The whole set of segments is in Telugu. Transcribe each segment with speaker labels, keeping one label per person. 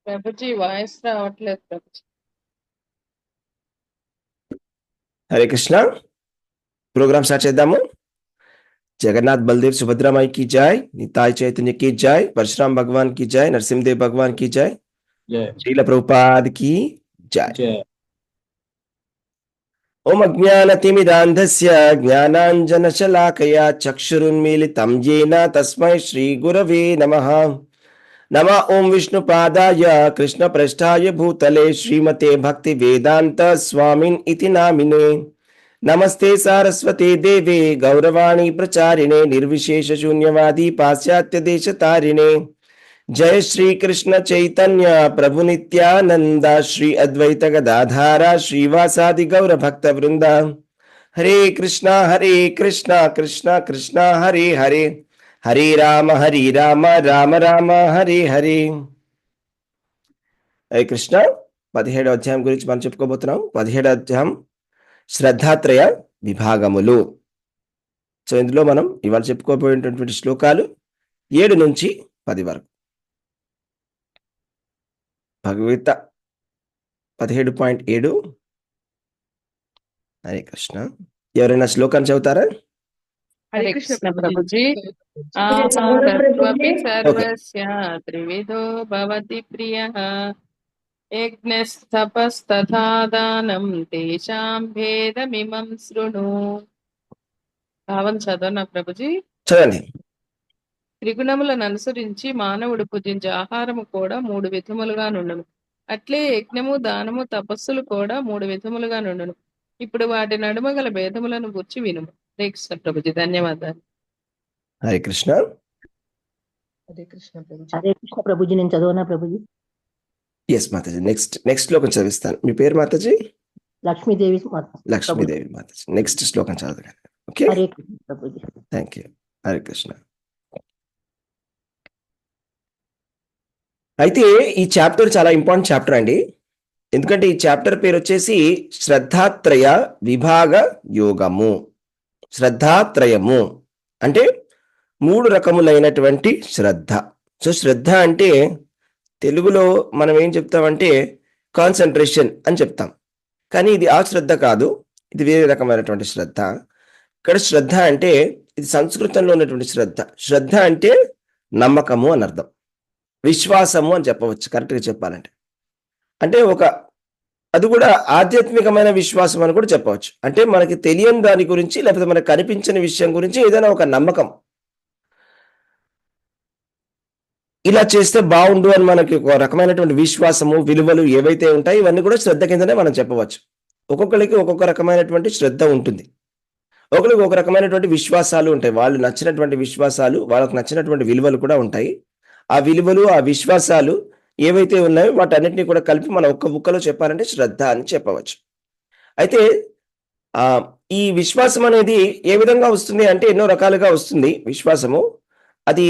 Speaker 1: ప్రభుజీ వాయిస్ రావట్లేదు ప్రభుజీ.
Speaker 2: హరే కృష్ణ. ప్రోగ్రామ్ స్టార్ట్ చేద్దాము. जगन्नाथ बलदेव सुभद्रा माई की जय, निताय चैतन्य की जय, परशुराम भगवान की जय, नरसिंहदेव भगवान की जय, श्रील प्रभुपाद की जय। ओम अज्ञानतिमिरान्धस्य ज्ञानाञ्जनशलाकया चक्षुरुन्मीलितं येन तस्मै श्रीगुरवे नमः। नमः ओम विष्णुपादाय कृष्णप्रेष्ठाय भूतले श्रीमते भक्तिवेदान्त स्वामिन् इति नामिने। नमस्ते सारस्वते देवे गौरवाणी प्रचारिणे निर्विशेष शून्यवादी पाश्चात्य देश तारिणे। जय श्री कृष्ण चैतन्य प्रभु नित्यानंद श्री अद्वैत गदाधारा श्रीवासादि गौर भक्त वृंद। हरे कृष्णा कृष्णा कृष्णा हरे हरे, हरे राम राम राम हरे हरे। हरे कृष्ण 17వ అధ్యాయం గురించి మనం చెప్పుకోబోతున్నాం. 17వ అధ్యాయం శ్రద్ధాత్రయ విభాగములు. సో ఇందులో మనం ఇవాళ చెప్పుకోబోయేటటువంటి శ్లోకాలు 7 నుంచి 10 వరకు. భగవద్గీత 17.7. హరే కృష్ణ. ఎవరైనా శ్లోకాన్ని చదువుతారా?
Speaker 1: హరే కృష్ణ ప్రభుజీ. ఆహారత్వపి సర్వస్య త్రివిధో భవతి ప్రియః, యజ్ఞస్తపస్తథా దానం తేషాం భేదమిమం శృణు. భావం చదవనా ప్రభుజీ?
Speaker 2: చదవండి.
Speaker 1: త్రిగుణములను అనుసరించి మానవుడు పూజించే ఆహారము కూడా 3 విధములుగా నుండును. అట్లే యజ్ఞము, దానము, తపస్సులు కూడా 3 విధములుగా నుండును. ఇప్పుడు వాటి నడుమ గల భేదములను గుర్చి వినుము. హరే కృష్ణ ప్రభుజీ. ధన్యవాదాలు.
Speaker 2: హరే కృష్ణ.
Speaker 1: హరే కృష్ణ ప్రభుజీ.
Speaker 3: హరే కృష్ణ ప్రభుజీ. నేను చదవనా ప్రభుజీ?
Speaker 2: ఎస్ మాతాజీ. నెక్స్ట్ శ్లోకం చదివిస్తాను. మీ పేరు మాతాజీ?
Speaker 3: లక్ష్మీదేవి.
Speaker 2: లక్ష్మీదేవి మాతాజీ. నెక్స్ట్ శ్లోకం చదవండి. Okay.
Speaker 3: Hare Krishna Prabhuji.
Speaker 2: Thank you. Hare Krishna. అయితే ఈ చాప్టర్ చాలా ఇంపార్టెంట్ చాప్టర్ అండి. ఎందుకంటే ఈ చాప్టర్ పేరు వచ్చేసి శ్రద్ధాత్రయ విభాగ యోగము. శ్రద్ధాత్రయము అంటే 3 రకములైనటువంటి శ్రద్ధ. సో శ్రద్ధ అంటే తెలుగులో మనం ఏం చెప్తామంటే కాన్సన్ట్రేషన్ అని చెప్తాం. కానీ ఇది ఆ శ్రద్ధ కాదు, ఇది వేరే రకమైనటువంటి శ్రద్ధ. ఇక్కడ శ్రద్ధ అంటే ఇది సంస్కృతంలో ఉన్నటువంటి శ్రద్ధ. శ్రద్ధ అంటే నమ్మకము అని అర్థం, విశ్వాసము అని చెప్పవచ్చు కరెక్ట్గా చెప్పాలంటే. అంటే అది కూడా ఆధ్యాత్మికమైన విశ్వాసం అని కూడా చెప్పవచ్చు. అంటే మనకి తెలియని దాని గురించి లేకపోతే మనకు కనిపించని విషయం గురించి ఏదైనా ఒక నమ్మకం, ఇలా చేస్తే బాగుండు అని మనకి ఒక రకమైనటువంటి విశ్వాసము, విలువలు ఏవైతే ఉంటాయి ఇవన్నీ కూడా శ్రద్ధ కిందనే మనం చెప్పవచ్చు. ఒక్కొక్కరికి ఒక్కొక్క రకమైనటువంటి శ్రద్ధ ఉంటుంది. ఒకరికి ఒక రకమైనటువంటి విశ్వాసాలు ఉంటాయి. వాళ్ళు నచ్చినటువంటి విశ్వాసాలు, వాళ్ళకు నచ్చినటువంటి విలువలు కూడా ఉంటాయి. ఆ విలువలు, ఆ విశ్వాసాలు ఏవైతే ఉన్నాయో వాటన్నిటిని కూడా కలిపి మనం ఒక్క బుక్కలో చెప్పాలంటే శ్రద్ధ అని చెప్పవచ్చు. అయితే ఈ విశ్వాసం అనేది ఏ విధంగా వస్తుంది అంటే ఎన్నో రకాలుగా వస్తుంది విశ్వాసము. అది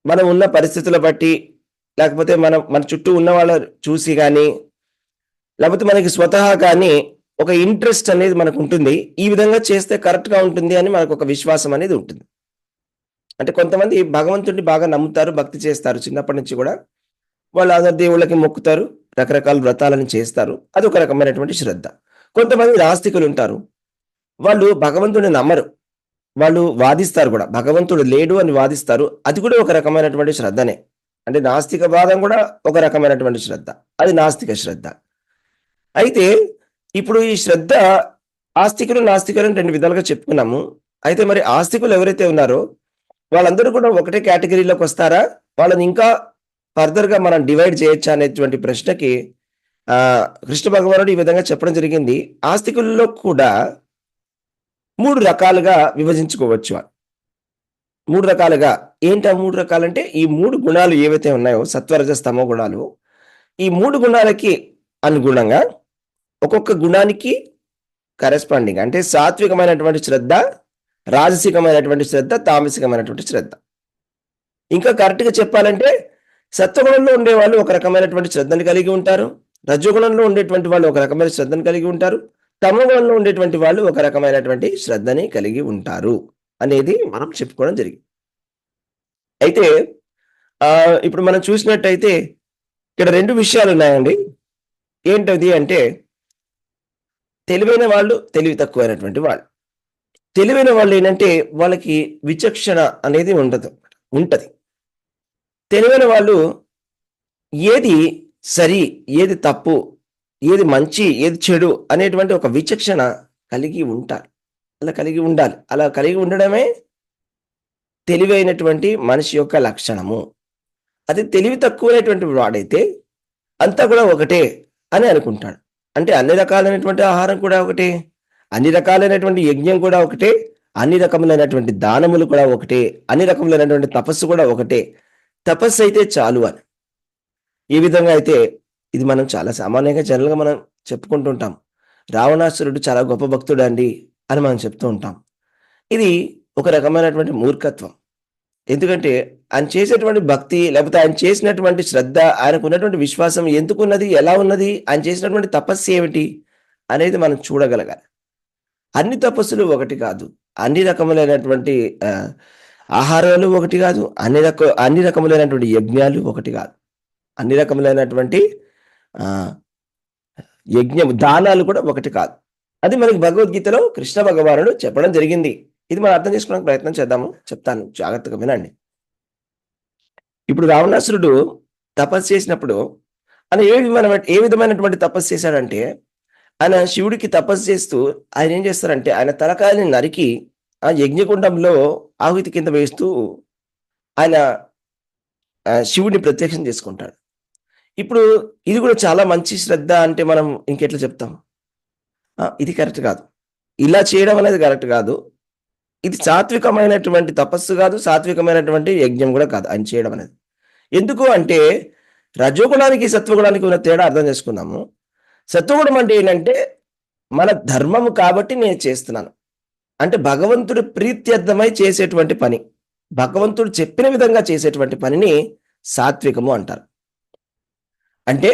Speaker 2: మనం ఉన్న పరిస్థితుల బట్టి, లేకపోతే మన చుట్టూ ఉన్న వాళ్ళ చూసి కానీ, లేకపోతే మనకి స్వతహా కానీ ఒక ఇంట్రెస్ట్ అనేది మనకు ఉంటుంది. ఈ విధంగా చేస్తే కరెక్ట్గా ఉంటుంది అని మనకు ఒక విశ్వాసం అనేది ఉంటుంది. అంటే కొంతమంది భగవంతుడిని బాగా నమ్ముతారు, భక్తి చేస్తారు. చిన్నప్పటి నుంచి కూడా వాళ్ళు అందరు దేవుళ్ళకి మొక్కుతారు, రకరకాల వ్రతాలను చేస్తారు. అది ఒక రకమైనటువంటి శ్రద్ధ. కొంతమంది నాస్తికులు ఉంటారు, వాళ్ళు భగవంతుడిని నమ్మరు, వాళ్ళు వాదిస్తారు కూడా, భగవంతుడు లేడు అని వాదిస్తారు. అది కూడా ఒక రకమైనటువంటి శ్రద్ధనే. అంటే నాస్తిక వాదం కూడా ఒక రకమైనటువంటి శ్రద్ధ, అది నాస్తిక శ్రద్ధ. అయితే ఇప్పుడు ఈ శ్రద్ధ ఆస్తికులు నాస్తికులు 2 విధాలుగా చెప్పుకున్నాము. అయితే మరి ఆస్తికులు ఎవరైతే ఉన్నారో వాళ్ళందరూ కూడా ఒకటే కేటగిరీలోకి వస్తారా, వాళ్ళని ఇంకా ఫర్దర్గా మనం డివైడ్ చేయొచ్చా అనేటువంటి ప్రశ్నకి కృష్ణ భగవానుడు ఈ విధంగా చెప్పడం జరిగింది. ఆస్తికుల్లో కూడా 3 రకాలుగా విభజించుకోవచ్చు. 3 రకాలుగా. ఏంటి ఆ 3 రకాలంటే ఈ 3 గుణాలు ఏవైతే ఉన్నాయో సత్వరజ స్తమో గుణాలు, ఈ 3 గుణాలకి అనుగుణంగా ఒక్కొక్క గుణానికి కరెస్పాండింగ్ అంటే సాత్వికమైనటువంటి శ్రద్ధ, రాజసికమైనటువంటి శ్రద్ధ, తామసికమైనటువంటి శ్రద్ధ. ఇంకా కరెక్ట్గా చెప్పాలంటే సత్వగుణంలో ఉండేవాళ్ళు ఒక రకమైనటువంటి శ్రద్ధను కలిగి ఉంటారు, రజోగుణంలో ఉండేటువంటి వాళ్ళు ఒక రకమైన శ్రద్ధను కలిగి ఉంటారు, తమోగుణంలో ఉండేటువంటి వాళ్ళు ఒక రకమైనటువంటి శ్రద్ధని కలిగి ఉంటారు అనేది మనం చెప్పుకోవడం జరిగింది. అయితే ఇప్పుడు మనం చూసినట్టయితే ఇక్కడ 2 విషయాలు ఉన్నాయండి. ఏంటది అంటే తెలివైన వాళ్ళు, తెలివి తక్కువైనటువంటి వాళ్ళు. తెలివైన వాళ్ళు ఏంటంటే వాళ్ళకి విచక్షణ అనేది ఉంటది. తెలివైన వాళ్ళు ఏది సరి, ఏది తప్పు, ఏది మంచి, ఏది చెడు అనేటువంటి ఒక విచక్షణ కలిగి ఉంటారు. అలా కలిగి ఉండాలి. అలా కలిగి ఉండడమే తెలివైనటువంటి మనిషి యొక్క లక్షణము. అది తెలివి తక్కువైనటువంటి వాడైతే అంతా కూడా ఒకటే అని అనుకుంటాడు. అంటే అన్ని రకాలైనటువంటి ఆహారం కూడా ఒకటే, అన్ని రకాలైనటువంటి యజ్ఞం కూడా ఒకటే, అన్ని రకములైనటువంటి దానములు కూడా ఒకటే, అన్ని రకములైనటువంటి తపస్సు కూడా ఒకటే. తపస్సు అయితే చాలు అని. ఈ విధంగా అయితే ఇది మనం చాలా సామాన్యంగా జనరల్‌గా మనం చెప్పుకుంటూ ఉంటాం. రావణాసురుడు చాలా గొప్ప భక్తుడండి అని మనం చెప్తూ ఉంటాం. ఇది ఒక రకమైనటువంటి మూర్ఖత్వం. ఎందుకంటే ఆయన చేసేటువంటి భక్తి, లేకపోతే ఆయన చేసినటువంటి శ్రద్ధ, ఆయనకున్నటువంటి విశ్వాసం ఎందుకున్నది, ఎలా ఉన్నది, ఆయన చేసినటువంటి తపస్సు ఏమిటి అనేది మనం చూడగలగాలి. అన్ని తపస్సులు ఒకటి కాదు. అన్ని రకములైనటువంటి ఆహారాలు ఒకటి కాదు. అన్ని రకములైనటువంటి యజ్ఞాలు ఒకటి కాదు. అన్ని రకములైనటువంటి దానాలు కూడా ఒకటి కాదు. అది మనకి భగవద్గీతలో కృష్ణ భగవానుడు చెప్పడం జరిగింది. ఇది మనం అర్థం చేసుకోవడానికి ప్రయత్నం చేద్దాము. చెప్తాను, జాగ్రత్తగా వినండి. ఇప్పుడు రావణాసురుడు తపస్సు చేసినప్పుడు ఆయన ఏ విధమైనటువంటి తపస్సు చేశాడంటే, ఆయన శివుడికి తపస్సు చేస్తూ ఆయన ఏం చేస్తారంటే ఆయన తలకాయని నరికి ఆ యజ్ఞకుండంలో ఆహుతి కింద వేస్తూ ఆయన శివుడిని ప్రత్యక్షం చేసుకుంటాడు. ఇప్పుడు ఇది కూడా చాలా మంచి శ్రద్ధ అంటే మనం ఇంకెట్లా చెప్తాం? ఇది కరెక్ట్ కాదు. ఇలా చేయడం అనేది కరెక్ట్ కాదు. ఇది సాత్వికమైనటువంటి తపస్సు కాదు, సాత్వికమైనటువంటి యజ్ఞం కూడా కాదు ఆయన చేయడం అనేది. ఎందుకు అంటే రజోగుణానికి సత్వగుణానికి ఉన్న తేడా అర్థం చేసుకుందాము. సత్వగుణం అంటే ఏంటంటే మన ధర్మము కాబట్టి నేను చేస్తున్నాను అంటే భగవంతుడి ప్రీత్యర్థమై చేసేటువంటి పని, భగవంతుడు చెప్పిన విధంగా చేసేటువంటి పనిని సాత్వికము అంటారు. అంటే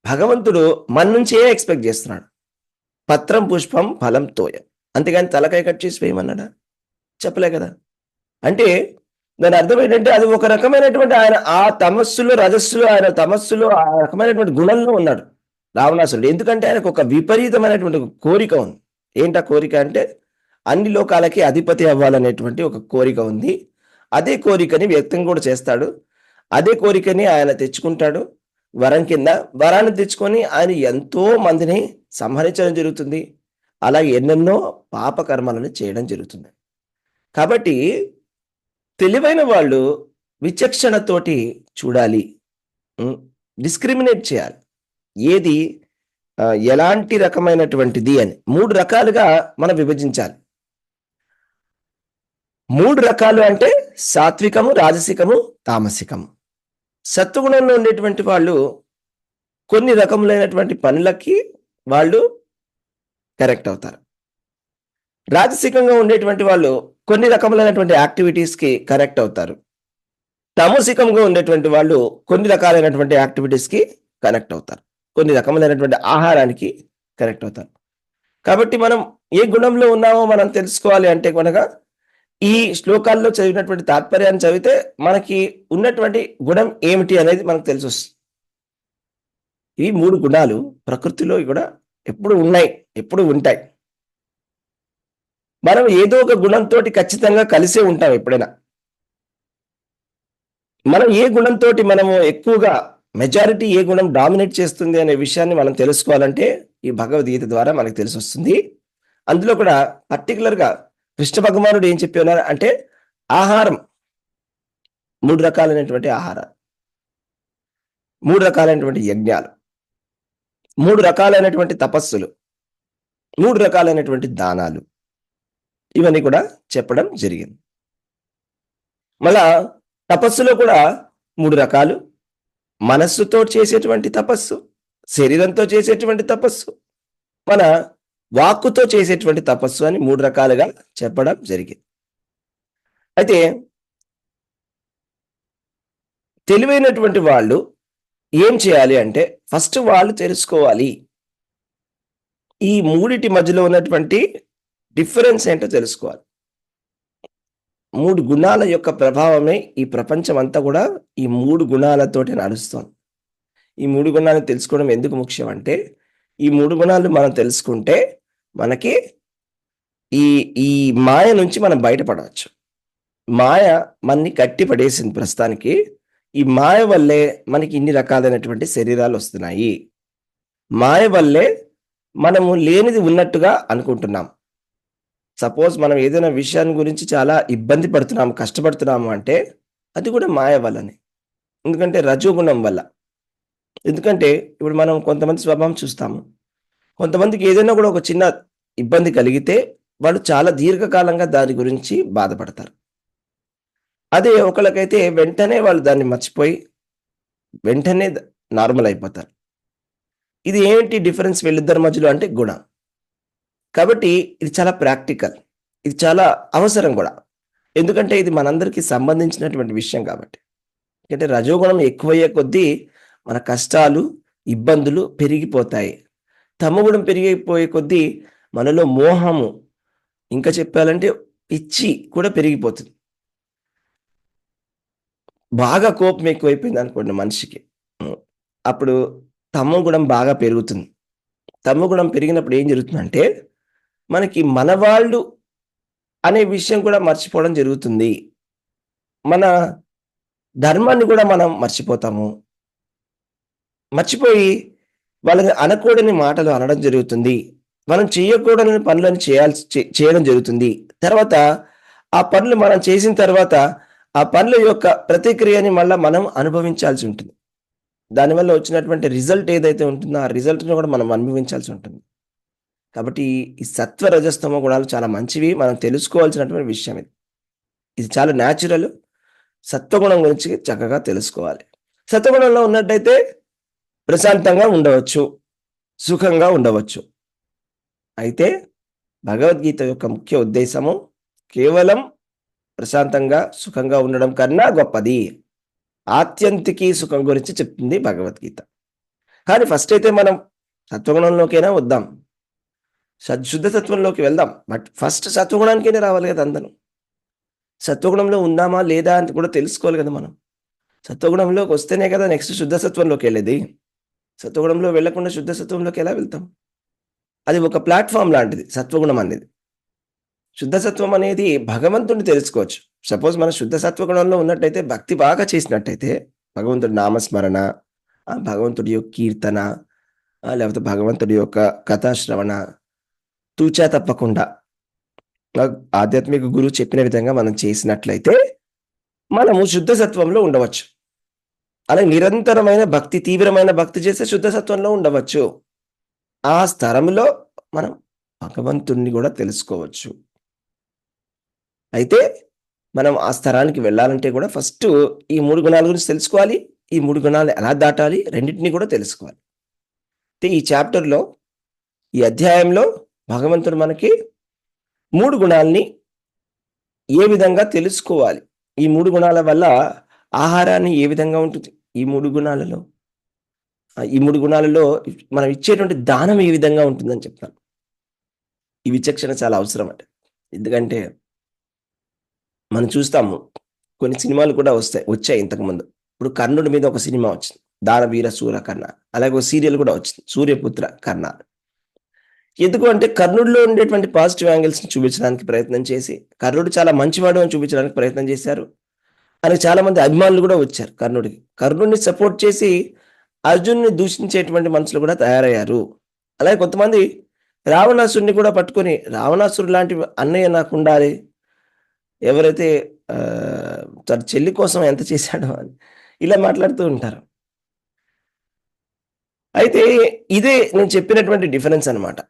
Speaker 2: భగవంతుడు మన నుంచి ఏ ఎక్స్పెక్ట్ చేస్తున్నాడు? పత్రం పుష్పం ఫలం తోయం. అంతేగాని తలకాయ కట్ చేసి వేయమన్నాడా? చెప్పలే కదా. అంటే దాని అర్థం ఏంటంటే అది ఒక రకమైనటువంటి ఆయన ఆ తమస్సులో, రజస్సులో, ఆయన తమస్సులో ఆ రకమైనటువంటి గుణంలో ఉన్నాడు రావణాసురుడు. ఎందుకంటే ఆయనకు ఒక విపరీతమైనటువంటి కోరిక ఉంది. ఏంటా కోరిక అంటే అన్ని లోకాలకి అధిపతి అవ్వాలనేటువంటి ఒక కోరిక ఉంది. అదే కోరికని వ్యక్తం కూడా చేస్తాడు. అదే కోరికని ఆయన తెచ్చుకుంటాడు వరం కింద. వరాన్ని తెచ్చుకొని ఆయన ఎంతో మందిని సంహరించడం జరుగుతుంది. అలాగే ఎన్నెన్నో పాపకర్మలను చేయడం జరుగుతుంది. కాబట్టి తెలివైన వాళ్ళు విచక్షణతోటి చూడాలి, డిస్క్రిమినేట్ చేయాలి. ఏది ఎలాంటి రకమైనటువంటిది అని 3 రకాలుగా మనం విభజించాలి. 3 రకాలు అంటే సాత్వికము, రాజసికము, తామసికము. సత్వగుణంలో ఉండేటువంటి వాళ్ళు కొన్ని రకములైనటువంటి పనులకి వాళ్ళు కరెక్ట్ అవుతారు. రాజసికంగా ఉండేటువంటి వాళ్ళు కొన్ని రకములైనటువంటి యాక్టివిటీస్కి కరెక్ట్ అవుతారు. తామసికంగా ఉండేటువంటి వాళ్ళు కొన్ని రకాలైనటువంటి యాక్టివిటీస్కి కనెక్ట్ అవుతారు. కొన్ని రకములైనటువంటి ఆహారానికి కరెక్ట్ అవుతారు. కాబట్టి మనం ఏ గుణంలో ఉన్నామో మనం తెలుసుకోవాలి అంటే కనుక ఈ శ్లోకాల్లో చదివినటువంటి తాత్పర్యాన్ని చదివితే మనకి ఉన్నటువంటి గుణం ఏమిటి అనేది మనకు తెలిసి వస్తుంది. ఈ 3 గుణాలు ప్రకృతిలో కూడా ఎప్పుడు ఉన్నాయి, ఎప్పుడు ఉంటాయి. మనం ఏదో ఒక గుణంతో ఖచ్చితంగా కలిసే ఉంటాం. ఎప్పుడైనా మనం ఏ గుణంతో మనము ఎక్కువగా మెజారిటీ ఏ గుణం డామినేట్ చేస్తుంది అనే విషయాన్ని మనం తెలుసుకోవాలంటే ఈ భగవద్గీత ద్వారా మనకు తెలిసి వస్తుంది. అందులో కూడా పర్టికులర్గా కృష్ణ భగవానుడు ఏం చెప్పి ఉన్నారు అంటే ఆహారం 3 రకాలైనటువంటి ఆహారాలు, 3 రకాలైనటువంటి యజ్ఞాలు, 3 రకాలైనటువంటి తపస్సులు, 3 రకాలైనటువంటి దానాలు, ఇవన్నీ కూడా చెప్పడం జరిగింది. మళ్ళా తపస్సులో కూడా 3 రకాలు. మనస్సుతో చేసేటువంటి తపస్సు, శరీరంతో చేసేటువంటి తపస్సు, మన వాక్కుతో చేసేటువంటి తపస్సు అని 3 రకాలుగా చెప్పడం జరిగింది. అయితే తెలివైనటువంటి వాళ్ళు ఏం చేయాలి అంటే ఫస్ట్ వాళ్ళు తెలుసుకోవాలి ఈ 3 మధ్యలో ఉన్నటువంటి డిఫరెన్స్ ఏంటో తెలుసుకోవాలి. 3 గుణాల యొక్క ప్రభావమే ఈ ప్రపంచం అంతా కూడా ఈ 3 గుణాలతోటి నడుస్తుంది. ఈ 3 గుణాలను తెలుసుకోవడం ఎందుకు ముఖ్యం అంటే, ఈ 3 గుణాలు మనం తెలుసుకుంటే మనకి ఈ ఈ మాయ నుంచి మనం బయటపడవచ్చు. మాయ మనని కట్టి పడేసింది ప్రస్తుతానికి. ఈ మాయ వల్లే మనకి ఇన్ని రకాలైనటువంటి శరీరాలొస్తున్నాయి. మాయ వల్లే మనము లేనిది ఉన్నట్టుగా అనుకుంటున్నాం. సపోజ్ మనం ఏదైనా విషయాన్ని గురించి చాలా ఇబ్బంది పడుతున్నాము, కష్టపడుతున్నాము అంటే అది కూడా మాయ వల్లనే. ఎందుకంటే రజోగుణం వల్ల. ఎందుకంటే ఇప్పుడు మనం కొంతమంది స్వభావం చూస్తాము. కొంతమందికి ఏదైనా కూడా ఒక చిన్న ఇబ్బంది కలిగితే వాళ్ళు చాలా దీర్ఘకాలంగా దాని గురించి బాధపడతారు. అదే ఒకళ్ళకైతే వెంటనే వాళ్ళు దాన్ని మర్చిపోయి వెంటనే నార్మల్ అయిపోతారు. ఇది ఏంటి డిఫరెన్స్ వీళ్ళిద్దరి మధ్యలో అంటే గుణం. కాబట్టి ఇది చాలా ప్రాక్టికల్. ఇది చాలా అవసరం కూడా. ఎందుకంటే ఇది మనందరికీ సంబంధించినటువంటి విషయం కాబట్టి. అంటే రజోగుణం ఎక్కువయ్యే కొద్దీ మన కష్టాలు, ఇబ్బందులు పెరిగిపోతాయి. తమోగుణం పెరిగిపోయే కొద్దీ మనలో మోహము, ఇంకా చెప్పాలంటే పిచ్చి కూడా పెరిగిపోతుంది. బాగా కోపం ఎక్కువైపోయింది అనుకోండి మనిషికి. అప్పుడు తమోగుణం బాగా పెరుగుతుంది. తమోగుణం పెరిగినప్పుడు ఏం జరుగుతుందంటే, మనకి మనవాళ్ళు అనే విషయం కూడా మర్చిపోవడం జరుగుతుంది. మన ధర్మాన్ని కూడా మనం మర్చిపోతాము. మర్చిపోయి వాళ్ళని అనకూడని మాటలు అనడం జరుగుతుంది. మనం చేయకూడని పనులను చేయడం జరుగుతుంది. తర్వాత ఆ పనులు మనం చేసిన తర్వాత ఆ పనుల యొక్క ప్రతిక్రియని మళ్ళా మనం అనుభవించాల్సి ఉంటుంది. దానివల్ల వచ్చినటువంటి రిజల్ట్ ఏదైతే ఉంటుందో ఆ రిజల్ట్‌ని కూడా మనం అనుభవించాల్సి ఉంటుంది. కాబట్టి ఈ సత్వ రజస్తమో గుణాలు చాలా మంచివి. మనం తెలుసుకోవాల్సినటువంటి విషయం ఇది. ఇది చాలా న్యాచురల్. సత్వగుణం గురించి చక్కగా తెలుసుకోవాలి. సత్వగుణంలో ఉన్నట్టయితే ప్రశాంతంగా ఉండవచ్చు, సుఖంగా ఉండవచ్చు. అయితే భగవద్గీత యొక్క ముఖ్య ఉద్దేశము కేవలం ప్రశాంతంగా, సుఖంగా ఉండడం కన్నా గొప్పది. ఆత్యంతికి సుఖం గురించి చెప్తుంది భగవద్గీత. కానీ ఫస్ట్ అయితే మనం సత్వగుణంలోకైనా వద్దాం. శుద్ధ సత్వంలోకి వెళ్దాం. బట్ ఫస్ట్ సత్వగుణానికైనా రావాలి కదా అందరం. సత్వగుణంలో ఉందామా లేదా అని కూడా తెలుసుకోవాలి కదా మనం. సత్వగుణంలోకి వస్తేనే కదా నెక్స్ట్ శుద్ధ సత్వంలోకి వెళ్ళేది. సత్వగుణంలో వెళ్లకుండా శుద్ధ సత్వంలోకి ఎలా వెళ్తాం? అది ఒక ప్లాట్ఫామ్ లాంటిది సత్వగుణం అనేది. శుద్ధ సత్వం అనేది భగవంతుడిని తెలుసుకోవచ్చు. సపోజ్ మన శుద్ధ సత్వగుణంలో ఉన్నట్టయితే, భక్తి బాగా చేసినట్టయితే, భగవంతుడి నామస్మరణ, భగవంతుడి యొక్క కీర్తన, లేకపోతే భగవంతుడి యొక్క కథాశ్రవణ తూచా తప్పకుండా ఆధ్యాత్మిక గురువు చెప్పిన విధంగా మనం చేసినట్లయితే మనము శుద్ధ సత్వంలో ఉండవచ్చు. అలాగే నిరంతరమైన భక్తి, తీవ్రమైన భక్తి చేస్తే శుద్ధ సత్వంలో ఉండవచ్చు. ఆ స్థలంలో మనం భగవంతుణ్ణి కూడా తెలుసుకోవచ్చు. అయితే మనం ఆ స్థలానికి వెళ్ళాలంటే కూడా ఫస్ట్ ఈ 3 గుణాల గురించి తెలుసుకోవాలి. ఈ 3 గుణాలు ఎలా దాటాలి రెండింటినీ కూడా తెలుసుకోవాలి. అయితే ఈ చాప్టర్లో, ఈ అధ్యాయంలో భగవంతుడు మనకి 3 గుణాలని ఏ విధంగా తెలుసుకోవాలి, ఈ 3 గుణాల వల్ల ఆహారాన్ని ఏ విధంగా ఉంటుంది, ఈ 3 గుణాలలో మనం ఇచ్చేటువంటి దానం ఏ విధంగా ఉంటుందని చెప్తాను. ఈ విచక్షణ చాలా అవసరం అంటే. ఎందుకంటే మనం చూస్తాము కొన్ని సినిమాలు కూడా వచ్చాయి ఇంతకుముందు. ఇప్పుడు కర్ణుడి మీద ఒక సినిమా వచ్చింది, దానవీర సూర కర్ణ. అలాగే ఒక సీరియల్ కూడా వచ్చింది, సూర్యపుత్ర కర్ణ. ఎందుకు అంటే కర్ణుడిలో ఉండేటువంటి పాజిటివ్ యాంగిల్స్ని చూపించడానికి ప్రయత్నం చేసి, కర్ణుడు చాలా మంచివాడు అని చూపించడానికి ప్రయత్నం చేశారు. అలాగే చాలా మంది అభిమానులు కూడా వచ్చారు కర్ణుడికి. కర్ణుడిని సపోర్ట్ చేసి అర్జున్ని దూషించేటువంటి మనుషులు కూడా తయారయ్యారు. అలాగే కొంతమంది రావణాసురుని కూడా పట్టుకొని, రావణాసురుడు లాంటి అన్నయ్య నాకు ఉండాలి, ఎవరైతే తన చెల్లి కోసం ఎంత చేశాడో అని ఇలా మాట్లాడుతూ ఉంటారు. అయితే ఇదే నేను చెప్పినటువంటి డిఫరెన్స్ అన్నమాట.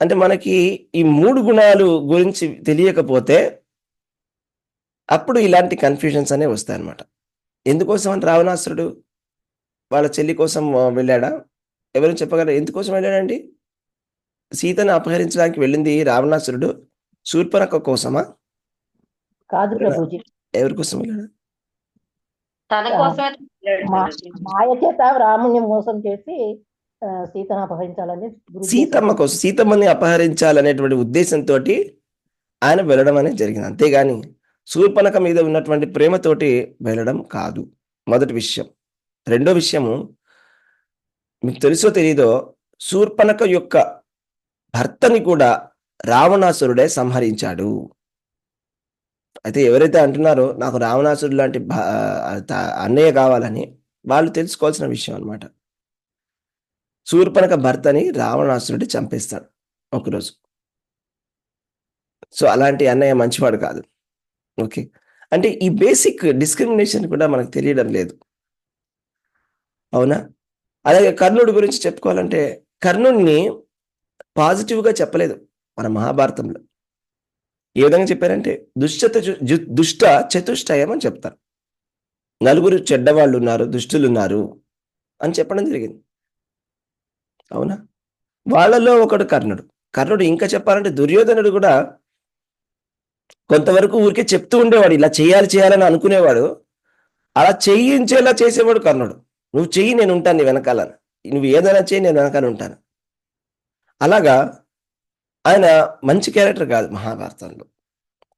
Speaker 2: అంటే మనకి ఈ 3 గుణాలు గురించి తెలియకపోతే అప్పుడు ఇలాంటి కన్ఫ్యూజన్స్ అనేవి వస్తాయన్నమాట. ఎందుకోసం అని రావణాసురుడు వాళ్ళ చెల్లి కోసం వెళ్ళాడా? ఎవరు చెప్పగలరు? ఎందుకోసం వెళ్ళాడండి? సీతను అపహరించడానికి వెళ్ళింది రావణాసురుడు శూర్పణఖ కోసమా?
Speaker 3: కాదు ప్రభుజీ,
Speaker 2: ఎవరి కోసం వెళ్ళాడు?
Speaker 4: తన కోసమే
Speaker 3: మాయ చేత రాముని మోసం చేసి సీతను అపహరించాలని
Speaker 2: సీతమ్మ కోసం, సీతమ్మని అపహరించాలనేటువంటి ఉద్దేశంతో ఆయన వెళ్ళడం అనేది జరిగింది. అంతేగాని శూర్పణఖ మీద ఉన్నటువంటి ప్రేమతోటి వెళ్ళడం కాదు. మొదటి విషయం. రెండో విషయము, మీకు తెలుసో తెలీదో శూర్పణఖ యొక్క భర్తని కూడా రావణాసురుడే సంహరించాడు. అయితే ఎవరైతే అంటున్నారో నాకు రావణాసురుడు లాంటి అన్నయ్య కావాలని, వాళ్ళు తెలుసుకోవాల్సిన విషయం అన్నమాట. శూర్పణఖ భర్తని రావణాసురుడు చంపేస్తాడు ఒకరోజు. సో అలాంటి అన్నయ్య మంచివాడు కాదు. ఓకే, అంటే ఈ బేసిక్ డిస్క్రిమినేషన్ కూడా మనకు తెలియడం లేదు, అవునా? అలాగే కర్ణుడి గురించి చెప్పుకోవాలంటే కర్ణుడిని పాజిటివ్గా చెప్పలేదు మన మహాభారతంలో. ఏ విధంగా చెప్పారంటే దుష్ట చతుష్టయం అని చెప్తారు. నలుగురు చెడ్డవాళ్ళు ఉన్నారు, దుష్టులు ఉన్నారు అని చెప్పడం జరిగింది, అవునా? వాళ్ళలో ఒకడు కర్ణుడు. కర్ణుడు ఇంకా చెప్పాలంటే దుర్యోధనుడు కూడా కొంతవరకు ఊరికే చెప్తూ ఉండేవాడు, ఇలా చేయాలని అనుకునేవాడు. అలా చేయించేలా చేసేవాడు కర్ణుడు. నువ్వు చెయ్యి, నేను ఉంటాను నీ వెనకాల, నువ్వు ఏదైనా చేయి, నేను వెనకాల ఉంటాను. అలాగా ఆయన మంచి క్యారెక్టర్ కాదు మహాభారతంలో.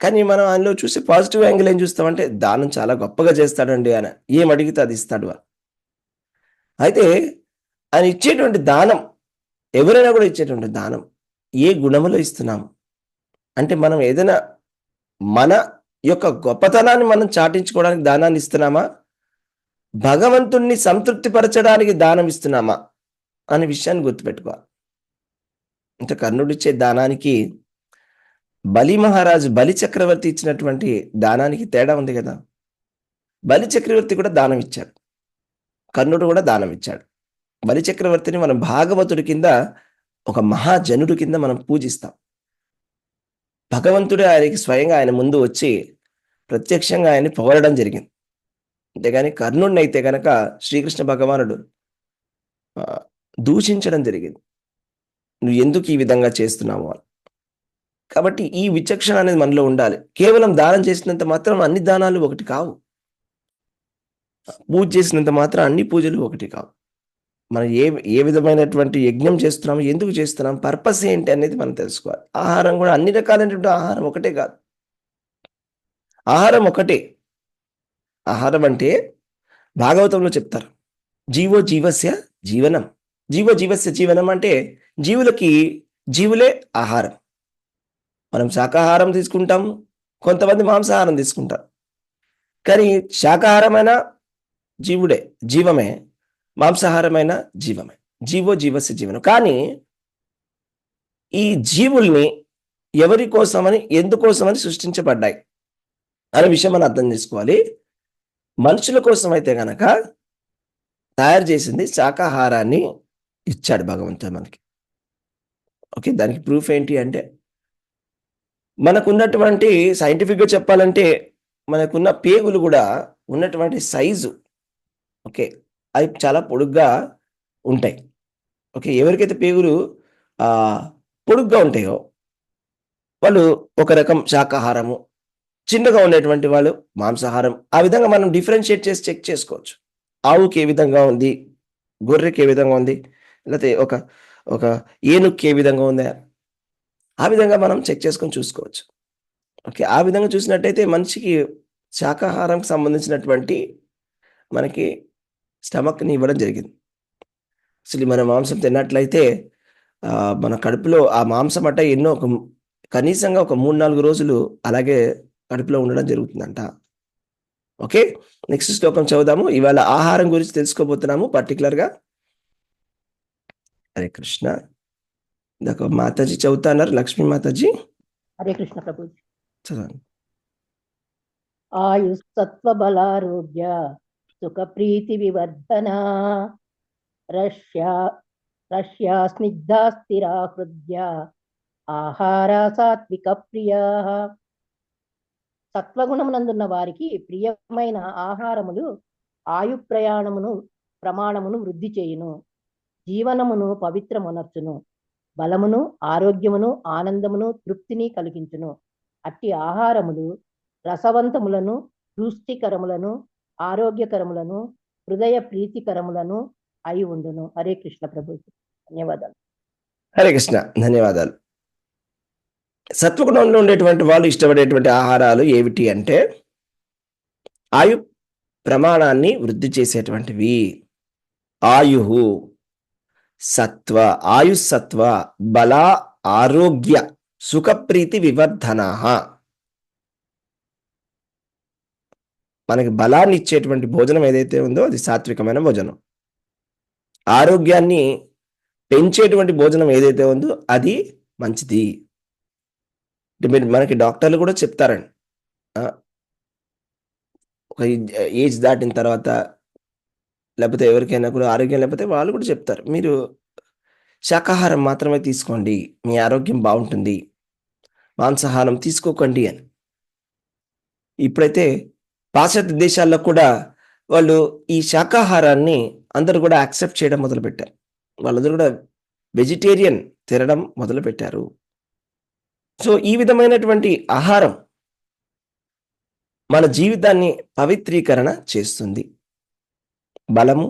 Speaker 2: కానీ మనం ఆయనలో చూసే పాజిటివ్ యాంగిల్ ఏం చూస్తామంటే దానం చాలా గొప్పగా చేస్తాడండి. ఆయన ఏం అడిగితే అది ఇస్తాడు అని. అయితే ఆయన ఇచ్చేటువంటి దానం, ఎవరైనా కూడా ఇచ్చేటువంటి దానం ఏ గుణములో ఇస్తున్నాము అంటే, మనం ఏదైనా మన యొక్క గొప్పతనాన్ని మనం చాటించుకోవడానికి దానాన్ని ఇస్తున్నామా, భగవంతుణ్ణి సంతృప్తిపరచడానికి దానం ఇస్తున్నామా అనే విషయాన్ని గుర్తుపెట్టుకోవాలి. అంటే కర్ణుడిచ్చే దానానికి బలి మహారాజు బలి చక్రవర్తి ఇచ్చినటువంటి దానానికి తేడా ఉంది కదా. బలి చక్రవర్తి కూడా దానం ఇచ్చాడు, కర్ణుడు కూడా దానం ఇచ్చాడు. బలి చక్రవర్తిని మనం భాగవతుడి కింద, ఒక మహాజనుడి కింద మనం పూజిస్తాం. భగవంతుడే ఆయనకి స్వయంగా ఆయన ముందు వచ్చి ప్రత్యక్షంగా ఆయన్ని పొగడడం జరిగింది. అంతేగాని కర్ణుడిని అయితే కనుక శ్రీకృష్ణ భగవానుడు దూషించడం జరిగింది, నువ్వు ఎందుకు ఈ విధంగా చేస్తున్నావు అని. కాబట్టి ఈ విచక్షణ అనేది మనలో ఉండాలి. కేవలం దానం చేసినంత మాత్రం అన్ని దానాలు ఒకటి కావు, పూజ చేసినంత మాత్రం అన్ని పూజలు ఒకటి కావు. మనం ఏ విధమైనటువంటి యజ్ఞం చేస్తున్నాము, ఎందుకు చేస్తున్నాం, పర్పస్ ఏంటి అనేది మనం తెలుసుకోవాలి. ఆహారం కూడా అన్ని రకాలైనటువంటి ఆహారం ఒకటే కాదు. ఆహారం ఒకటే. ఆహారం అంటే భాగవతంలో చెప్తారు, జీవో జీవస్య జీవనం. జీవో జీవస్య జీవనం అంటే జీవులకి జీవులే ఆహారం. మనం శాకాహారం తీసుకుంటాం, కొంతమంది మాంసాహారం తీసుకుంటారు. కానీ శాకాహారమైన జీవుడే, జీవమే, మాంసాహారమైన జీవమే. జీవో జీవస్య జీవనం. కానీ ఈ జీవుల్ని ఎవరి కోసమని, ఎందుకోసమని సృష్టించబడ్డాయి అనే విషయం మనం అర్థం చేసుకోవాలి. మనుషుల కోసం అయితే గనక తయారు చేసింది శాకాహారాన్ని ఇచ్చాడు భగవంతుడు మనకి. ఓకే, దానికి ప్రూఫ్ ఏంటి అంటే, మనకున్నటువంటి సైంటిఫిక్గా చెప్పాలంటే మనకున్న పేగులు కూడా ఉన్నటువంటి సైజు, ఓకే, అవి చాలా పొడుగ్గా ఉంటాయి. ఓకే, ఎవరికైతే పేగులు పొడుగ్గా ఉంటాయో వాళ్ళు ఒక రకం శాకాహారము, చిన్నగా ఉండేటువంటి వాళ్ళు మాంసాహారం. ఆ విధంగా మనం డిఫరెన్షియేట్ చేసి చెక్ చేసుకోవచ్చు. ఆవుకి ఏ విధంగా ఉంది, గొర్రెకి ఏ విధంగా ఉంది, లేకపోతే ఒక ఏనుగుకి ఏ విధంగా ఉంది, ఆ విధంగా మనం చెక్ చేసుకొని చూసుకోవచ్చు. ఓకే, ఆ విధంగా చూసినట్టయితే మనిషికి శాకాహారంకి సంబంధించినటువంటి మనకి స్టమక్ని ఇవ్వడం జరిగింది. అసలు మన మాంసం తిన్నట్లయితే మన కడుపులో ఆ మాంసం అట్ట కనీసంగా ఒక 3-4 రోజులు అలాగే కడుపులో ఉండడం జరుగుతుందంట. ఓకే, నెక్స్ట్ శ్లోకం చదువుదాము. ఇవాళ ఆహారం గురించి తెలుసుకోబోతున్నాము పర్టికులర్గా. హరే కృష్ణ. ఇందాక మాతాజీ చదువుతా అన్నారు, లక్ష్మీ మాతాజీ.
Speaker 3: హరే కృష్ణ ప్రభుజీ.
Speaker 2: చదవండి.
Speaker 3: ఆయుస్సత్వ బలారోగ్య సుఖ ప్రీతి వివర్ధన రష్యా స్నిగ్ధా స్థిరా హృద్య ఆహార సాత్విక ప్రియా. సత్వగుణమునందున్న వారికి ప్రియమైన ఆహారములు ఆయు ప్రమాణమును వృద్ధి చేయును, జీవనమును పవిత్రమునర్చును, బలమును ఆరోగ్యమును ఆనందమును తృప్తిని కలిగించును. అట్టి ఆహారములు రసవంతములను, రుచికరములను, ఆరోగ్యకరములను, హృదయ ప్రీతికరములను అయి ఉండును. హరే కృష్ణ ప్రభు. ధన్యవాదాలు.
Speaker 2: హరే కృష్ణ, ధన్యవాదాలు. సత్వగుణంలో ఉండేటువంటి వాళ్ళు ఇష్టపడేటువంటి ఆహారాలు ఏమిటి అంటే ఆయు ప్రమాణాన్ని వృద్ధి చేసేటువంటివి. ఆయు సత్వ, ఆయుస్సత్వ, బల, ఆరోగ్య, సుఖప్రీతి వివర్ధన. మనకి బలాన్ని ఇచ్చేటువంటి భోజనం ఏదైతే ఉందో అది సాత్వికమైన భోజనం. ఆరోగ్యాన్ని పెంచేటువంటి భోజనం ఏదైతే ఉందో అది మంచిది. మీరు మనకి డాక్టర్లు కూడా చెప్తారండి, ఒక ఏజ్ దాటిన తర్వాత లేకపోతే ఎవరికైనా కూడా ఆరోగ్యం లేకపోతే వాళ్ళు కూడా చెప్తారు, మీరు శాకాహారం మాత్రమే తీసుకోండి, మీ ఆరోగ్యం బాగుంటుంది, మాంసాహారం తీసుకోకండి అని. ఇప్పుడైతే పాశ్చాత్య దేశాల్లో కూడా వాళ్ళు ఈ శాకాహారాన్ని అందరూ కూడా యాక్సెప్ట్ చేయడం మొదలుపెట్టారు. వాళ్ళందరూ కూడా వెజిటేరియన్ తినడం మొదలుపెట్టారు. సో ఈ విధమైనటువంటి ఆహారం మన జీవితాన్ని పవిత్రీకరణ చేస్తుంది. బలము,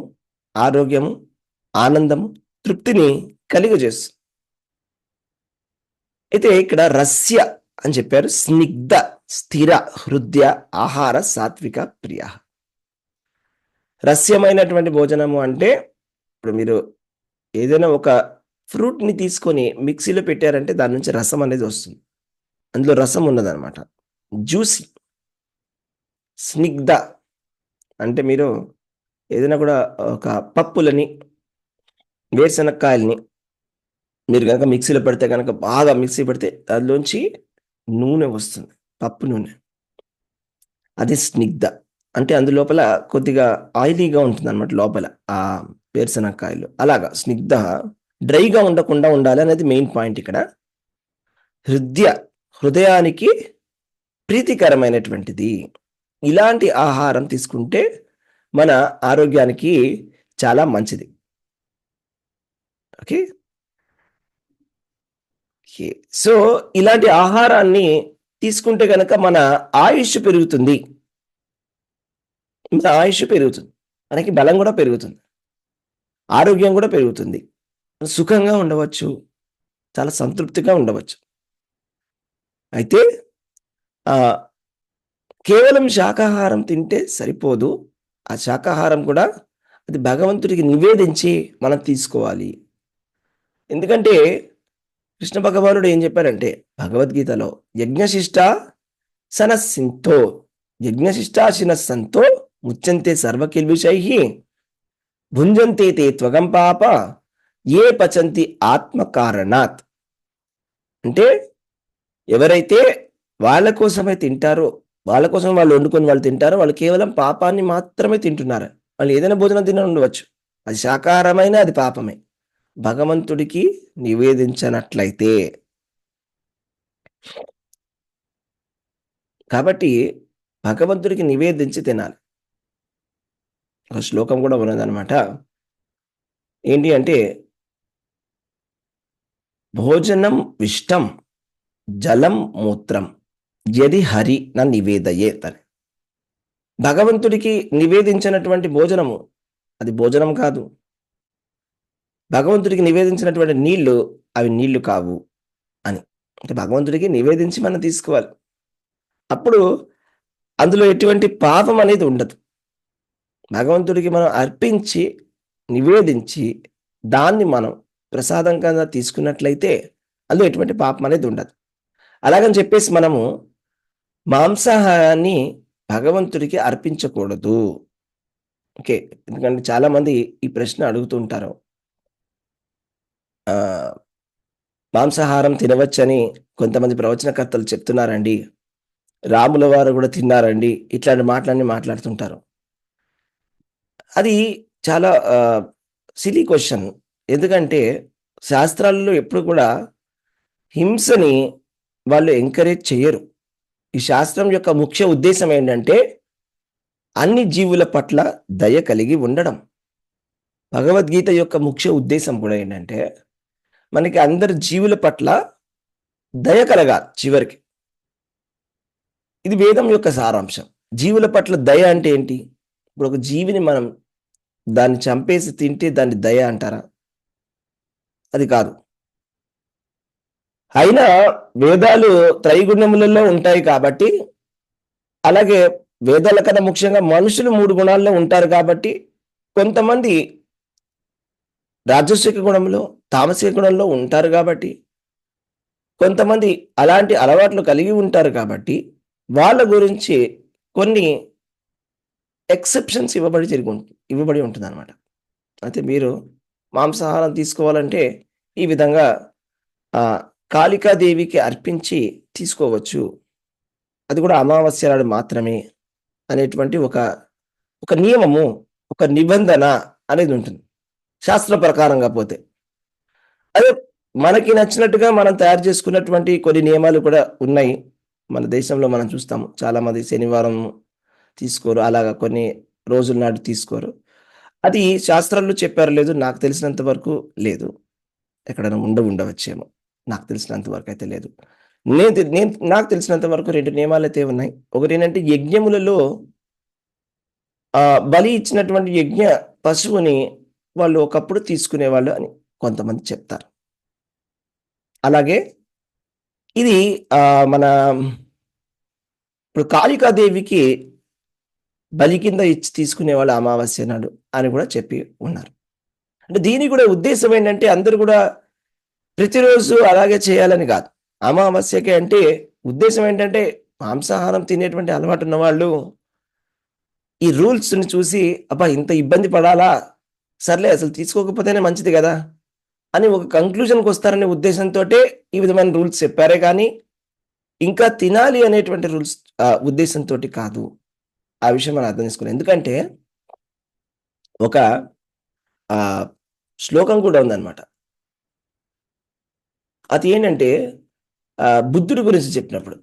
Speaker 2: ఆరోగ్యము, ఆనందము, తృప్తిని కలిగజేస్తుంది. అయితే ఇక్కడ రస్య అని చెప్పారు, స్నిగ్ధ, స్థిర, హృదయ, ఆహార, సాత్విక, ప్రియ. రస్యమైనటువంటి భోజనము అంటే ఇప్పుడు మీరు ఏదైనా ఒక ఫ్రూట్ని తీసుకొని మిక్సీలో పెట్టారంటే దాని నుంచి రసం అనేది వస్తుంది, అందులో రసం ఉన్నదనమాట, జ్యూసీ. స్నిగ్ధ అంటే మీరు ఏదైనా కూడా ఒక పప్పులని, వేరుశనక్కాయలని మీరు కనుక మిక్సీలో పెడితే కనుక బాగా మిక్సీ పెడితే దానిలోంచి నూనె వస్తుంది, పప్పు నూనె, అది స్నిగ్ధ. అంటే అందులోపల కొద్దిగా ఆయిలీగా ఉంటుంది అనమాట లోపల ఆ వేరుశనక్కాయలు. అలాగా స్నిగ్ధ, డ్రైగా ఉండకుండా ఉండాలి అనేది మెయిన్ పాయింట్ ఇక్కడ. హృదయానికి ప్రీతికరమైనటువంటిది. ఇలాంటి ఆహారం తీసుకుంటే మన ఆరోగ్యానికి చాలా మంచిది. ఓకే, సో ఇలాంటి ఆహారాన్ని తీసుకుంటే కనుక మన ఆయుష్ పెరుగుతుంది, మన ఆయుష్ పెరుగుతుంది, మనకి బలం కూడా పెరుగుతుంది, ఆరోగ్యం కూడా పెరుగుతుంది, సుఖంగా ఉండవచ్చు, చాలా సంతృప్తిగా ఉండవచ్చు. అయితే కేవలం శాకాహారం తింటే సరిపోదు, ఆ శాకాహారం కూడా అది భగవంతుడికి నివేదించి మనం తీసుకోవాలి. ఎందుకంటే కృష్ణ భగవానుడు ఏం చెప్పారంటే భగవద్గీతలో, యజ్ఞశిష్టాశినస్సంతో ముచ్యంతే సర్వకిల్బిషై భుంజంతే తే త్వగం పాప ఏ పచంతి ఆత్మకారణాత్. అంటే ఎవరైతే వాళ్ళ కోసమే తింటారో, వాళ్ళ కోసం వాళ్ళు వండుకొని వాళ్ళు తింటారో, వాళ్ళు కేవలం పాపాన్ని మాత్రమే తింటున్నారు. వాళ్ళు ఏదైనా భోజనం తిన ఉండవచ్చు, అది శాకాహారమైన అది పాపమే. భగవంతుడికి నివేదించనట్లయితే, కాబట్టి భగవంతుడికి నివేదించి తినాలి. ఒక శ్లోకం కూడా ఉన్నదనమాట, ఏంటి అంటే భోజనం విష్టం జలం మూత్రం యది హరి నా నివేదయేత్ అని. భగవంతుడికి నివేదించినటువంటి భోజనము అది భోజనం కాదు, భగవంతుడికి నివేదించినటువంటి నీళ్లు అవి నీళ్లు కావు అని. అంటే భగవంతుడికి నివేదించి మనం తీసుకోవాలి, అప్పుడు అందులో ఎటువంటి పాపం అనేది ఉండదు. భగవంతుడికి మనం అర్పించి నివేదించి దాన్ని మనం ప్రసాదంగా తీసుకున్నట్లయితే అందులో ఎటువంటి పాపం అనేది ఉండదు. అలాగని చెప్పేసి మనము మాంసాహారాన్ని భగవంతుడికి అర్పించకూడదు. ఓకే, ఎందుకంటే చాలా మంది ఈ ప్రశ్న అడుగుతుంటారు, మాంసాహారం తినవచ్చని కొంతమంది ప్రవచనకర్తలు చెప్తున్నారండి, రాముల వారు కూడా తిన్నారండి, ఇట్లాంటి మాటలన్నీ మాట్లాడుతుంటారు. అది చాలా సిలీ క్వశ్చన్. ఎందుకంటే శాస్త్రాలలో ఎప్పుడు కూడా హింసని వాళ్ళు ఎంకరేజ్ చేయరు. ఈ శాస్త్రం యొక్క ముఖ్య ఉద్దేశం ఏంటంటే అన్ని జీవుల పట్ల దయ కలిగి ఉండడం. భగవద్గీత యొక్క ముఖ్య ఉద్దేశం కూడా ఏంటంటే మనకి అందరి జీవుల పట్ల దయ కలగాలి చివరికి. ఇది వేదం యొక్క సారాంశం. జీవుల పట్ల దయ అంటే ఏంటి? ఇప్పుడు ఒక జీవిని మనం దాన్ని చంపేసి తింటే దాన్ని దయ అంటారా? అది కాదు. అయినా వేదాలు త్రైగుణములలో ఉంటాయి కాబట్టి, అలాగే వేదాల కన్నా ముఖ్యంగా మనుషులు 3 గుణాల్లో ఉంటారు కాబట్టి కొంతమంది రాజసిక గుణంలో, తామసిక గుణంలో ఉంటారు కాబట్టి, కొంతమంది అలాంటి అలవాట్లు కలిగి ఉంటారు కాబట్టి, వాళ్ళ గురించి కొన్ని ఎక్సెప్షన్స్ ఇవ్వబడి ఉంటుందన్నమాట. అయితే మీరు మాంసాహారం తీసుకోవాలంటే ఈ విధంగా ఆహ్, కాళికాదేవికి అర్పించి తీసుకోవచ్చు. అది కూడా అమావాస్య నాడు మాత్రమే అనేటువంటి ఒక నియమము, ఒక నిబంధన అనేది ఉంటుంది. శాస్త్ర ప్రకారంగా పోతే. అదే మనకి నచ్చినట్టుగా మనం తయారు చేసుకున్నటువంటి కొన్ని నియమాలు కూడా ఉన్నాయి. మన దేశంలో మనం చూస్తాము. చాలామంది శనివారం తీసుకోరు. అలాగా కొన్ని రోజుల నాడు తీసుకోరు. అది శాస్త్రాల్లో చెప్పారో లేదో నాకు తెలిసినంత వరకు లేదు. ఎక్కడైనా ఉండవచ్చేమో. నాకు తెలిసినంత వరకైతే లేదు. నాకు తెలిసినంత వరకు 2 నియమాలైతే ఉన్నాయి. ఒకటేంటంటే యజ్ఞములలో బలి ఇచ్చినటువంటి యజ్ఞ పశువుని వాళ్ళు ఒకప్పుడు తీసుకునేవాళ్ళు అని కొంతమంది చెప్తారు. అలాగే ఇది మన ఇప్పుడు కాళికాదేవికి బలి కింద ఇచ్చి తీసుకునేవాళ్ళు అమావాస్య నాడు అని కూడా చెప్పి ఉన్నారు. అంటే దీని కూడా ఉద్దేశ్యం ఏంటంటే అందరూ కూడా ప్రతిరోజు అలాగే చేయాలని కాదు. అమావాస్యకి అంటే ఉద్దేశ్యం ఏంటంటే మాంసాహారం తినేటువంటి అలవాటు ఉన్నవాళ్ళు ఈ రూల్స్‌ని చూసి అబ్బా! ఇంత ఇబ్బంది పడాలా? సర్లే అసలు తీసుకోకపోతేనే మంచిది గదా! అని ఒక కంక్లూజన్‌కొస్తారనే ఉద్దేశంతోటే ఈ విధమైన రూల్స్ చెప్పారే గానీ, ఇంకా తినాలి అనేటువంటి రూల్స్ ఉద్దేశంతోటి కాదు. ఆ విషయం మనం అర్థం చేసుకోవాలి. ఎందుకంటే ఒక ఆహ్, శ్లోకం కూడా ఉందన్నమాట. అది ఏంటంటే బుద్ధుడి గురించి చెప్పినప్పుడు.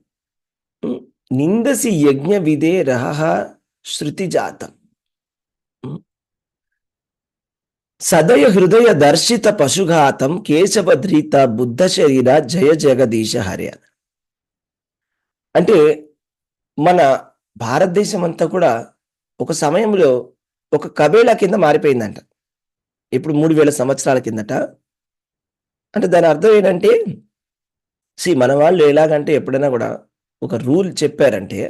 Speaker 2: హ్మ్. నిందసి యజ్ఞ విదే రహః శృతి జాతం. హ్మ్. సదయ హృదయ దర్శిత పశుఘాతం కేశవధృత బుద్ధ శరీర జయ జగదీశ హర్య. అంటే మన భారతదేశం అంతా కూడా ఒక సమయంలో ఒక కబేళా కింద మారిపోయిందంట. ఇప్పుడు 3000 సంవత్సరాల కిందట. అంటే దాని అర్థం ఏంటంటే మన వాళ్ళు ఎలాగంటే ఎప్పుడైనా కూడా ఒక రూల్ చెప్పారంటే,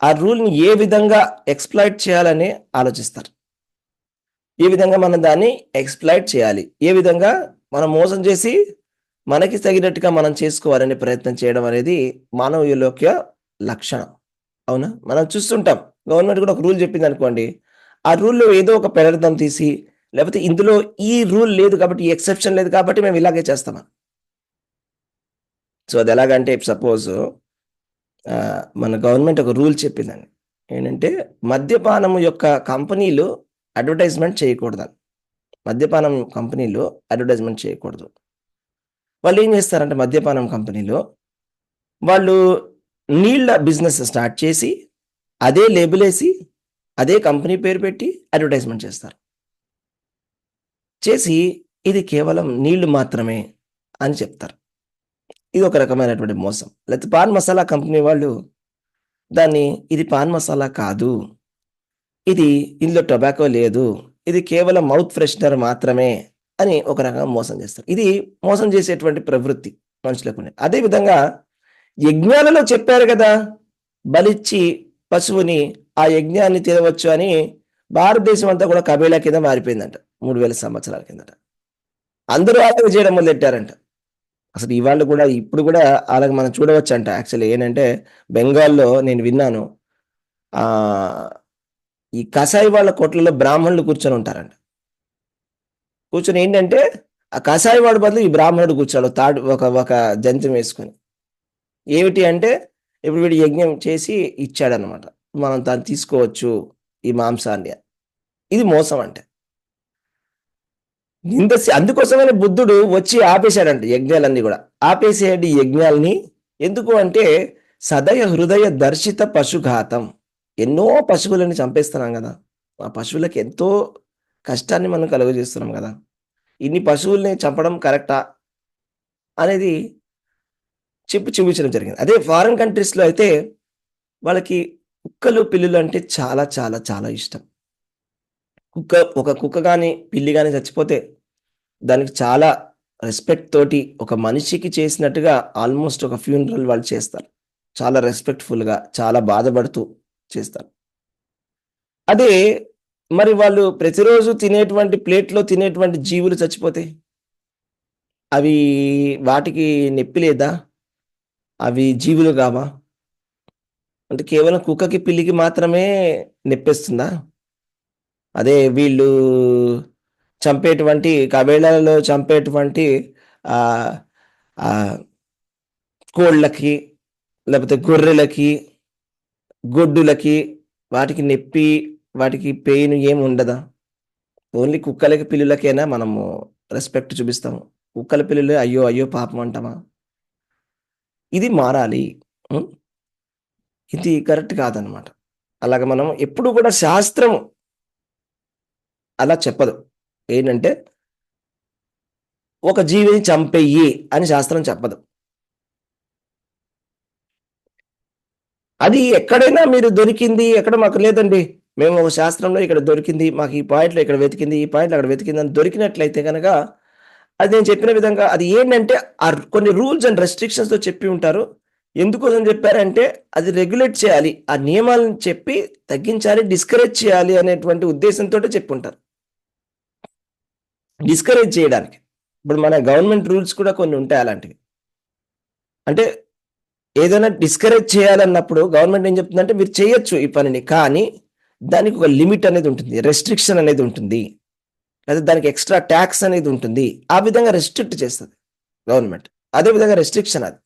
Speaker 2: ఆ రూల్‌ని ఏ విధంగా ఎక్స్‌ప్లాయిట్ చేయాలని ఆలోచిస్తారు. ఏ విధంగా మనం దాన్ని ఎక్స్‌ప్లాయిట్ చేయాలి? ఏ విధంగా మనం మోసం చేసి మనకి తగినట్టుగా మనం చేసుకోవాలనే ప్రయత్నం చేయడం అనేది మానవుల యొక్క లక్షణం. అవునా? మనం చూస్తుంటాం. గవర్నమెంట్ కూడా ఒక రూల్ చెప్పిందనుకోండి. ఆ రూల్‌లో ఏదో ఒక పెడర్థం తీసి, లేకపోతే ఇందులో ఈ రూల్ లేదు కాబట్టి, ఈ ఎక్సెప్షన్ లేదు కాబట్టి మేము ఇలాగే చేస్తామని. సో, అది ఎలాగంటే సపోజ్ మన గవర్నమెంట్ ఒక రూల్ చెప్పిందండి. ఏంటంటే మద్యపానం యొక్క కంపెనీలు అడ్వర్టైజ్‌మెంట్ చేయకూడదని. మద్యపానం కంపెనీలు అడ్వర్టైజ్‌మెంట్ చేయకూడదు. వాళ్ళేం చేస్తారంటే మద్యపానం కంపెనీలు, వాళ్ళు నీళ్ళ బిజినెస్ స్టార్ట్ చేసి, అదే లేబులేసి, అదే కంపెనీ పేరు పెట్టి అడ్వర్టైజ్‌మెంట్ చేస్తారు. చేసి ఇది కేవలం నీళ్లు మాత్రమే అని చెప్తారు. ఇది ఒక రకమైనటువంటి మోసం. లేకపోతే పాన్ మసాలా కంపెనీ వాళ్ళు దాన్ని ఇది పాన్ మసాలా కాదు. ఇందులో టొబాకో లేదు. ఇది కేవలం మౌత్ ఫ్రెషనర్ మాత్రమే అని ఒక రకంగా మోసం చేస్తారు. ఇది మోసం చేసేటువంటి ప్రవృత్తి మనుషులకున్నది. అదే విధంగా యజ్ఞాలలో చెప్పారు కదా! బలిచ్చి పశువుని ఆ యజ్ఞాన్ని తినవచ్చు అని భారతదేశం అంతా కూడా కబేళా కింద మారిపోయిందంట. 3000 సంవత్సరాల కిందట. అందరూ అలాగే చేయడం మొదలెట్టారంట. అసలు ఇవాళ కూడా ఇప్పుడు కూడా అలాగ మనం చూడవచ్చంట. యాక్చువల్లీ ఏంటంటే బెంగాల్‌లో నేను విన్నాను. ఆహ్, ఈ కసాయి వాళ్ళ కొట్లలో బ్రాహ్మణులు కూర్చొని ఉంటారంట. కూర్చొని ఏంటంటే ఆ కసాయి వాడి బదులు ఈ బ్రాహ్మణుడు కూర్చోడు. ఒక జంతుం వేసుకొని. ఏమిటి అంటే ఇప్పుడు వీడు యజ్ఞం చేసి ఇచ్చాడన్నమాట. మనం దాన్ని తీసుకోవచ్చు ఈ మాంసాన్ని. ఇది మోసం అంటే. అందుకోసమనే బుద్ధుడు వచ్చి ఆపేశాడంట యజ్ఞాలన్నీ గూడా. ఆపేసేయండి ఈ యజ్ఞాల్ని. ఎందుకు అంటే సదయ హృదయ దర్శిత పశుఘాతం. ఎన్నో పశువులని చంపేస్తున్నాం గదా! ఆ పశువులకి ఎంతో కష్టాన్ని మనం కలుగజేస్తున్నాం గదా! ఇన్ని పశువుల్ని చంపడం కరెక్టా? అనేది చూపించడం జరిగింది. అదే ఫారిన్ కంట్రీస్‌లో అయితే వాళ్ళకి కుక్కలు, పిల్లులు అంటే చాలా చాలా చాలా ఇష్టం. ఒక కుక్క గాని, పిల్లి గాని చచ్చిపోతే దానికి చాలా రెస్పెక్ట్ తోటి ఒక మనిషికి చేసినట్టుగా ఆల్మోస్ట్ ఒక ఫ్యూనరల్ వాళ్ళు చేస్తారు. చాలా రెస్పెక్ట్‌ఫుల్‌గా, చాలా బాధపడుతూ చేస్తారు. అదే మరి వాళ్ళు ప్రతిరోజు తినేటువంటి ప్లేట్లో తినేటువంటి జీవులు చచ్చిపోతే అవి వాటికి నొప్పి లేదా? అవి జీవులు కావా? అంటే కేవలం కుక్కకి పిల్లికి మాత్రమే నొప్పేస్తుందా? అదే వీళ్ళు చంపేటువంటి కబేళాలలో చంపేటువంటి ఆ ఆ కోళ్ళకి, లేకపోతే గొర్రెలకి, గొడ్డులకి, వాటికి నొప్పి, వాటికి పెయిన్ ఏమి ఉండదా? ఓన్లీ కుక్కలకి పిల్లులకేనా మనము రెస్పెక్ట్ చూపిస్తాము? కుక్కల పిల్లులు అయ్యో అయ్యో పాపం అంటామా? ఇది మారాలి. ఉం? ఇది కరెక్ట్ కాదనమాట. అలాగ మనం ఎప్పుడు కూడా శాస్త్రం అలా చెప్పదు. ఏంటంటే ఒక జీవిని చంపెయ్యి అని శాస్త్రం చెప్పదు. అది ఎక్కడైనా మీరు దొరికింది, ఎక్కడ మాకు లేదండి. మేము ఒక శాస్త్రంలో ఇక్కడ దొరికింది, మాకు ఈ పాయింట్‌లో ఇక్కడ వెతికింది, ఈ పాయింట్‌లో అక్కడ వెతికింది అని దొరికినట్లయితే గనక, అది నేను చెప్పిన విధంగా అది ఏంటంటే కొన్ని రూల్స్ అండ్ రెస్ట్రిక్షన్స్‌తో చెప్పి ఉంటారు. ఎందుకోసం చెప్పారంటే అది రెగ్యులేట్ చేయాలి. ఆ నియమాలను చెప్పి తగ్గించాలి, డిస్కరేజ్ చేయాలి అనేటువంటి ఉద్దేశంతోటే చెప్పుంటారు. డిస్కరేజ్ చేయడానికి. ఇప్పుడు మన గవర్నమెంట్ రూల్స్ కూడా కొన్ని ఉంటాయి అలాంటివి. అంటే ఏదైనా డిస్కరేజ్ చేయాలన్నప్పుడు గవర్నమెంట్ ఏం చెప్తుందంటే మీరు చేయొచ్చు ఈ పనిని. కానీ దానికి ఒక లిమిట్ అనేది ఉంటుంది. రెస్ట్రిక్షన్ అనేది ఉంటుంది. లేదా దానికి ఎక్స్‌ట్రా టాక్స్ అనేది ఉంటుంది. ఆ విధంగా రెస్ట్రిక్ట్ చేస్తది గవర్నమెంట్. అదే విధంగా రెస్ట్రిక్షన్ అది.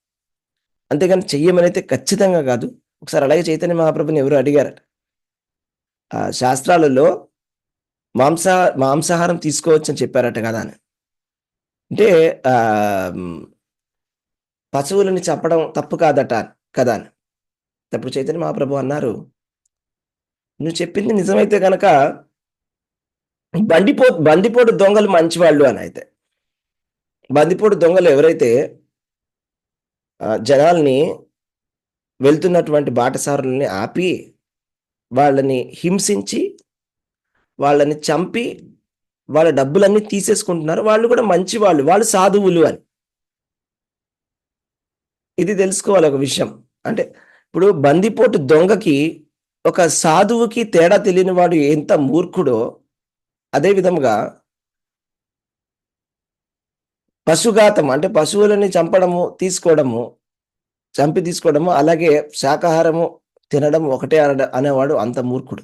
Speaker 2: అంతేగాని చెయ్యమనైతే ఖచ్చితంగా కాదు. ఒకసారి అలాగే చైతన్య మహాప్రభుని ఎవరో అడిగారట. శాస్త్రాలలో మాంసాహారం తీసుకోవచ్చని చెప్పారట కదా అని. అంటే పశువులని చంపడం తప్పు కాదట కదా అని. అప్పుడు చైతన్య మహాప్రభు అన్నారు, నువ్వు చెప్పింది నిజమైతే గనక బందిపోటు దొంగలు మంచివాళ్ళు అని. అయితే బందిపోటు దొంగలు ఎవరైతే జనాల్ని వెళ్తున్నటువంటి బాటసారులని ఆపి వాళ్ళని హింసించి వాళ్ళని చంపి వాళ్ళ డబ్బులన్నీ తీసేసుకుంటున్నారు, వాళ్ళు కూడా మంచి వాళ్ళు సాధువులు అని. ఇది తెలుసుకోవాలి ఒక విషయం. అంటే ఇప్పుడు బందిపోటు దొంగకి ఒక సాధువుకి తేడా తెలియని వాడు ఎంత మూర్ఖుడో, అదే విధముగా పశుఘాతం అంటే పశువులని చంపడము, చంపి తీసుకోవడము, అలాగే శాకాహారము తినడం ఒకటే అనేవాడు అంత మూర్ఖుడు.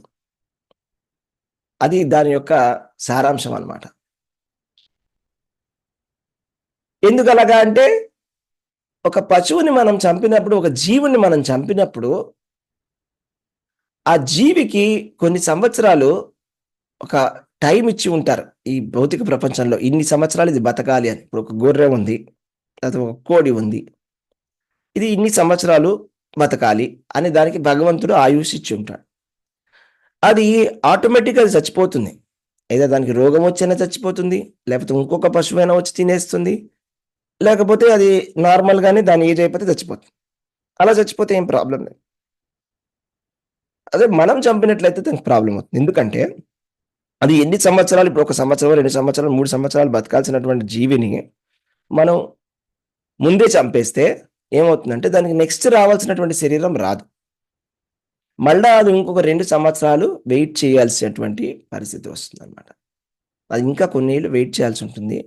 Speaker 2: అది దాని యొక్క సారాంశం అన్నమాట. ఎందుకు అలాగా అంటే ఒక పశువుని మనం చంపినప్పుడు, ఒక జీవుని మనం చంపినప్పుడు ఆ జీవికి కొన్ని సంవత్సరాలు ఒక టైం ఇచ్చి ఉంటారు ఈ భౌతిక ప్రపంచంలో. ఇన్ని సంవత్సరాలు ఇది బతకాలి అని. ఇప్పుడు ఒక గొర్రె ఉంది, లేదా ఒక కోడి ఉంది, ఇది ఇన్ని సంవత్సరాలు బతకాలి అని దానికి భగవంతుడు ఆయుష్ ఇచ్చి ఉంటాడు. అది ఆటోమేటిక్గా అది చచ్చిపోతుంది. ఏదో దానికి రోగం వచ్చైనా చచ్చిపోతుంది, లేకపోతే ఇంకొక పశువైనా వచ్చి తినేస్తుంది, లేకపోతే అది నార్మల్గానే దాని ఏజ్ అయిపోతే చచ్చిపోతుంది. అలా చచ్చిపోతే ఏం ప్రాబ్లం లేదు. అదే మనం చంపినట్లయితే దానికి ప్రాబ్లం అవుతుంది. ఎందుకంటే అది ఎన్ని సంవత్సరాలు, ఇప్పుడు 1 సంవత్సరం, 2 సంవత్సరాలు, 3 సంవత్సరాలు బతకాల్సినటువంటి జీవిని మనం ముందే చంపేస్తే ఏమవుతుందంటే దానికి నెక్స్ట్ రావాల్సినటువంటి శరీరం రాదు. మళ్ళా అది ఇంకొక 2 సంవత్సరాలు వెయిట్ చేయాల్సినటువంటి పరిస్థితి వస్తుందన్నమాట. అది ఇంకా కొన్నేళ్ళు వెయిట్ చేయాల్సి ఉంటుంది.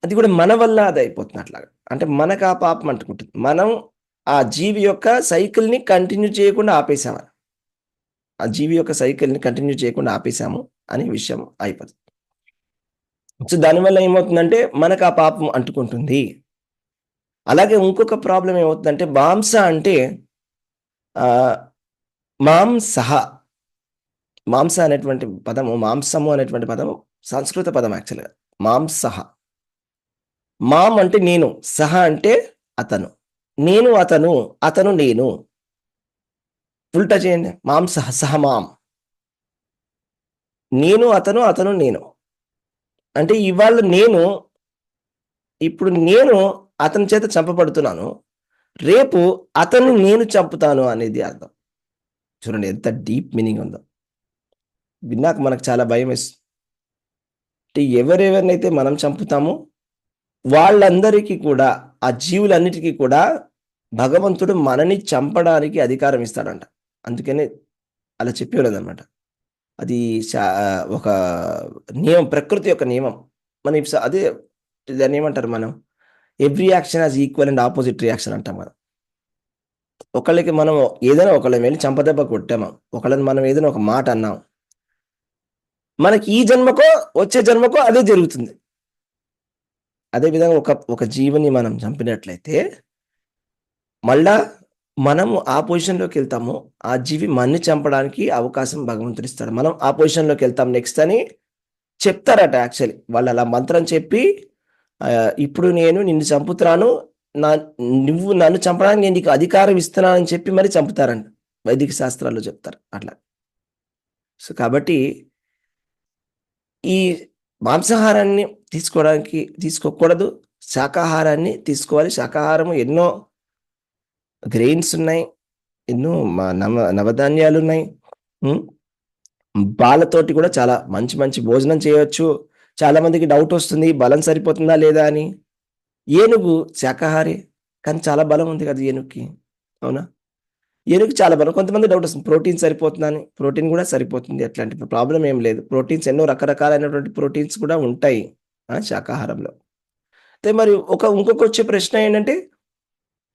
Speaker 2: అది కూడా మన వల్ల అది అయిపోతుంది అట్లాగా. అంటే మనకు ఆ పాపం అంటుకుంటుంది. మనం ఆ జీవి యొక్క సైకిల్‌ని కంటిన్యూ చేయకుండా ఆపేసాము. ఆ జీవి యొక్క సైకిల్‌ని కంటిన్యూ చేయకుండా ఆపేసాము అనే విషయం అయిపోతుంది. సో దానివల్ల ఏమవుతుందంటే మనకు ఆ పాపం అంటుకుంటుంది. అలాగే ఇంకొక ప్రాబ్లం ఏమవుతుందంటే మాంస అంటే మాంసః, మాంస అనేటువంటి పదము, మాంసము అనేటువంటి పదము సంస్కృత పదం యాక్చువల్‌గా. మాంసః, మాం అంటే నేను, సహ అంటే అతను, నేను అతను, అతను నేను. ఉల్టా చేయండి, మాంసః సహ మాం. నేను అతను, అతను నేను. అంటే ఇవాళ ఇప్పుడు నేను అతని చేత చంపబడుతున్నాను, రేపు అతన్ని నేను చంపుతాను అనేది అర్థం. చూడండి ఎంత డీప్ మీనింగ్ ఉందో. విన్నాక మనకు చాలా భయం వేస్తుంది. అంటే ఎవరెవరినైతే మనం చంపుతామో వాళ్ళందరికీ కూడా, ఆ జీవులన్నిటికీ కూడా భగవంతుడు మనని చంపడానికి అధికారం ఇస్తాడంట. అందుకనే అలా చెప్పేవాళ్ళదన్నమాట. అది ఒక నియమం, ప్రకృతి యొక్క నియమం. మనం అదే దాన్ని ఏమంటారు మనం, every action has equal and opposite reaction అంటాం మనం. ఒకళ్ళకి మనం ఏదైనా ఒకళ్ళని వెళ్ళి చెంపదెబ్బ కొట్టాము, ఒకళ్ళని మనం ఏదైనా ఒక మాట అన్నాం, మనకి ఈ జన్మకో వచ్చే జన్మకో అదే జరుగుతుంది. అదేవిధంగా ఒక జీవిని మనం చంపినట్లయితే మళ్ళా మనము ఆ పొజిషన్లోకి వెళ్తాము, ఆ జీవి మన్ని చంపడానికి అవకాశం భగవంతుడు ఇస్తాడు. మనం ఆ పొజిషన్లోకి వెళ్తాం నెక్స్ట్ అని చెప్తారట. యాక్చువల్లీ వాళ్ళు అలా మంత్రం చెప్పి ఇప్పుడు నేను నిన్ను చంపుతున్నాను, నువ్వు నన్ను చంపడానికి నేను నీకు అధికారం ఇస్తున్నానని చెప్పి మరి చంపుతారంట. వైదిక శాస్త్రాల్లో చెప్తారు అట్లా. సో కాబట్టి ఈ మాంసాహారాన్ని తీసుకోకూడదు, శాకాహారాన్ని తీసుకోవాలి. శాకాహారం ఎన్నో గ్రెయిన్స్ ఉన్నాయి, ఎన్నో నవధాన్యాలు ఉన్నాయి. పాలతోటి కూడా చాలా మంచి మంచి భోజనం చేయవచ్చు. చాలా మందికి డౌట్ వస్తుంది, బలం సరిపోతుందా లేదా అని. ఏనుగు శాకాహారి, కానీ చాలా బలం ఉంది కదా ఏనుగుకి, అవునా? ఏనుగు చాలా బలం. కొంతమంది డౌట్ వస్తుంది, ప్రోటీన్ సరిపోతుందా అని. ప్రోటీన్ కూడా సరిపోతుంది, అట్లాంటి ప్రాబ్లం ఏం లేదు. ప్రోటీన్స్ ఎన్నో రకరకాలైనటువంటి ప్రోటీన్స్ కూడా ఉంటాయి శాకాహారంలో. అయితే మరి ఇంకొక వచ్చే ప్రశ్న ఏంటంటే,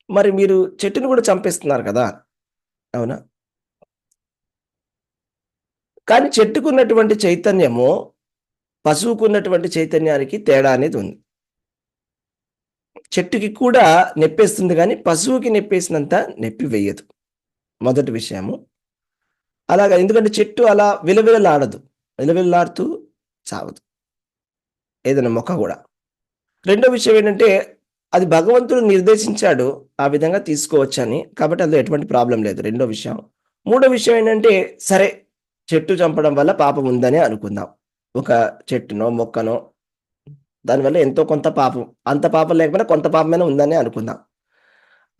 Speaker 2: మరి మీరు చెట్టును కూడా చంపేస్తున్నారు కదా, అవునా? కానీ చెట్టుకున్నటువంటి చైతన్యము పశువుకున్నటువంటి చైతన్యానికి తేడా అనేది ఉంది. చెట్టుకి కూడా నెప్పేస్తుంది, కానీ పశువుకి నెప్పేసినంత నెప్పి వేయదు, మొదటి విషయము. అలాగా, ఎందుకంటే చెట్టు అలా విలవిలలాడదు, విలవిల్లాడుతూ చావదు ఏదైనా మొక్క కూడా. రెండో విషయం ఏంటంటే, అది భగవంతుడు నిర్దేశించాడు ఆ విధంగా తీసుకోవచ్చని, కాబట్టి అందులో ఎటువంటి ప్రాబ్లం లేదు, రెండో విషయం. మూడో విషయం ఏంటంటే, సరే చెట్టు చంపడం వల్ల పాపం ఉందని అనుకుందాం. ఒక చెట్టునో మొక్కనో దానివల్ల ఎంతో కొంత పాపం, అంత పాపం లేకపోయినా కొంత పాపమైనా ఉందని అనుకుందాం.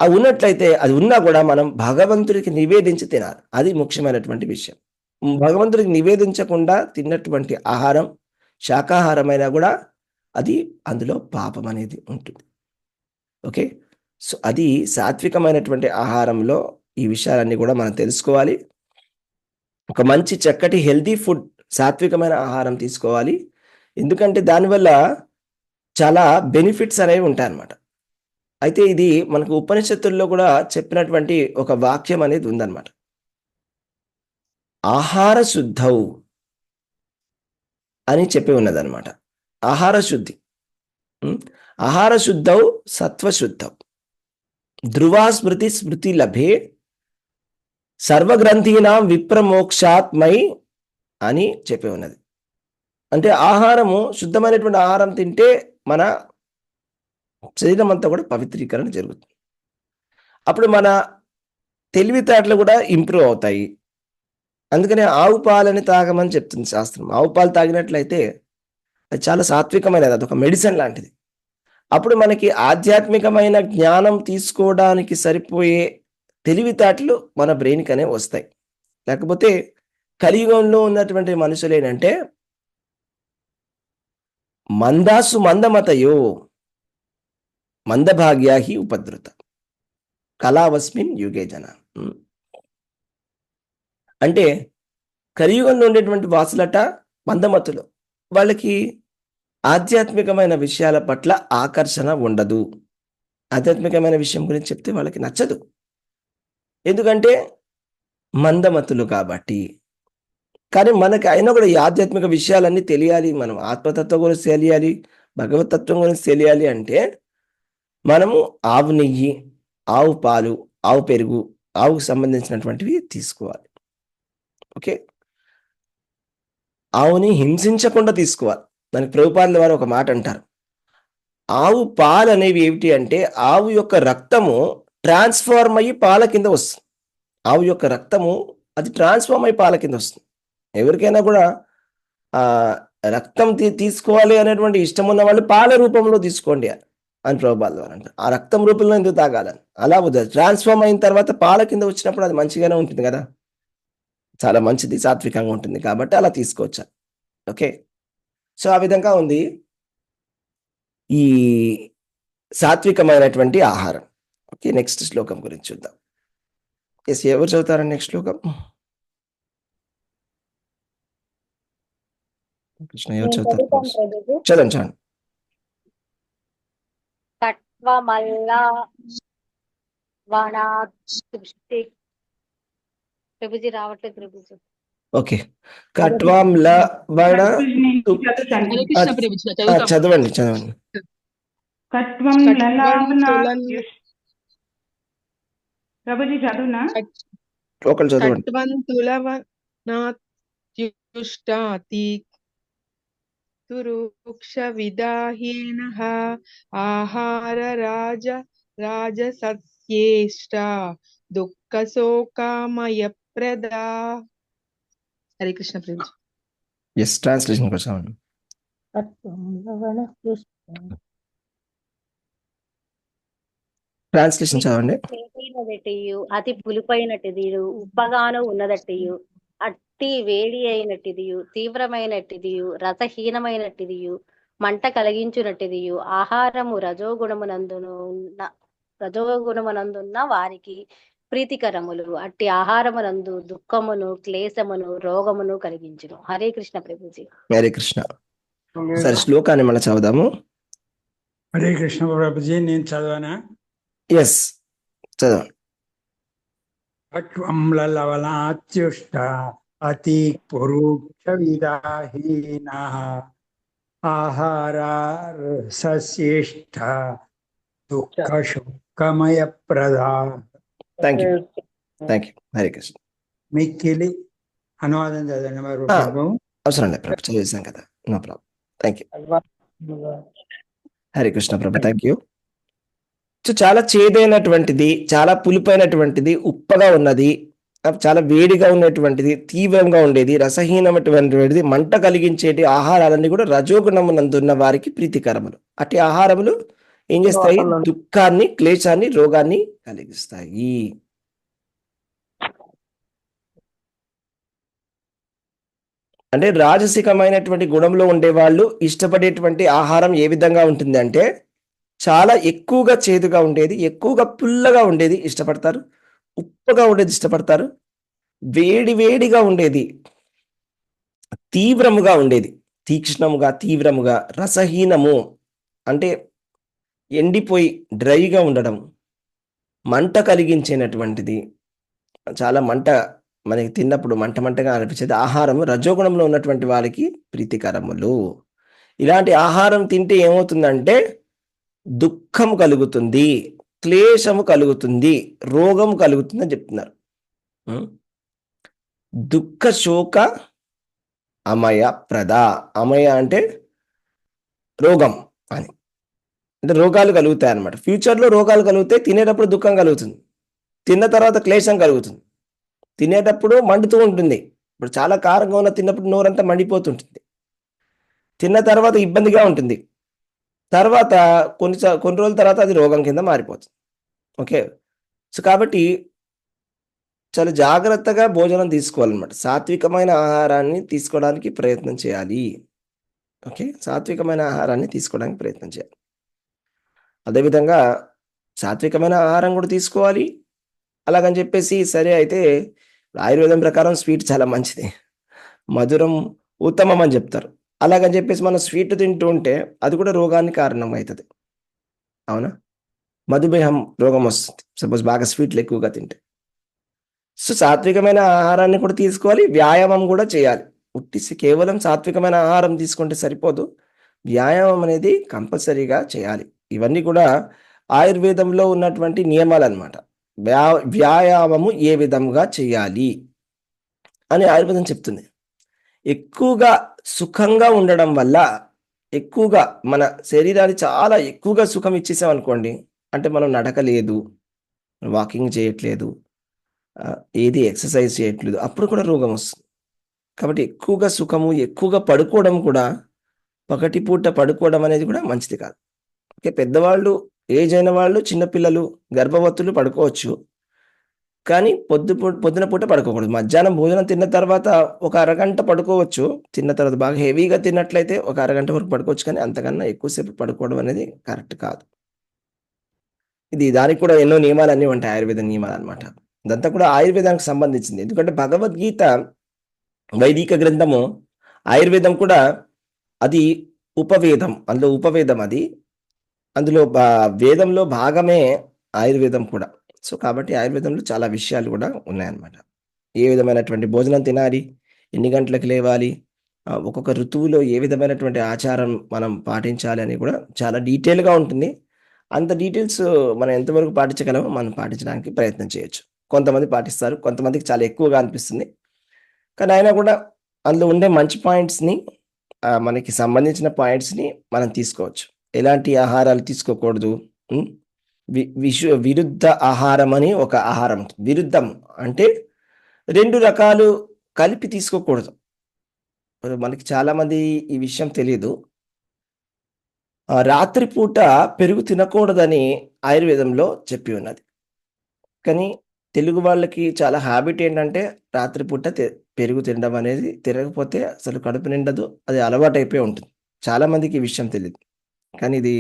Speaker 2: అది ఉన్నట్లయితే, అది ఉన్నా కూడా మనం భగవంతుడికి నివేదించి తినాలి, అది ముఖ్యమైనటువంటి విషయం. భగవంతుడికి నివేదించకుండా తిన్నటువంటి ఆహారం శాకాహారమైనా కూడా అది అందులో పాపం అనేది ఉంటుంది. ఓకే, సో అది సాత్వికమైనటువంటి ఆహారంలో ఈ విషయాలన్నీ కూడా మనం తెలుసుకోవాలి. ఒక మంచి చక్కటి హెల్తీ ఫుడ్, సాత్వికమైన ఆహారం తీసుకోవాలి. ఎందుకంటే దానివల్ల చాలా బెనిఫిట్స్ అనేవి ఉంటాయన్నమాట. అయితే ఇది మనకు ఉపనిషత్తుల్లో కూడా చెప్పినటువంటి ఒక వాక్యం అనేది ఉందన్నమాట. ఆహార శుద్ధౌ అని చెప్పి ఉన్నదన్నమాట. ఆహార శుద్ధి, ఆహార శుద్ధౌ సత్వశుద్ధౌ ధ్రువా స్మృతి స్మృతి లభే సర్వగ్రంథీనాం విప్రమోక్షాత్మై అని చెప్పి ఉన్నది. అంటే ఆహారము, శుద్ధమైనటువంటి ఆహారం తింటే మన శరీరం అంతా కూడా పవిత్రీకరణ జరుగుతుంది. అప్పుడు మన తెలివితేటలు కూడా ఇంప్రూవ్ అవుతాయి. అందుకనే ఆవు పాలని తాగమని చెప్తుంది శాస్త్రం. ఆవు పాలు తాగినట్లయితే అది చాలా సాత్వికమైనది, అదొక మెడిసిన్ లాంటిది. అప్పుడు మనకి ఆధ్యాత్మికమైన జ్ఞానం తీసుకోవడానికి సరిపోయే తెలివితేటలు మన బ్రెయిన్కి అనేవి వస్తాయి. లేకపోతే కలియుగంలో ఉన్నటువంటి మనుషులు ఏంటంటే, మందాసు మందమతయో మందభాగ్యాహి ఉపద్రుత కళావస్మిన్ యుగే జన. అంటే కలియుగంలో ఉండేటువంటి వాసులట మందమతులు, వాళ్ళకి ఆధ్యాత్మికమైన విషయాల పట్ల ఆకర్షణ ఉండదు. ఆధ్యాత్మికమైన విషయం గురించి చెప్తే వాళ్ళకి నచ్చదు, ఎందుకంటే మందమతులు కాబట్టి. కానీ మనకి అయినా కూడా ఈ ఆధ్యాత్మిక విషయాలన్నీ తెలియాలి, మనం ఆత్మతత్వం గురించి తెలియాలి, భగవతత్వం గురించి తెలియాలి అంటే మనము ఆవు నెయ్యి, ఆవు పాలు, ఆవు పెరుగు, ఆవుకు సంబంధించినటువంటివి తీసుకోవాలి. ఓకే, ఆవుని హింసించకుండా తీసుకోవాలి. దానికి ప్రభుపాదుల వారు ఒక మాట అంటారు, ఆవు పాలు అనేవి ఏమిటి అంటే, ఆవు యొక్క రక్తము ట్రాన్స్ఫార్మ్ అయ్యి పాల కింద వస్తుంది. ఆవు యొక్క రక్తము అది ట్రాన్స్ఫార్మ్ అయ్యి పాల కింద వస్తుంది. ఎవరికైనా కూడా రక్తం తీసుకోవాలి అనేటువంటి ఇష్టం ఉన్న వాళ్ళు పాల రూపంలో తీసుకోండి అని ప్రభుపాదుల వారు అంటారు. ఆ రక్తం రూపంలో ఎందుకు తాగాలని? అలా వద్దు, ట్రాన్స్ఫార్మ్ అయిన తర్వాత పాల కింద వచ్చినప్పుడు అది మంచిగానే ఉంటుంది కదా, చాలా మంచిది, సాత్వికంగా ఉంటుంది, కాబట్టి అలా తీసుకోవచ్చు. ఓకే, సో ఆ విధంగా ఉంది ఈ సాత్వికమైనటువంటి ఆహారం. ఓకే, నెక్స్ట్ శ్లోకం గురించి చూద్దాం. ఎస్, ఎవరు చదువుతారండి నెక్స్ట్ శ్లోకం? కృష్ణ ఎవరు
Speaker 4: నేను
Speaker 2: చదువుతారు?
Speaker 4: చదువుతాను ప్రభుజీ.
Speaker 2: చదవండి చదవండి.
Speaker 4: కట్వమల్ల వనాదృష్టి. ప్రభుజీ రావట్లేదు ప్రభుజీ.
Speaker 2: ఓకే. కట్వాంల వడ
Speaker 1: హరే కృష్ణ ప్రభుజీ చదువుతాం.
Speaker 2: చదవండి చదవండి.
Speaker 5: కట్వం
Speaker 1: కట్వం
Speaker 5: లలావన
Speaker 1: తులన్
Speaker 5: ప్రభుజీ చదువునా?
Speaker 2: ఒకళ్ళు చదవండి.
Speaker 1: కట్వంతులవనాత్యుష్టాతి తురుక్ష విదాహీనః ఆహార రాజసస్యేష్ట దుఃఖ శోకామయ ప్రదా. హరే కృష్ణ ప్రభుజీ.
Speaker 2: ఎస్ ట్రాన్స్లేషన్ కూడా చదవండి.
Speaker 3: తత్వం లవణ
Speaker 2: ట్రాన్స్లేషన్ చదవండి.
Speaker 4: చేదైనదటియు అతి పులిపైనటిదియు ఉప్పగాను ఉన్నదట్టియు అట్టి వేడి అయినట్టిదియు తీవ్రమైనట్టిదియు రసహీనమైనట్టిదియు మంట కలిగించునట్టిదియు ఆహారము రజోగుణమునందున్న వారికి ప్రీతికరములు. అట్టి ఆహారమునందు దుఃఖమును క్లేశమును రోగమును కలిగించును. హరే కృష్ణ ప్రభుజీ.
Speaker 2: హరే కృష్ణ. సరే శ్లోకాన్ని మళ్ళీ చదువుదాము.
Speaker 6: హరే కృష్ణ ప్రభుజీ, నేను చదవనా?
Speaker 2: ఎస్ చదవండి.
Speaker 6: కట్వం లలవనాత్యుష్ట అతి పురుక్ష విదాహీన ఆహార సస్యేష్ట దుఃఖ శోకమయ ప్రదా.
Speaker 2: Thank you. హరే కృష్ణ.
Speaker 6: మిక్కిలి అనువాదం చదవండి మరి.
Speaker 2: అవసరం లేదు ప్రభు, చదివేశాం కదా, no problem. Thank you. Hare Krishna Prabhu, thank you. So చాలా చేదైనటువంటిది, చాలా పులిపైనటువంటిది, ఉప్పగా ఉన్నది, చాలా వేడిగా ఉన్నటువంటిది, తీవ్రంగా ఉండేది, రసహీనమైనటువంటిది, మంట కలిగించేటి ఆహారాలన్నీ కూడా రజోగుణమునందున్న వారికి ప్రీతికరములు. అట్టి ఆహారములు ఏం చేస్తాయి? దుఃఖాన్ని, క్లేశాన్ని, రోగాన్ని కలిగిస్తాయి. అంటే రాజసికమైనటువంటి గుణంలో ఉండేవాళ్ళు ఇష్టపడేటువంటి ఆహారం ఏ విధంగా ఉంటుంది అంటే చాలా ఎక్కువగా చేదుగా ఉండేది, ఎక్కువగా పుల్లగా ఉండేది ఇష్టపడతారు, ఉప్పుగా ఉండేది ఇష్టపడతారు, వేడిగా ఉండేది, తీవ్రముగా ఉండేది, తీక్ష్ణముగా, తీవ్రముగా, రసహీనము అంటే ఎండిపోయి డ్రైగా ఉండడం, మంట కలిగించేటటువంటిది, చాలా మంట మనకి తిన్నప్పుడు మంటగా అనిపించేది ఆహారము రజోగుణంలో ఉన్నటువంటి వారికి ప్రీతికరములు. ఇలాంటి ఆహారం తింటే ఏమవుతుందంటే దుఃఖం కలుగుతుంది, క్లేశము కలుగుతుంది, రోగం కలుగుతుంది అని చెప్తున్నారు. దుఃఖ శోక అమయ ప్రద. అమయ అంటే రోగం అని, అంటే రోగాలు కలుగుతాయి అన్నమాట. ఫ్యూచర్లో రోగాలు కలుగుతాయి. తినేటప్పుడు దుఃఖం కలుగుతుంది, తిన్న తర్వాత క్లేశం కలుగుతుంది. తినేటప్పుడు మండుతూ ఉంటుంది. ఇప్పుడు చాలా కారంగా ఉన్న తిన్నప్పుడు నోరంతా మండిపోతుంటుంది. తిన్న తర్వాత ఇబ్బందిగా ఉంటుంది. తర్వాత కొన్ని రోజుల తర్వాత అది రోగం కింద మారిపోతుంది. ఓకే. సో కాబట్టి చాలా జాగ్రత్తగా భోజనం తీసుకోవాలన్నమాట. సాత్వికమైన ఆహారాన్ని తీసుకోవడానికి ప్రయత్నం చేయాలి. ఓకే, సాత్వికమైన ఆహారాన్ని తీసుకోవడానికి ప్రయత్నం చేయాలి. అదేవిధంగా సాత్వికమైన ఆహారం కూడా తీసుకోవాలి. అలాగని చెప్పేసి సరే అయితే ఆయుర్వేదం ప్రకారం స్వీట్ చాలా మంచిది, మధురం ఉత్తమం అని చెప్తారు. అలాగని చెప్పేసి మనం స్వీట్ తింటూ ఉంటే అది కూడా రోగానికి కారణం అవుతుంది. అవునా? మధుమేహం రోగం వస్తుంది సపోజ్ బాగా స్వీట్లు ఎక్కువగా తింటే. సో సాత్వికమైన ఆహారాన్ని కూడా తీసుకోవాలి, వ్యాయామం కూడా చేయాలి. కేవలం సాత్వికమైన ఆహారం తీసుకుంటే సరిపోదు, వ్యాయామం అనేది కంపల్సరీగా చేయాలి. ఇవన్నీ కూడా ఆయుర్వేదంలో ఉన్నటువంటి నియమాలు అన్నమాట. వ్యాయామము ఏ విధంగా చేయాలి అని ఆయుర్వేదం చెప్తుంది. ఎక్కువగా సుఖంగా ఉండడం వల్ల, ఎక్కువగా మన శరీరాన్ని చాలా ఎక్కువగా సుఖం ఇచ్చేసాం అనుకోండి, అంటే మనం నడకలేదు, వాకింగ్ చేయట్లేదు, ఏది ఎక్సర్సైజ్ చేయట్లేదు, అప్పుడు కూడా రోగం వస్తుంది. కాబట్టి ఎక్కువగా సుఖము, ఎక్కువగా పడుకోవడం కూడా, పగటిపూట పడుకోవడం అనేది కూడా మంచిది కాదు. ఓకే, పెద్దవాళ్ళు, ఏజ్ అయిన వాళ్ళు, చిన్నపిల్లలు, గర్భవతులు పడుకోవచ్చు, కానీ పొద్దున పూట పడుకోకూడదు. మధ్యాహ్నం భోజనం తిన్న తర్వాత ఒక అరగంట పడుకోవచ్చు. తిన్న తర్వాత బాగా హెవీగా తిన్నట్లయితే ఒక అరగంట వరకు పడుకోవచ్చు, కానీ అంతకన్నా ఎక్కువసేపు పడుకోవడం అనేది కరెక్ట్ కాదు. దానికి కూడా ఎన్నో నియమాలు అన్నీ ఉంటాయి, ఆయుర్వేద నియమాలు అనమాట. ఇదంతా కూడా ఆయుర్వేదానికి సంబంధించింది. ఎందుకంటే భగవద్గీత వైదిక గ్రంథము, ఆయుర్వేదం కూడా అది ఉపవేదం, అందులో ఉపవేదం అది. అందులో వేదంలో భాగమే ఆయుర్వేదం కూడా. సో కాబట్టి ఆయుర్వేదంలో చాలా విషయాలు కూడా ఉన్నాయన్నమాట. ఏ విధమైనటువంటి భోజనం తినాలి, ఎన్ని గంటలకు లేవాలి, ఒక్కొక్క ఋతువులో ఏ విధమైనటువంటి ఆచారం మనం పాటించాలి అని కూడా చాలా డీటెయిల్గా ఉంటుంది. అంత డీటెయిల్స్ మనం ఎంతవరకు పాటించగలమో మనం పాటించడానికి ప్రయత్నం చేయొచ్చు. కొంతమంది పాటిస్తారు, కొంతమందికి చాలా ఎక్కువగా అనిపిస్తుంది. కానీ అయినా కూడా అందులో ఉండే మంచి పాయింట్స్ని, మనకి సంబంధించిన పాయింట్స్ని మనం తీసుకోవచ్చు. ఎలాంటి ఆహారాలు తీసుకోకూడదు, విరుద్ధ ఆహారం అని ఒక ఆహారం ఉంటుంది. విరుద్ధం అంటే 2 రకాలు కలిపి తీసుకోకూడదు. మనకి చాలామంది ఈ విషయం తెలియదు. రాత్రిపూట పెరుగు తినకూడదని ఆయుర్వేదంలో చెప్పి ఉన్నది. కానీ తెలుగు వాళ్ళకి చాలా హ్యాబిట్ ఏంటంటే రాత్రిపూట పెరుగు తినడం అనేది, తినకపోతే అసలు కడుపు నిండదు, అది అలవాటైపోయి ఉంటుంది. చాలామందికి ఈ విషయం తెలియదు. కానీ ఇది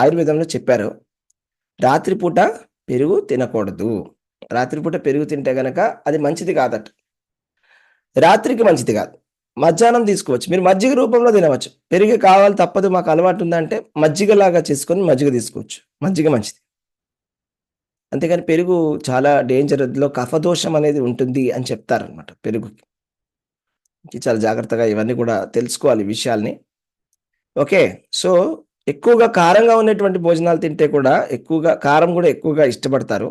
Speaker 2: ఆయుర్వేదంలో చెప్పారు, రాత్రిపూట పెరుగు తినకూడదు. రాత్రిపూట పెరుగు తింటే గనక అది మంచిది కాదట. రాత్రికి మంచిది కాదు. మధ్యాహ్నం తీసుకోవచ్చు, మీరు మజ్జిగ రూపంలో తినవచ్చు. పెరుగు కావాలి తప్పదు, మాకు అలవాటు ఉందంటే మజ్జిగలాగా చేసుకొని మజ్జిగ తీసుకోవచ్చు, మజ్జిగ మంచిది. అంతేగాని పెరుగు చాలా డేంజర్, అందులో కఫదోషం అనేది ఉంటుంది అని చెప్తారనమాట పెరుగుకి. చాలా జాగ్రత్తగా ఇవన్నీ కూడా తెలుసుకోవాలి విషయాల్ని. ఓకే, సో ఎక్కువగా కారంగా ఉన్నటువంటి భోజనాలు తింటే కూడా ఎక్కువగా కారం కూడా ఎక్కువగా ఇష్టపడతారు.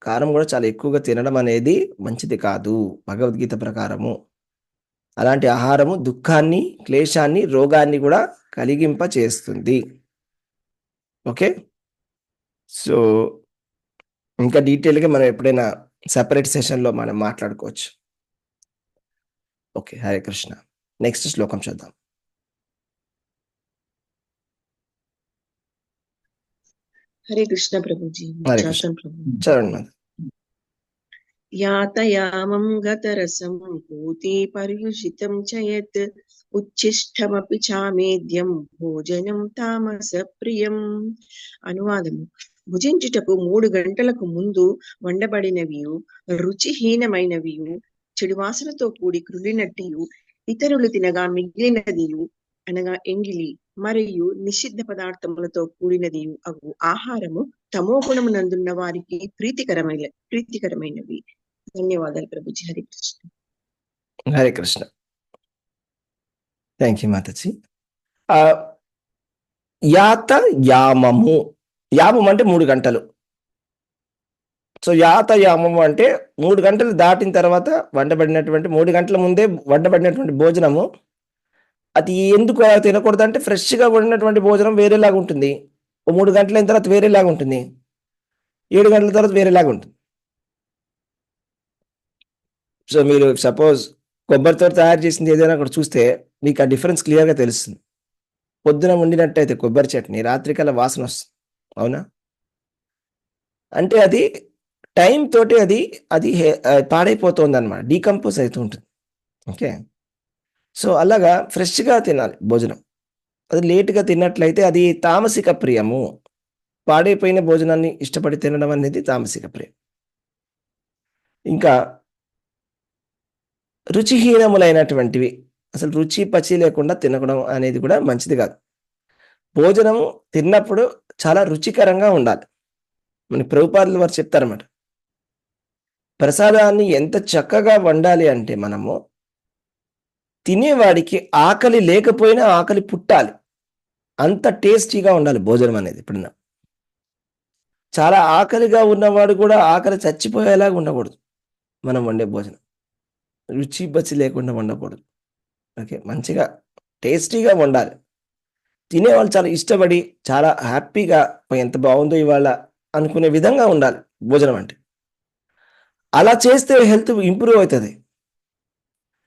Speaker 2: కారం కూడా చాలా ఎక్కువగా తినడం అనేది మంచిది కాదు భగవద్గీత ప్రకారము. అలాంటి ఆహారము దుఃఖాన్ని, క్లేశాన్ని, రోగాన్ని కూడా కలిగింప చేస్తుంది. ఓకే, సో ఇంకా డీటెయిల్గా మనం ఎప్పుడైనా సెపరేట్ సెషన్లో మనం మాట్లాడుకోవచ్చు. ఓకే, హరే కృష్ణ. నెక్స్ట్ శ్లోకం చూద్దాం.
Speaker 7: హరే కృష్ణ ప్రభుజీ.
Speaker 2: హరే కృష్ణ, చరణ్.
Speaker 7: యాతయామం గతరసం పూతి పర్యుషితం చయత్ ఉచ్ఛిష్టమపి చామేద్యం భోజనం తామస ప్రియం. అనువాదము: భుజించుటకు 3 గంటలకు ముందు వండబడినవియు, రుచిహీనమైనవియు, చెడు వాసనతో కూడి కృలినట్టియు, ఇతరులు తినగా మిగిలినదియు అనగా ఎంగిలి మరియు నిషిద్ధ పదార్థములతో కూడినదియు అగు ఆహారము తమో గుణమునందున్న వారికి ప్రీతికరమైనవి. ధన్యవాదాలు ప్రభుజీ. హరి కృష్ణ.
Speaker 2: హరే కృష్ణ. Thank you Mataji. యాత యామము, యామం అంటే 3 గంటలు. సో యాత యామము అంటే 3 గంటలు దాటిన తర్వాత వండబడినటువంటి, 3 గంటల ముందే వండబడినటువంటి భోజనము అది ఎందుకు తినకూడదు అంటే, ఫ్రెష్గా వండినటువంటి భోజనం వేరేలాగా ఉంటుంది, 3 గంటల అయిన తర్వాత వేరేలాగా ఉంటుంది, 7 గంటల తర్వాత వేరేలాగా ఉంటుంది. సో మీరు సపోజ్ కొబ్బరితో తయారు చేసింది ఏదైనా అక్కడ చూస్తే మీకు ఆ డిఫరెన్స్ క్లియర్గా తెలుస్తుంది. పొద్దున వండినట్టయితే కొబ్బరి చట్నీ రాత్రికల్లా వాసన వస్తుంది, అవునా? అంటే అది టైం తోటి అది పాడైపోతుంది అనమాట, డీకంపోజ్ అవుతూ ఉంటుంది. ఓకే, సో అలాగా ఫ్రెష్గా తినాలి భోజనం. అది లేటుగా తిన్నట్లయితే అది తామసిక ప్రియము. పాడైపోయిన భోజనాన్ని ఇష్టపడి తినడం అనేది తామసిక ప్రియం. ఇంకా రుచిహీనములైనటువంటివి, అసలు రుచి పచి లేకుండా తినడం అనేది కూడా మంచిది కాదు. భోజనము తిన్నప్పుడు చాలా రుచికరంగా ఉండాలి. మన ప్రభుపాదులు వారు చెప్తారన్నమాట, ప్రసాదాన్ని ఎంత చక్కగా వండాలి అంటే మనము తినేవాడికి ఆకలి లేకపోయినా ఆకలి పుట్టాలి, అంత టేస్టీగా ఉండాలి భోజనం అనేది. ఎప్పుడన్నా చాలా ఆకలిగా ఉన్నవాడు కూడా ఆకలి చచ్చిపోయేలాగా ఉండకూడదు మనం వండే భోజనం, రుచి బచి లేకుండా వండకూడదు. ఓకే, మంచిగా టేస్టీగా వండాలి. తినేవాళ్ళు చాలా ఇష్టపడి చాలా హ్యాపీగా ఎంత బాగుందో ఇవాళ అనుకునే విధంగా ఉండాలి భోజనం అంటే. అలా చేస్తే హెల్త్ ఇంప్రూవ్ అవుతుంది.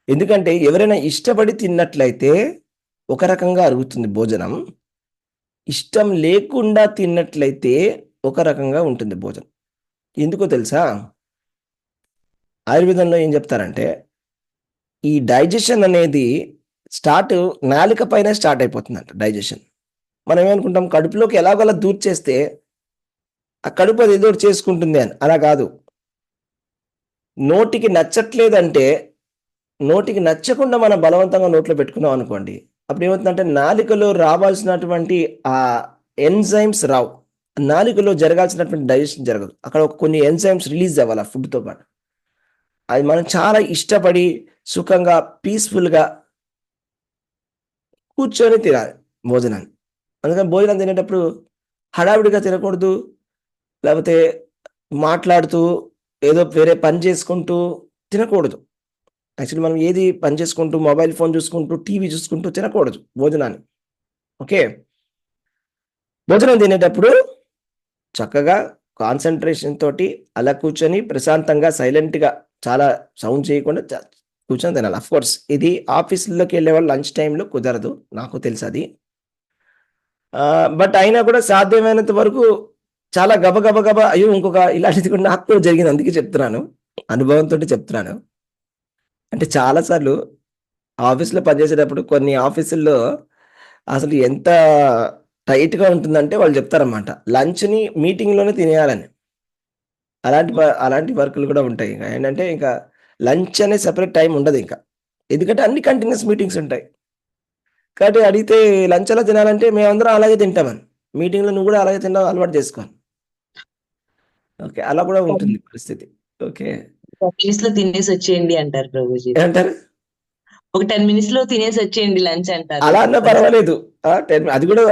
Speaker 2: ఎందుకంటే ఎవరైనా ఇష్టపడి తిన్నట్లయితే ఒక రకంగా అరుగుతుంది భోజనం, ఇష్టం లేకుండా తిన్నట్లయితే ఒక రకంగా ఉంటుంది భోజనం. ఎందుకో తెలుసా? ఆయుర్వేదంలో ఏం చెప్తారంటే, ఈ డైజెషన్ అనేది నాలుక పైన స్టార్ట్ అయిపోతుందంట డైజెషన్. మనం ఏమనుకుంటాం, కడుపులోకి ఎలాగోలా దూర్చేస్తే ఆ కడుపు అది ఏదో చేసుకుంటుంది అని. అలా కాదు. నోటికి నచ్చట్లేదంటే, నోటికి నచ్చకుండా మనం బలవంతంగా నోట్లో పెట్టుకున్నాం అనుకోండి, అప్పుడు ఏమవుతుందంటే నాలుకలో రావాల్సినటువంటి ఆ ఎంజైమ్స్ రావు. నాలుకలో జరగాల్సినటువంటి డైజెషన్ జరగదు. అక్కడ కొన్ని ఎంజైమ్స్ రిలీజ్ అవ్వాలి ఆ ఫుడ్తో పాటు. అది మనం చాలా ఇష్టపడి సుఖంగా పీస్ఫుల్గా కూర్చొని తినాలి భోజనాన్ని. అందుకని భోజనం తినేటప్పుడు హడావిడిగా తినకూడదు, లేకపోతే మాట్లాడుతూ ఏదో వేరే పని చేసుకుంటూ తినకూడదు. యాక్చువల్లీ మనం ఏది పని చేసుకుంటూ మొబైల్ ఫోన్ చూసుకుంటూ టీవీ చూసుకుంటూ తినకూడదు భోజనాన్ని. ఓకే, భోజనం తినేటప్పుడు చక్కగా కాన్సన్ట్రేషన్ తోటి అలా కూర్చొని ప్రశాంతంగా సైలెంట్గా చాలా సౌండ్ చేయకుండా కూర్చొని తినాలి. అఫ్ కోర్స్ ఇది ఆఫీసుల్లోకి వెళ్ళే వాళ్ళు లంచ్ టైంలో కుదరదు, నాకు తెలుసు అది. బట్ అయినా కూడా సాధ్యమైనంత వరకు చాలా గబ అయ్యో ఇంకొక ఇలాంటిది కూడా నాకు కూడా జరిగింది, అందుకే చెప్తున్నాను, అనుభవంతో చెప్తున్నాను. అంటే చాలాసార్లు ఆఫీస్లో పనిచేసేటప్పుడు కొన్ని ఆఫీసుల్లో అసలు ఎంత టైట్గా ఉంటుందంటే వాళ్ళు చెప్తారన్నమాట లంచ్ని మీటింగ్లోనే తినేయాలని. అలాంటి వర్కులు కూడా ఉంటాయి. ఇంకా ఏంటంటే ఇంకా లంచ్ అనే సెపరేట్ టైం ఉండదు ఇంకా, ఎందుకంటే అన్ని కంటిన్యూస్ మీటింగ్స్ ఉంటాయి. కాబట్టి అడిగితే లంచ్ ఎలా తినాలంటే మేమందరం అలాగే తింటామని, మీటింగ్లో నువ్వు కూడా అలాగే తినడం అలవాటు చేసుకోవాలి. ఓకే, అలా కూడా ఉంటుంది పరిస్థితి. ఓకే,
Speaker 8: 10 మినిట్స్ లో తినేసి వచ్చేయండి అంటారు ప్రభుజీ.
Speaker 2: ఏమంటారు?
Speaker 8: ఒక 10 మినిట్స్ లో తినేసి వచ్చేయండి లంచ్ అంటారు.
Speaker 2: అలా అన్నా పర్వాలేదు, అది కూడా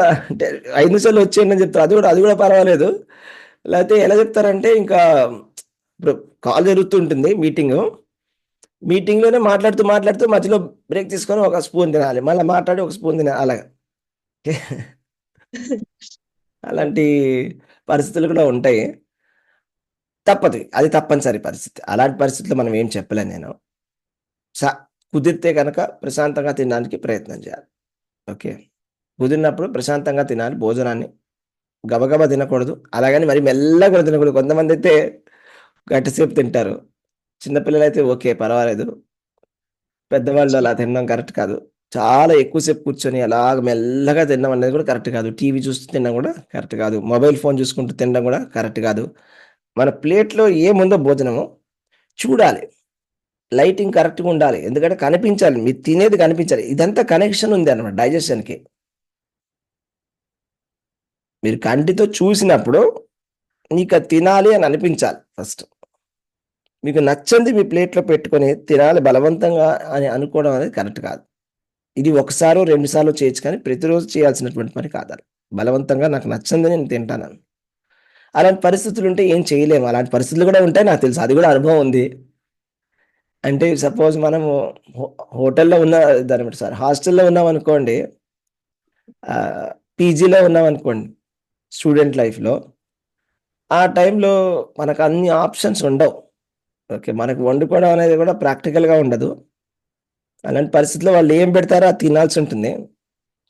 Speaker 2: 5 నిమిషాలు వచ్చేయండి అని చెప్తారు, అది కూడా పర్వాలేదు. లేకపోతే ఎలా చెప్తారంటే ఇంకా ఇప్పుడు కాల్ జరుగుతుంటుంది మీటింగ్లోనే మాట్లాడుతూ మధ్యలో బ్రేక్ తీసుకొని ఒక స్పూన్ తినాలి, మళ్ళీ మాట్లాడి ఒక స్పూన్ తినాలి, అలాగా. అలాంటి పరిస్థితులు కూడా ఉంటాయి. తప్పదు, అది తప్పనిసరి పరిస్థితి. అలాంటి పరిస్థితుల్లో మనం ఏం చెప్పలేను నేను. కుదిరితే కనుక ప్రశాంతంగా తినడానికి ప్రయత్నం చేయాలి. ఓకే, కుదిరినప్పుడు ప్రశాంతంగా తినాలి భోజనాన్ని, గబగబా తినకూడదు, అలాగని మరి మెల్లగా కూడా తినకూడదు. కొంతమంది అయితే గంటసేపు తింటారు, చిన్నపిల్లలు అయితే ఓకే పర్వాలేదు, పెద్దవాళ్ళు అలా తినడం కరెక్ట్ కాదు. చాలా ఎక్కువసేపు కూర్చొని అలాగ మెల్లగా తినడం అనేది కూడా కరెక్ట్ కాదు. టీవీ చూస్తూ తినడం కూడా కరెక్ట్ కాదు. మొబైల్ ఫోన్ చూసుకుంటూ తినడం కూడా కరెక్ట్ కాదు. మన ప్లేట్లో ఏముందో భోజనము చూడాలి, లైటింగ్ కరెక్ట్గా ఉండాలి, ఎందుకంటే కనిపించాలి, మీరు తినేది కనిపించాలి. ఇదంతా కనెక్షన్ ఉంది అన్నమాట డైజెషన్కి. మీరు కంటితో చూసినప్పుడు నీకు అది తినాలి అని అనిపించాలి. ఫస్ట్ మీకు నచ్చంది మీ ప్లేట్లో పెట్టుకొని తినాలి బలవంతంగా అని అనుకోవడం అనేది కరెక్ట్ కాదు. ఇది ఒకసారో 2 సార్లు చేయొచ్చు, కానీ ప్రతిరోజు చేయాల్సినటువంటి పని కాదు. బలవంతంగా నాకు నచ్చంది నేను తింటాను, అలాంటి పరిస్థితులు ఉంటే ఏం చేయలేము. అలాంటి పరిస్థితులు కూడా ఉంటాయి, నాకు తెలుసు, అది కూడా అనుభవం ఉంది. అంటే సపోజ్ మనము హోటల్లో హాస్టల్లో ఉన్నాం అనుకోండి, పీజీలో ఉన్నాం అనుకోండి, స్టూడెంట్ లైఫ్లో ఆ టైంలో మనకు అన్ని ఆప్షన్స్ ఉండవు. ఓకే, మనకు వండుకోవడం అనేది కూడా ప్రాక్టికల్గా ఉండదు. అలాంటి పరిస్థితుల్లో వాళ్ళు ఏం పెడతారో అది తినాల్సి ఉంటుంది.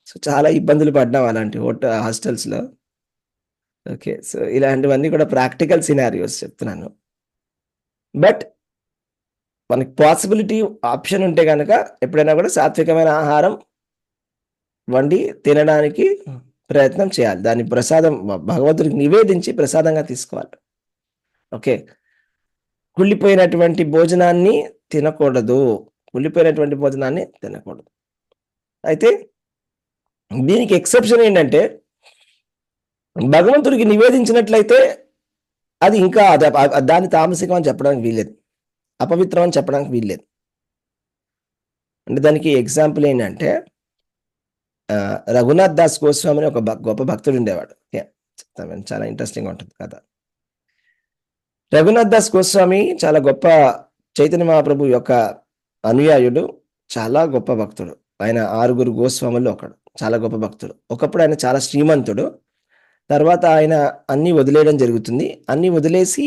Speaker 2: సో చాలా ఇబ్బందులు పడ్డాం అలాంటి హాస్టల్స్లో. ఓకే, సో ఇలాంటివన్నీ కూడా ప్రాక్టికల్ సినారియోస్ చెప్తున్నాను. బట్ మనకి పాసిబిలిటీ ఆప్షన్ ఉంటే కనుక ఎప్పుడైనా కూడా సాత్వికమైన ఆహారం వండి తినడానికి ప్రయత్నం చేయాలి. దాన్ని ప్రసాదం భగవంతుడికి నివేదించి ప్రసాదంగా తీసుకోవాలి. ఓకే, కుళ్ళిపోయినటువంటి భోజనాన్ని తినకూడదు. అయితే దీనికి ఎక్సెప్షన్ ఏంటంటే భగవంతుడికి నివేదించినట్లయితే అది ఇంకా దాన్ని తామసికం అని చెప్పడానికి వీల్లేదు, అపవిత్రం అని చెప్పడానికి వీల్లేదు. అంటే దానికి ఎగ్జాంపుల్ ఏంటంటే రఘునాథ్ దాస్ గోస్వామి అని ఒక గొప్ప భక్తుడు ఉండేవాడు. చెప్తాను, చాలా ఇంట్రెస్టింగ్ ఉంటుంది కథ. రఘునాథ్ దాస్ గోస్వామి చాలా గొప్ప చైతన్య మహాప్రభు యొక్క అనుయాయుడు, చాలా గొప్ప భక్తుడు. ఆయన 6 గోస్వాముల్లో ఒకడు, చాలా గొప్ప భక్తుడు. ఒకప్పుడు ఆయన చాలా శ్రీమంతుడు. తర్వాత ఆయన అన్నీ వదిలేయడం జరుగుతుంది. అన్నీ వదిలేసి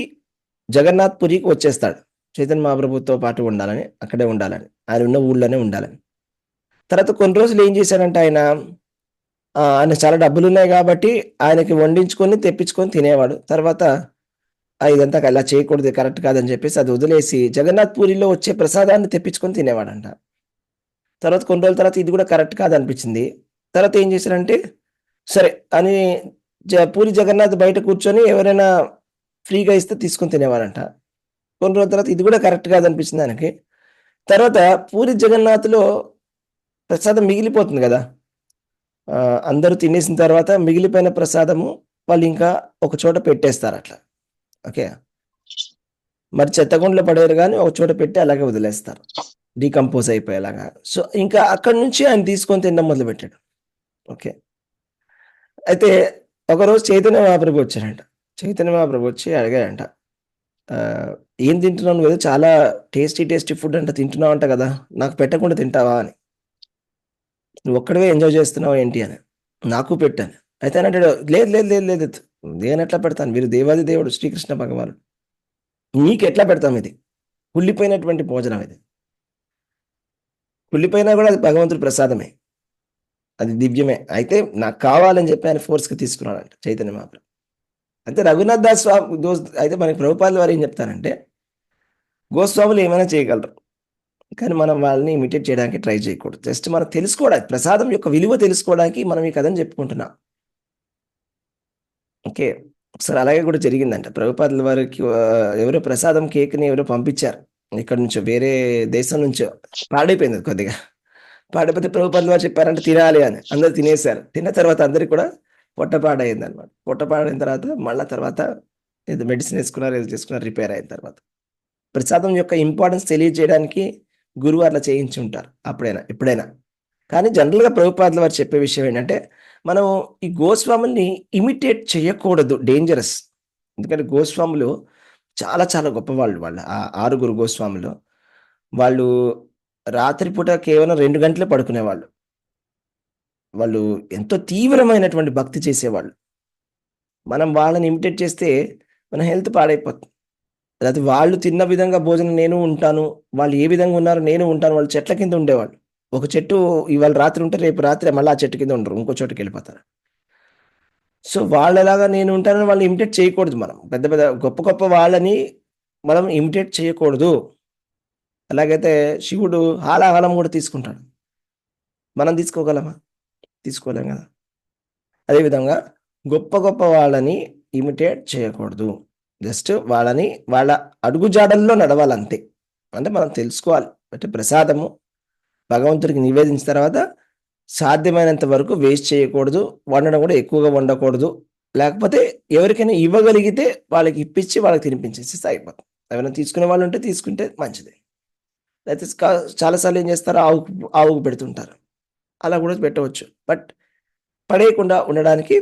Speaker 2: జగన్నాథ్ పురికి వచ్చేస్తాడు, చైతన్య మహాప్రభుతో పాటు ఉండాలని, అక్కడే ఉండాలని, ఆయన ఉన్న ఊళ్ళోనే ఉండాలని. తర్వాత కొన్ని రోజులు ఏం చేశాడంటే ఆయన చాలా డబ్బులు ఉన్నాయి కాబట్టి ఆయనకి వండించుకొని తెప్పించుకొని తినేవాడు. తర్వాత ఇదంతా ఇలా చేయకూడదు, కరెక్ట్ కాదని చెప్పేసి అది వదిలేసి జగన్నాథ్ పూరిలో వచ్చే ప్రసాదాన్ని తెప్పించుకొని తినేవాడంట. తర్వాత కొన్ని రోజుల తర్వాత ఇది కూడా కరెక్ట్ కాదనిపించింది. తర్వాత ఏం చేశారంటే సరే అని పూరి జగన్నాథ్ బయట కూర్చొని ఎవరైనా ఫ్రీగా ఇస్తే తీసుకొని తినేవాడంట. కొన్ని రోజుల తర్వాత ఇది కూడా కరెక్ట్ కాదనిపించింది ఆయనకి. తర్వాత పూరి జగన్నాథ్లో ప్రసాదం మిగిలిపోతుంది కదా. అందరూ తినేసిన తర్వాత మిగిలిపోయిన ప్రసాదము వాళ్ళు ఇంకా ఒక చోట పెట్టేస్తారు అట్లా. ఓకే, మరి చెత్తగుండలో పడేరు కానీ ఒక చోట పెట్టి అలాగే వదిలేస్తారు డీకంపోజ్ అయిపోయేలాగా. సో ఇంకా అక్కడి నుంచి ఆయన తీసుకొని తినడం మొదలు పెట్టాడు. ఓకే, అయితే ఒకరోజు చైతన్య మహాప్రభు వచ్చారంట. చైతన్య మహాప్రభు వచ్చి అడిగాడంట, ఏం తింటున్నావు నువ్వు? చాలా టేస్టీ ఫుడ్ అంట తింటున్నావు అంట కదా, నాకు పెట్టకుండా తింటావా అని. నువ్వు ఒక్కడవే ఎంజాయ్ చేస్తున్నావు ఏంటి అని. నాకు పెట్టాను. అయితే అని అంటాడు, లేదు లేదు లేదు లేదు, నేను ఎట్లా పెడతాను, మీరు దేవాది దేవుడు శ్రీకృష్ణ భగవానుడు, నీకు ఎట్లా పెడతాం? ఇది కుళ్ళిపోయినటువంటి భోజనం, ఇది కుళ్ళిపోయినా కూడా అది భగవంతుడి ప్రసాదమే, అది దివ్యమే. అయితే నాకు కావాలని చెప్పి ఆయన ఫోర్స్కి తీసుకున్నాడంట చైతన్య మహాప్రభు. అయితే రఘునాథ్ దాస్ అయితే మనకి ప్రభుపాదుల వారు ఏం చెప్తారంటే, గోస్వాములు ఏమైనా చేయగలరు కానీ మనం వాళ్ళని ఇమిటేట్ చేయడానికి ట్రై చేయకూడదు. జస్ట్ మనం తెలుసుకోవడానికి, ప్రసాదం యొక్క విలువ తెలుసుకోవడానికి మనం ఈ కథను చెప్పుకుంటున్నాం. ఓకే, ఒకసారి అలాగే కూడా జరిగిందంట. ప్రభుపాదుల వారికి ఎవరో ప్రసాదం కేక్ని ఎవరో పంపించారు ఇక్కడ నుంచో, వేరే దేశం నుంచో. పాడైపోయింది అది కొద్దిగా. పాడైపోతే ప్రభుపాదుల వారు చెప్పారంటే తినాలి అని. అందరు తినేశారు. తిన్న తర్వాత అందరికి కూడా పొట్టపాడైంది అనమాట. పొట్టపాడైన తర్వాత ఏదో మెడిసిన్ వేసుకున్నారు, ఏదో చేసుకున్నారు, రిపేర్ అయిన తర్వాత ప్రసాదం యొక్క ఇంపార్టెన్స్ తెలియజేయడానికి గురువు అట్లా చేయించి ఉంటారు అప్పుడైనా ఎప్పుడైనా. కానీ జనరల్గా ప్రభుపాదుల వారు చెప్పే విషయం ఏంటంటే, మనం ఈ గోస్వాముల్ని ఇమిటేట్ చేయకూడదు, డేంజరస్. ఎందుకంటే గోస్వాములు చాలా చాలా గొప్పవాళ్ళు. వాళ్ళు ఆ 6 గోస్వాములు వాళ్ళు రాత్రిపూట కేవలం 2 గంటలే పడుకునేవాళ్ళు. వాళ్ళు ఎంతో తీవ్రమైనటువంటి భక్తి చేసేవాళ్ళు. మనం వాళ్ళని ఇమిటేట్ చేస్తే మన హెల్త్ పాడైపోతుంది. లేకపోతే వాళ్ళు తిన్న విధంగా భోజనం నేను ఉంటాను, వాళ్ళు ఏ విధంగా ఉన్నారో నేను ఉంటాను. వాళ్ళు చెట్ల కింద ఉండేవాళ్ళు. ఒక చెట్టు ఇవాళ రాత్రి ఉంటే రేపు రాత్రి మళ్ళీ ఆ చెట్టు కింద ఉండరు, ఇంకో చోటుకి వెళ్ళిపోతారు. సో వాళ్ళలాగా నేను ఉంటానని వాళ్ళని ఇమిటేట్ చేయకూడదు. మనం పెద్ద పెద్ద గొప్ప వాళ్ళని మనం ఇమిటేట్ చేయకూడదు. అలాగైతే శివుడు హాలాహలం కూడా తీసుకుంటాడు, మనం తీసుకోగలమా? తీసుకోలేం కదా. అదేవిధంగా గొప్ప వాళ్ళని ఇమిటేట్ చేయకూడదు. జస్ట్ వాళ్ళ అడుగుజాడల్లో నడవాలంతే. అంటే మనం తెలుసుకోవాలి, అంటే ప్రసాదము భగవంతుడికి నివేదించిన తర్వాత సాధ్యమైనంత వరకు వేస్ట్ చేయకూడదు, వండడం కూడా ఎక్కువగా వండకూడదు. లేకపోతే ఎవరికైనా ఇవ్వగలిగితే వాళ్ళకి ఇప్పించి వాళ్ళకి తినిపించేసి అయిపోతుంది. ఎవరైనా తీసుకునే వాళ్ళు ఉంటే తీసుకుంటే మంచిది. లేకపోతే చాలాసార్లు ఏం చేస్తారు, ఆవుకు పెడుతుంటారు, అలా కూడా పెట్టవచ్చు. బట్ పడేయకుండా ఉండడానికి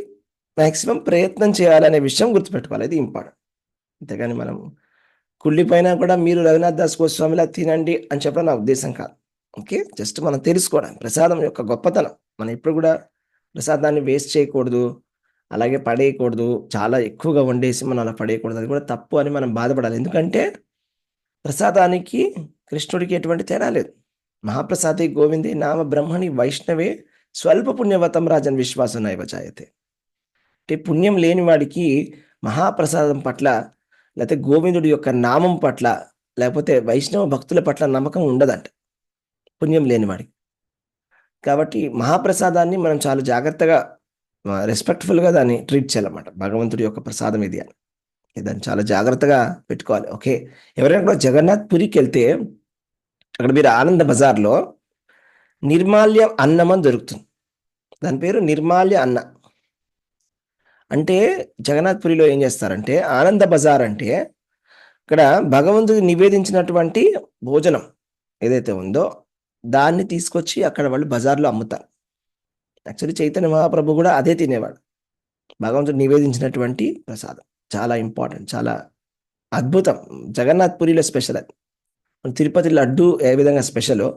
Speaker 2: మ్యాక్సిమం ప్రయత్నం చేయాలనే విషయం గుర్తుపెట్టుకోవాలి, ఇది ఇంపార్టెంట్. అంతేగాని మనం కుళ్ళిపోయినా కూడా మీరు రఘునాథ్ దాస్ గోస్వామిలా తినండి అని చెప్పడం నా ఉద్దేశం కాదు. ఓకే, జస్ట్ మనం తెలుసుకోవడం ప్రసాదం యొక్క గొప్పతనం. మనం ఎప్పుడు కూడా ప్రసాదాన్ని వేస్ట్ చేయకూడదు, అలాగే పడేయకూడదు. చాలా ఎక్కువగా వండేసి మనం అలా పడేయకూడదు, అది కూడా తప్పు అని మనం బాధపడాలి. ఎందుకంటే ప్రసాదానికి కృష్ణుడికి ఎటువంటి తేడా లేదు. మహాప్రసాదే గోవిందే నామ బ్రహ్మణి వైష్ణవే స్వల్ప పుణ్యవతం రాజన్ విశ్వాసం నైవచాయతే. అంటే పుణ్యం లేని వాడికి మహాప్రసాదం పట్ల, లేకపోతే గోవిందుడి యొక్క నామం పట్ల, లేకపోతే వైష్ణవ భక్తుల పట్ల నమ్మకం ఉండదంట పుణ్యం లేనివాడికి. కాబట్టి మహాప్రసాదాన్ని మనం చాలా జాగ్రత్తగా రెస్పెక్ట్ఫుల్గా దాన్ని ట్రీట్ చేయాలన్నమాట. భగవంతుడి యొక్క ప్రసాదం ఇది అని దాన్ని చాలా జాగ్రత్తగా పెట్టుకోవాలి. ఓకే, ఎవరైనా కూడా జగన్నాథ్ పురికి వెళ్తే అక్కడ మీరు ఆనంద బజార్లో నిర్మాల్య అన్నం అని దొరుకుతుంది. దాని పేరు నిర్మాల్య అన్న. అంటే జగన్నాథ్ పురిలో ఏం చేస్తారంటే, ఆనంద బజార్ అంటే ఇక్కడ భగవంతుడికి నివేదించినటువంటి భోజనం ఏదైతే ఉందో దాన్ని తీసుకొచ్చి అక్కడ వాళ్ళు బజార్లో అమ్ముతారు. యాక్చువల్లీ చైతన్య మహాప్రభు కూడా అదే తినేవాడు, భగవంతుడు నివేదించినటువంటి ప్రసాదం. చాలా ఇంపార్టెంట్, చాలా అద్భుతం. జగన్నాథ్ పురిలో స్పెషల్ అది. తిరుపతి లడ్డు ఏ విధంగా స్పెషలో,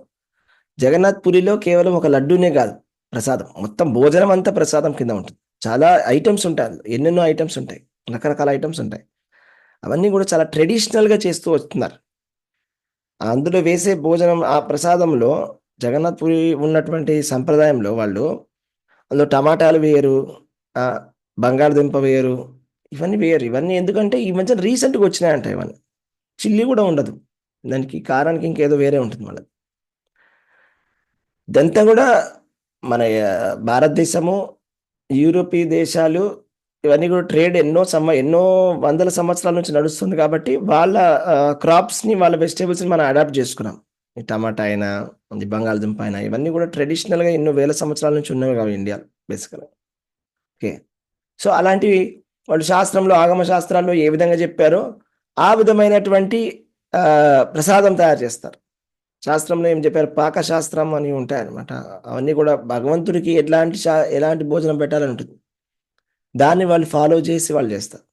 Speaker 2: జగన్నాథ్ పురిలో కేవలం ఒక లడ్డూనే కాదు ప్రసాదం, మొత్తం భోజనం అంతా ప్రసాదం కింద ఉంటుంది. చాలా ఐటమ్స్ ఉంటాయి, ఎన్నెన్నో ఐటమ్స్ ఉంటాయి, రకరకాల ఐటమ్స్ ఉంటాయి. అవన్నీ కూడా చాలా ట్రెడిషనల్గా చేస్తూ వస్తున్నారు. అందులో వేసే భోజనం ఆ ప్రసాదంలో జగన్నాథ్ పురి ఉన్నటువంటి సంప్రదాయంలో వాళ్ళు అందులో టమాటాలు వేయరు, బంగాళదుంప వేయరు, ఇవన్నీ వేయరు. ఇవన్నీ ఎందుకంటే ఈ మధ్య రీసెంట్గా వచ్చినాయంట. ఇవన్నీ చిల్లి కూడా ఉండదు దానికి, కారానికి ఇంకేదో వేరే ఉంటుంది మళ్ళీ. ఇదంతా కూడా మన భారతదేశము, యూరోపీయ దేశాలు ఇవన్నీ కూడా ట్రేడ్ ఎన్నో వందల సంవత్సరాల నుంచి నడుస్తుంది. కాబట్టి వాళ్ళ క్రాప్స్ని, వాళ్ళ వెజిటేబుల్స్ని మనం అడాప్ట్ చేసుకున్నాం. ఈ టమాటా అయినా, ఈ బంగాళదుంప అయినా ఇవన్నీ కూడా ట్రెడిషనల్‌గా ఎన్నో వేల సంవత్సరాల నుంచి ఉన్నవి కావు ఇండియాలో బేసికల్‌గా. ఓకే. సో, అలాంటివి వాళ్ళు శాస్త్రంలో, ఆగమ శాస్త్రాల్లో ఏ విధంగా చెప్పారో ఆ విధమైనటువంటి ప్రసాదం తయారు చేస్తారు. శాస్త్రంలో ఏం చెప్పారు, పాకశాస్త్రం అని ఉంటాయన్నమాట. అవన్నీ కూడా భగవంతుడికి ఎలాంటి భోజనం పెట్టాలని ఉంటుంది. దాన్ని వాళ్ళు ఫాలో చేసి వాళ్ళు చేస్తారు.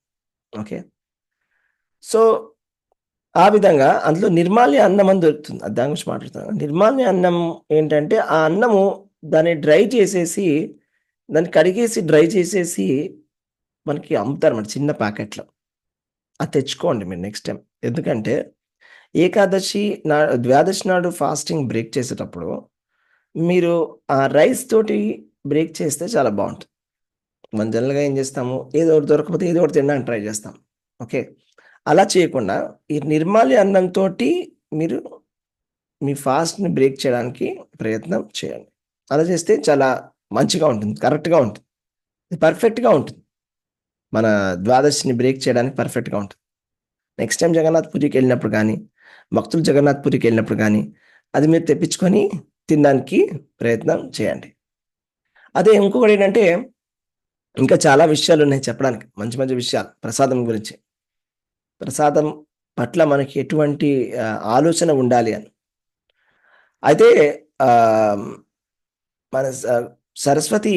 Speaker 2: ఓకే. సో, ఆ విధంగా అందులో నిర్మాల్య అన్నం అని దొరుకుతుంది. దాని గురించి మాట్లాడుతున్నాను. నిర్మాల్య అన్నం ఏంటంటే, ఆ అన్నము దాన్ని డ్రై చేసేసి, దాన్ని కడిగేసి డ్రై చేసేసి మనకి అమ్ముతారన్నమాట చిన్న ప్యాకెట్‌లో. అది తెచ్చుకోండి మీరు నెక్స్ట్ టైమ్. ఎందుకంటే ఏకాదశి ద్వాదశి నాడు ఫాస్టింగ్ బ్రేక్ చేసేటప్పుడు మీరు ఆ రైస్ తోటి బ్రేక్ చేస్తే చాలా బాగుంటుంది. మనం జనరల్‌గా ఏం చేస్తాము, ఏదో ఒకటి దొరకకపోతే ఏదో ఒకటి తినడానికి ట్రై చేస్తాం. ఓకే. అలా చేయకుండా ఈ నిర్మాల్య అన్నంతోటి మీరు మీ ఫాస్ట్‌ని బ్రేక్ చేయడానికి ప్రయత్నం చేయండి. అలా చేస్తే చాలా మంచిగా ఉంటుంది. కరెక్ట్‌గా ఉంటుంది. పర్ఫెక్ట్‌గా ఉంటుంది. మన ద్వాదశిని బ్రేక్ చేయడానికి పర్ఫెక్ట్‌గా ఉంటుంది. నెక్స్ట్ టైం జగన్నాథ్ పూరికి వెళ్ళినప్పుడు కానీ, భక్తులు జగన్నాథ్ పూరికి వెళ్ళినప్పుడు కానీ అది మీరు తెప్పించుకొని తినడానికి ప్రయత్నం చేయండి. అదే ఇంకొకటి ఏంటంటే, ఇంకా చాలా విషయాలు ఉన్నాయి చెప్పడానికి. మంచి మంచి విషయాలు ప్రసాదం గురించి. ప్రసాదం పట్ల మనకి ఎటువంటి ఆలోచన ఉండాలి అని. అయితే మన సరస్వతి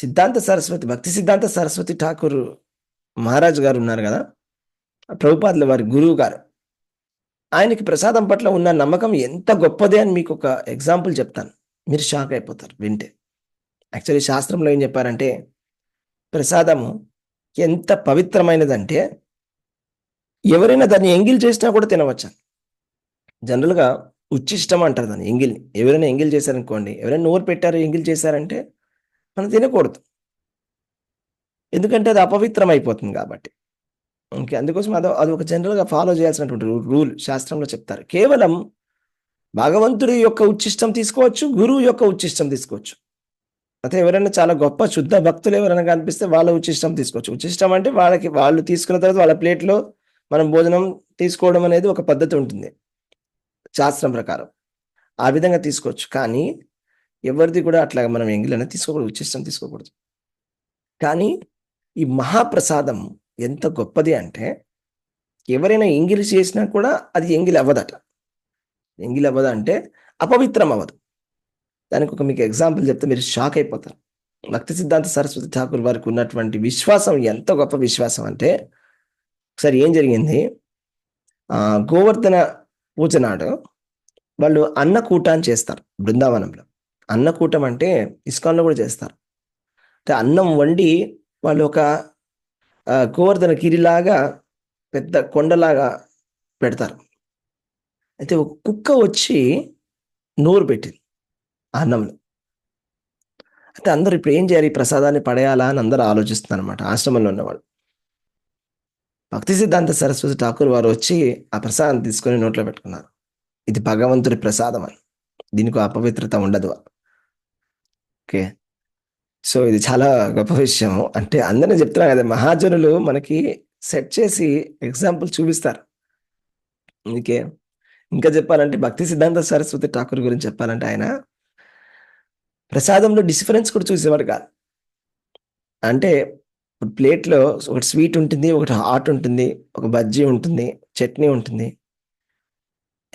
Speaker 2: సిద్ధాంత సరస్వతి, భక్తి సిద్ధాంత సరస్వతి ఠాకూర్ మహారాజ్ గారు ఉన్నారు కదా, ప్రభుపాదుల వారి గురువు గారు. ఆయనకి ప్రసాదం పట్ల ఉన్న నమ్మకం ఎంత గొప్పదే అని మీకు ఒక ఎగ్జాంపుల్ చెప్తాను. మీరు షాక్ అయిపోతారు వింటే. యాక్చువల్లీ శాస్త్రంలో ఏం చెప్పారంటే, ప్రసాదము ఎంత పవిత్రమైనదంటే ఎవరైనా దాన్ని ఎంగిల్ చేసినా కూడా తినవచ్చు. జనరల్‌గా ఉచ్చిష్టం అంటారు దాన్ని, ఎంగిల్ని. ఎవరైనా ఎంగిల్ చేశారనుకోండి, ఎవరైనా నోరు పెట్టారు ఎంగిల్ చేశారంటే మనం తినకూడదు. ఎందుకంటే అది అపవిత్రం అయిపోతుంది కాబట్టి. ఓకే. అందుకోసం అది ఒక జనరల్‌గా ఫాలో చేయాల్సినటువంటి రూల్ శాస్త్రంలో చెప్తారు. కేవలం భగవంతుడి యొక్క ఉచ్చిష్టం తీసుకోవచ్చు, గురువు యొక్క ఉచ్చిష్టం తీసుకోవచ్చు. అయితే ఎవరైనా చాలా గొప్ప శుద్ధ భక్తులు ఎవరైనా కనిపిస్తే వాళ్ళ ఉచ్చిష్టం తీసుకోవచ్చు. ఉచ్చిష్టం అంటే వాళ్ళు తీసుకున్న తర్వాత వాళ్ళ ప్లేట్‌లో మనం భోజనం తీసుకోవడం అనేది ఒక పద్ధతి ఉంటుంది శాస్త్రం ప్రకారం. ఆ విధంగా తీసుకోవచ్చు. కానీ ఎవరిది కూడా అట్లా మనం ఎంగిల్ అనేది తీసుకోకూడదు, ఉచ్చిష్టం తీసుకోకూడదు. కానీ ఈ మహాప్రసాదం ఎంత గొప్పది అంటే, ఎవరైనా ఎంగిలి చేసినా కూడా అది ఎంగిలి అవ్వదట. ఎంగిలి అవ్వదు అంటే అపవిత్రం అవ్వదు. దానికి ఒక మీకు ఎగ్జాంపుల్ చెప్తే మీరు షాక్ అయిపోతారు. భక్తి సిద్ధాంత సరస్వతి ఠాకూర్ వారికి ఉన్నటువంటి విశ్వాసం ఎంత గొప్ప విశ్వాసం అంటే, ఒకసారి ఏం జరిగింది, గోవర్ధన పూజ నాడు వాళ్ళు అన్నకూట అని చేస్తారు బృందావనంలో. అన్నకూటం అంటే ఇస్కాన్లో కూడా చేస్తారు. అంటే అన్నం వండి వాళ్ళు ఒక గోవర్ధన గిరిలాగా పెద్ద కొండలాగా పెడతారు. అయితే ఒక కుక్క వచ్చి నోరు పెట్టింది అన్నంలో. అయితే అందరూ ఇప్పుడు ఏం చేయాలి, ఈ ప్రసాదాన్ని పడేయాలా అని అందరూ ఆలోచిస్తున్నారు అనమాట ఆశ్రమంలో ఉన్నవాళ్ళు. భక్తి సిద్ధాంత సరస్వతి ఠాకూర్ వారు వచ్చి ఆ ప్రసాదాన్ని తీసుకొని నోట్లో పెట్టుకున్నారు. ఇది భగవంతుడి ప్రసాదం అని, దీనికి అపవిత్రత ఉండదు. ఓకే. సో ఇది చాలా గొప్ప విషయం. అంటే అందరినీ చెప్తున్నా కదా, మహాజనులు మనకి సెట్ చేసి ఎగ్జాంపుల్ చూపిస్తారు. అందుకే ఇంకా చెప్పాలంటే భక్తి సిద్ధాంత సరస్వతి ఠాకూర్ గురించి చెప్పాలంటే, ఆయన ప్రసాదంలో డిఫరెన్స్ కూడా చూసేవాడు కాదు. అంటే ప్లేట్లో ఒకటి స్వీట్ ఉంటుంది, ఒకటి హాట్ ఉంటుంది, ఒక బజ్జీ ఉంటుంది, చట్నీ ఉంటుంది.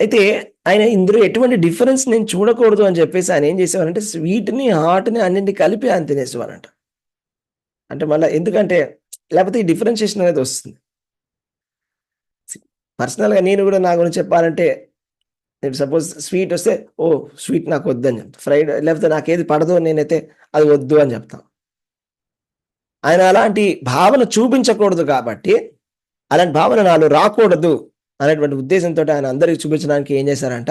Speaker 2: అయితే ఆయన ఇందులో ఎటువంటి డిఫరెన్స్ నేను చూడకూడదు అని చెప్పేసి ఆయన ఏం చేసేవారంటే, స్వీట్‌ని, హాట్‌ని అన్నింటిని కలిపి ఆయన తినేసేవారంట. అంటే మళ్ళీ ఎందుకంటే లేకపోతే ఈ డిఫరెన్షియేషన్ అనేది వస్తుంది. పర్సనల్‌గా నేను కూడా నా గురించి చెప్పాలంటే, సపోజ్ స్వీట్ వస్తే, ఓహ్! స్వీట్ నాకు వద్దని చెప్తా. ఫ్రైడ్ లేకపోతే నాకేది పడదో నేనైతే అది వద్దు అని చెప్తాను. ఆయన అలాంటి భావన చూపించకూడదు కాబట్టి, అలాంటి భావన నాలో రాకూడదు అనేటువంటి ఉద్దేశంతో ఆయన అందరికి చూపించడానికి ఏం చేశారంట,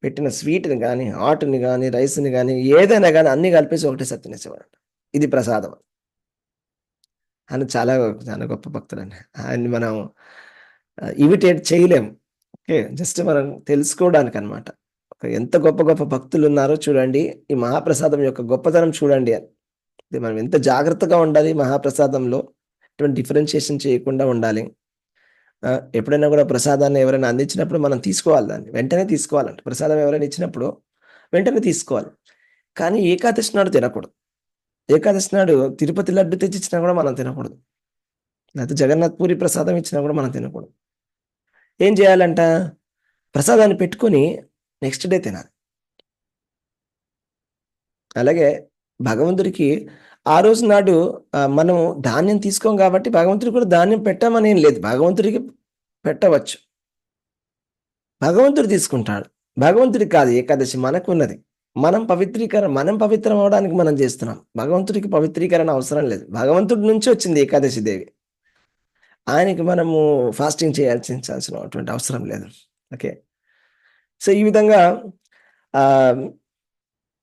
Speaker 2: పెట్టిన స్వీట్‌ని కానీ, హాట్‌ని కానీ, రైస్‌ని కానీ, ఏదైనా కానీ అన్ని కలిపేసి ఒకటేసారి తినేసేవారంట. ఇది ప్రసాదం. ఆయన చాలా చాలా గొప్ప భక్తుడండి. ఆయన్ని మనం ఇమిటేట్ చేయలేం. ఓకే. జస్ట్ మనం తెలుసుకోవడానికి అనమాట. ఎంత గొప్ప గొప్ప భక్తులు ఉన్నారో చూడండి, ఈ మహాప్రసాదం యొక్క గొప్పతనం చూడండి అని. మనం ఎంత జాగ్రత్తగా ఉండాలి మహాప్రసాదంలో, ఎటువంటి డిఫరెన్షియేషన్ చేయకుండా ఉండాలి. ఎప్పుడైనా కూడా ప్రసాదాన్ని ఎవరైనా అందించినప్పుడు మనం తీసుకోవాలి, దాన్ని వెంటనే తీసుకోవాలంటే. ప్రసాదం ఎవరైనా ఇచ్చినప్పుడు వెంటనే తీసుకోవాలి. కానీ ఏకాదశి నాడు తినకూడదు. ఏకాదశి నాడు తిరుపతి లడ్డు తెచ్చిచ్చినా కూడా మనం తినకూడదు. లేకపోతే జగన్నాథ్ పూరి ప్రసాదం ఇచ్చినా కూడా మనం తినకూడదు. ఏం చేయాలంట? ప్రసాదాన్ని పెట్టుకొని నెక్స్ట్ డే తినాలి. అలాగే భగవంతుడికి ఆ రోజు నాడు మనం ధాన్యం తీసుకోం కాబట్టి భగవంతుడికి కూడా ధాన్యం పెట్టమని ఏం లేదు. భగవంతుడికి పెట్టవచ్చు, భగవంతుడు తీసుకుంటాడు. భగవంతుడికి కాదు ఏకాదశి, మనకు ఉన్నది. మనం పవిత్రం అవడానికి మనం చేస్తున్నాం. భగవంతుడికి పవిత్రీకరణ అవసరం లేదు. భగవంతుడి నుంచి వచ్చింది ఏకాదశి దేవి. ఆయనకి మనము ఫాస్టింగ్ చేయాల్సినటువంటి అవసరం లేదు. ఓకే, సో ఈ విధంగా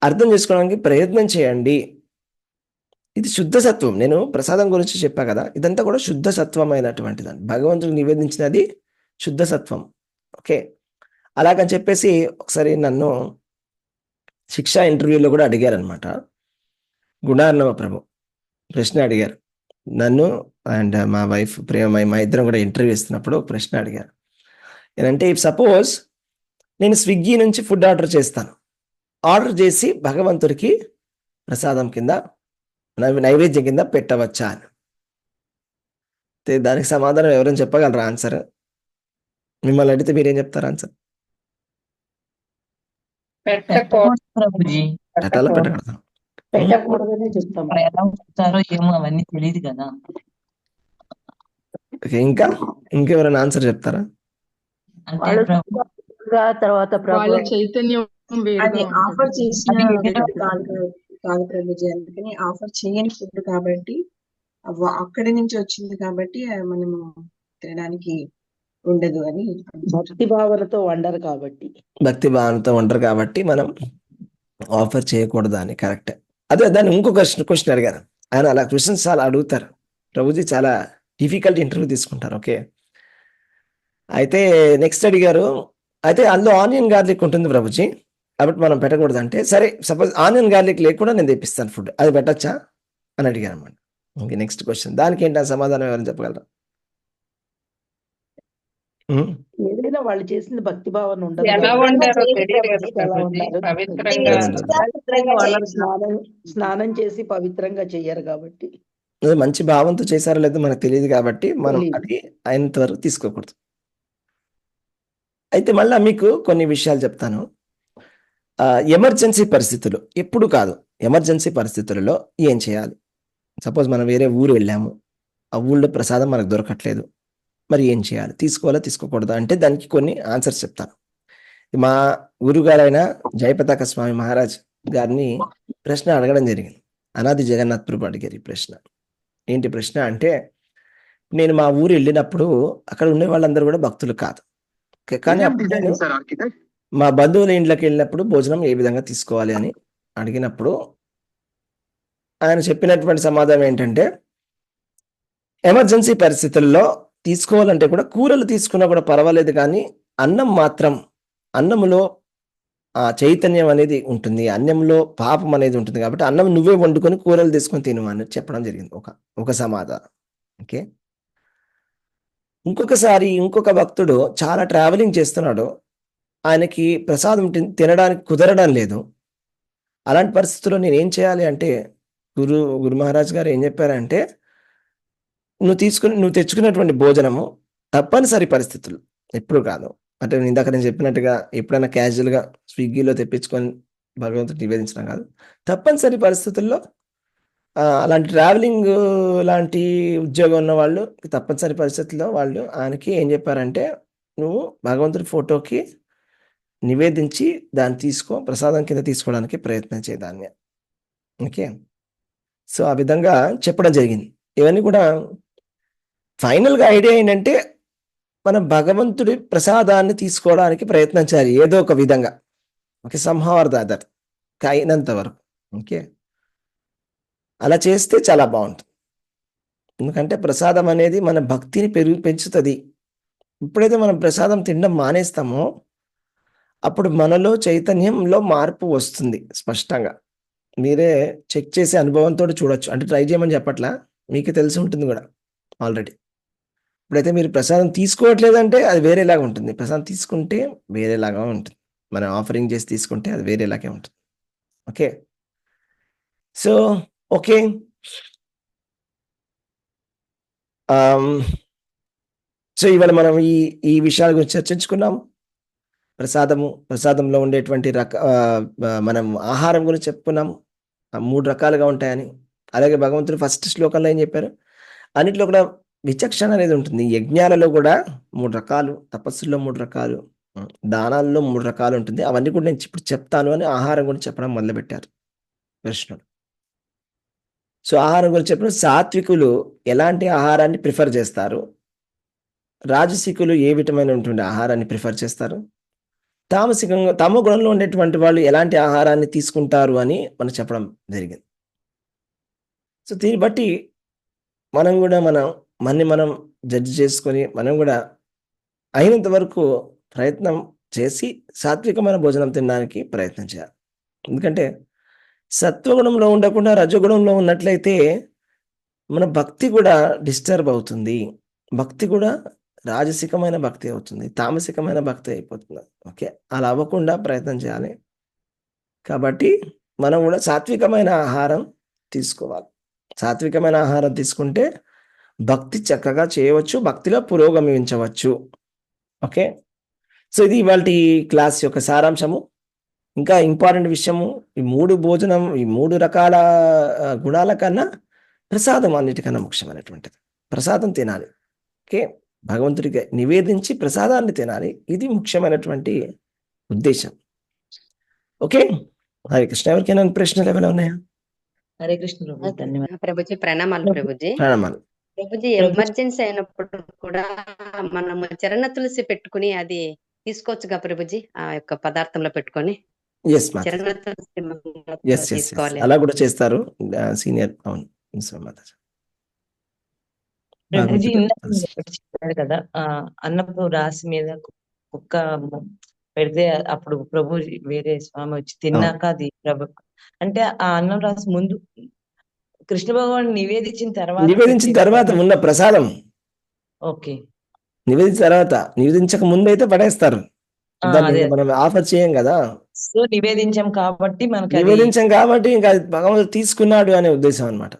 Speaker 2: అర్థం చేసుకోవడానికి ప్రయత్నం చేయండి. ఇది శుద్ధ సత్వం. నేను ప్రసాదం గురించి చెప్పా కదా, ఇదంతా కూడా శుద్ధ సత్వమైనటువంటిది. భగవంతుడికి నివేదించినది శుద్ధ సత్వం. ఓకే, అలాగని చెప్పేసి ఒకసారి నన్ను శిక్షా ఇంటర్వ్యూలో కూడా అడిగారనమాట. గుణార్ణవ ప్రభు ప్రశ్న అడిగారు నన్ను అండ్ మా వైఫ్ ప్రేమ, మా ఇద్దరం కూడా ఇంటర్వ్యూ ఇస్తున్నప్పుడు ఒక ప్రశ్న అడిగారు. ఏంటంటే, ఇఫ్ సపోజ్ నేను స్విగ్గీ నుంచి ఫుడ్ ఆర్డర్ చేస్తాను, ఆర్డర్ చేసి భగవంతుడికి ప్రసాదం కింద నైవేద్యం కింద పెట్టవచ్చా అని. దానికి సమాధానం ఎవరైనా చెప్పగలరా ఆన్సర్? మిమ్మల్ని అడిగితే మీరేం చెప్తారు ఆన్సర్?
Speaker 8: ప్రభుజీ.
Speaker 2: పెట్టాలా పెట్టకూడదా?
Speaker 3: పెట్టకూడదనే చెప్తాం.
Speaker 8: మరి ఎలా ఉంటారో ఏమో అవన్నీ తెలియదు కదా.
Speaker 2: ఇంకెవరైనా ఆన్సర్ చెప్తారా?
Speaker 8: అంటే ప్రభు
Speaker 3: తర్వాత
Speaker 1: వాళ్ళ చైతన్యం
Speaker 7: అది
Speaker 1: వేరుగా
Speaker 7: ఆఫర్
Speaker 1: ఉంటుంది.
Speaker 7: చేసిన
Speaker 8: అది
Speaker 7: వ్యక్తి కాదు ప్రభుజీ. అందుకని ఆఫర్ చేయని ఫుడ్ కాబట్టి అక్కడి నుంచి వచ్చింది కాబట్టి మనము తినడానికి ఉండదు అని.
Speaker 3: భక్తి భావనతో వండరు కాబట్టి
Speaker 2: మనం ఆఫర్ చేయకూడదు అని. కరెక్ట్. అదే దాన్ని ఇంకో క్వశ్చన్ అడిగారు ఆయన. అలా క్వశ్చన్స్ చాలా అడుగుతారు ప్రభుజీ, చాలా డిఫికల్ట్ ఇంటర్వ్యూ తీసుకుంటారు. ఓకే, అయితే నెక్స్ట్ అడిగారు, అయితే అందులో ఆనియన్ గార్లిక్ ఉంటుంది ప్రభుజీ, కాబట్టి మనం పెట్టకూడదు అంటే, సరే సపోజ్ ఆనియన్ గార్లిక్ లేకుండా నేను తెప్పిస్తాను ఫుడ్, అది పెట్టచ్చా అని అడిగారు అన్నమాట. Okay, next question. దానికి ఏంటి సమాధానం ఎవరైనా చెప్పగలరా?
Speaker 3: ఏదైనా వాళ్ళు చేసిన భక్తి భావన ఉండదు.
Speaker 1: ఎలా వండారో తెలియదు కదా
Speaker 3: ఎలా
Speaker 1: ప్రభుజీ.
Speaker 3: వండారో
Speaker 1: పవిత్రంగా
Speaker 3: స్నానం చేసి పవిత్రంగా చెయ్యరు కాబట్టి,
Speaker 2: మంచి భావంతో చేశారో లేదో మనకు తెలియదు కాబట్టి మనం అది అయినంత వరకు తీసుకోకూడదు. అయితే మళ్ళీ మీకు కొన్ని విషయాలు చెప్తాను. ఎమర్జెన్సీ పరిస్థితులు ఎప్పుడు కాదు, ఎమర్జెన్సీ పరిస్థితులలో ఏం చేయాలి? సపోజ్ మనం వేరే ఊరు వెళ్ళాము, ఆ ఊళ్ళో ప్రసాదం మనకు దొరకట్లేదు, మరి ఏం చేయాలి? తీసుకోవాలా తీసుకోకూడదా అంటే దానికి కొన్ని ఆన్సర్స్ చెప్తాను. మా గురుగారైన జయపతాక స్వామి మహారాజ్ గారిని ప్రశ్న అడగడం జరిగింది. అనాది జగన్నాథ్ ప్రభు అడిగారు ఈ ప్రశ్న. ఏంటి ప్రశ్న అంటే, నేను మా ఊరు వెళ్ళినప్పుడు అక్కడ ఉండే వాళ్ళందరూ కూడా భక్తులు కాదు, కానీ అప్పుడు నేను మా బంధువుల ఇంట్లోకి వెళ్ళినప్పుడు భోజనం ఏ విధంగా తీసుకోవాలి అని అడిగినప్పుడు ఆయన చెప్పినటువంటి సమాధానం ఏంటంటే, ఎమర్జెన్సీ పరిస్థితుల్లో తీసుకోవాలంటే కూడా కూరలు తీసుకున్నా కూడా పర్వాలేదు, కానీ అన్నం మాత్రం, అన్నములో చైతన్యం అనేది ఉంటుంది, అన్నంలో పాపం అనేది ఉంటుంది, కాబట్టి అన్నం నువ్వే వండుకొని కూరలు తీసుకొని తిను అని చెప్పడం జరిగింది ఒక సమాధానం. ఓకే, ఇంకొక భక్తుడు చాలా ట్రావెలింగ్ చేస్తున్నాడు, ఆయనకి ప్రసాదం తినడానికి కుదరడం లేదు. అలాంటి పరిస్థితుల్లో నేను ఏం చేయాలి అంటే, గురు మహారాజ్ గారు ఏం చెప్పారంటే, నువ్వు తెచ్చుకున్నటువంటి భోజనము తప్పనిసరి పరిస్థితులు, ఎప్పుడు కాదు అంటే ఇందాక నేను చెప్పినట్టుగా ఎప్పుడైనా క్యాజువల్గా స్విగ్గీలో తెప్పించుకొని భగవంతుడికి నివేదించడం కాదు. తప్పనిసరి పరిస్థితుల్లో అలాంటి ట్రావెలింగ్ లాంటి ఉద్యోగం ఉన్న వాళ్ళు తప్పనిసరి పరిస్థితుల్లో వాళ్ళు ఆయనకి ఏం చెప్పారంటే, నువ్వు భగవంతుడి ఫోటోకి నివేదించి దాన్ని ప్రసాదం కింద తీసుకోవడానికి ప్రయత్నం చేయదాన్ని. ఓకే, సో ఆ విధంగా చెప్పడం జరిగింది. ఇవన్నీ కూడా ఫైనల్గా ఐడియా ఏంటంటే, మనం భగవంతుడి ప్రసాదాన్ని తీసుకోవడానికి ప్రయత్నం చేయాలి ఏదో ఒక విధంగా. ఓకే, సంహార్ దాదర్ అయినంత వరకు. ఓకే, అలా చేస్తే చాలా బాగుంటుంది. ఎందుకంటే ప్రసాదం అనేది మన భక్తిని పెంచుతుంది. ఎప్పుడైతే మనం ప్రసాదం తినడం మానేస్తామో అప్పుడు మనలో చైతన్యంలో మార్పు వస్తుంది స్పష్టంగా. మీరే చెక్ చేసే అనుభవంతో చూడొచ్చు. అంటే ట్రై చేయమని చెప్పట్లా, మీకు తెలిసి ఉంటుంది కూడా ఆల్రెడీ. ఇప్పుడైతే మీరు ప్రసాదం తీసుకోవట్లేదంటే అది వేరేలాగా ఉంటుంది. ప్రసాదం తీసుకుంటే వేరేలాగా ఉంటుంది. మనం ఆఫరింగ్ చేసి తీసుకుంటే అది వేరేలాగే ఉంటుంది. ఓకే. So, okay. ఆహ్, సో, ఇవాళ మనం ఈ విషయాల గురించి చర్చించుకున్నాం. ప్రసాదంలో ఉండేటువంటి మనం ఆహారం గురించి చెప్పుకున్నాం. 3 రకాలుగా ఉంటాయని. అలాగే భగవంతుడు ఫస్ట్ శ్లోకంలో ఏం చెప్పారు? అన్నిట్లో కూడా విచక్షణ అనేది ఉంటుంది. యజ్ఞాలలో కూడా 3 రకాలు, తపస్సుల్లో 3 రకాలు, దానాల్లో 3 రకాలు ఉంటుంది. అవన్నీ కూడా నేను ఇప్పుడు చెప్తాను అని ఆహారం గురించి చెప్పడం మొదలుపెట్టారు కృష్ణుడు. సో, ఆహారం గురించి చెప్పినప్పుడు సాత్వికులు ఎలాంటి ఆహారాన్ని ప్రిఫర్ చేస్తారు? రాజసికులు ఏ విధమైనటువంటి ఆహారాన్ని ప్రిఫర్ చేస్తారు? తమో గుణంలో ఉండేటువంటి వాళ్ళు ఎలాంటి ఆహారాన్ని తీసుకుంటారు అని మనం చెప్పడం జరిగింది. సో, దీన్ని బట్టి మనం కూడా మనం జడ్జ్ చేసుకొని మనం కూడా అయినంత వరకు ప్రయత్నం చేసి సాత్వికమైన భోజనం తినడానికి ప్రయత్నం చేయాలి. ఎందుకంటే సత్వగుణంలో ఉండకుండా రజోగుణంలో ఉన్నట్లయితే మన భక్తి కూడా డిస్టర్బ్ అవుతుంది. భక్తి కూడా రాజసికమైన భక్తి అవుతుంది. తామసికమైన భక్తి అయిపోతుంది. ఓకే. అలా అవ్వకుండా ప్రయత్నం చేయాలి. కాబట్టి మనం కూడా సాత్వికమైన ఆహారం తీసుకోవాలి. సాత్వికమైన ఆహారం తీసుకుంటే భక్తి చక్కగా చేయవచ్చు. భక్తిలో పురోగమించవచ్చు. ఓకే. సో, ఇది ఇవాల్టి క్లాస్ యొక్క సారాంశము. ఇంకా ఇంపార్టెంట్ విషయము ఈ 3 రకాల గుణాల కన్నా ప్రసాదం అన్నిటికన్నా ముఖ్యమైనటువంటిది. ప్రసాదం తినాలి. ఓకే. భగవంతుడికి నివేదించి ప్రసాదాన్ని తినాలి. ఇది ముఖ్యమైనటువంటి ఉద్దేశం. ఓకే. హరే కృష్ణ. ఎవరికైనా ప్రశ్నలు ఏమైనా ఉన్నాయా?
Speaker 8: హరే కృష్ణ ప్రభు, ధన్యవాదాలు.
Speaker 4: ప్రభుజీ ప్రణామాలు ప్రభుజీ.
Speaker 2: ప్రణామాలు.
Speaker 4: ప్రభుజీ
Speaker 8: ప్రభు.
Speaker 4: ఎమర్జెన్సీ అయినప్పుడు కూడా మనము చరణ తులసి పెట్టుకుని అది తీసుకోవచ్చుగా ప్రభుజీ, ఆ యొక్క పదార్థంలో పెట్టుకొని
Speaker 2: ఎస్ మాతాజీ.
Speaker 4: చరణ తులసి మంత్రంలో
Speaker 2: ఎస్
Speaker 4: తీసుకోవాలి.
Speaker 2: అలా కూడా చేస్తారు సీనియర్. అవును. మాతాజీ.
Speaker 8: ప్రభుజీ
Speaker 2: భగవంతుడు
Speaker 8: ఇందాక
Speaker 2: తెలుసు.
Speaker 8: మీరు ఒకటి చెప్పారు కదా, అన్నపు రాశి మీద కుక్క పెడితే అప్పుడు ప్రభు వేరే స్వామి వచ్చి తిన్నాక అది ప్రభు అంటే ఆ అన్నం రాసి ముందు కృష్ణ భగవాన్ నివేదించిన
Speaker 2: నివేదించిన తర్వాత ఉన్న ప్రసాదం
Speaker 8: ఓకే.
Speaker 2: నివేదించక ముందు అయితే పడేస్తారు. దాన్ని
Speaker 8: అదే
Speaker 2: మనం ఆఫర్ చేయం కదా.
Speaker 8: సో నివేదించాం కాబట్టి మనకి అది
Speaker 2: నివేదించాం కాబట్టి ఇంకా అది భగవంతుడు తీసుకున్నాడు అనే ఉద్దేశం అన్నమాట.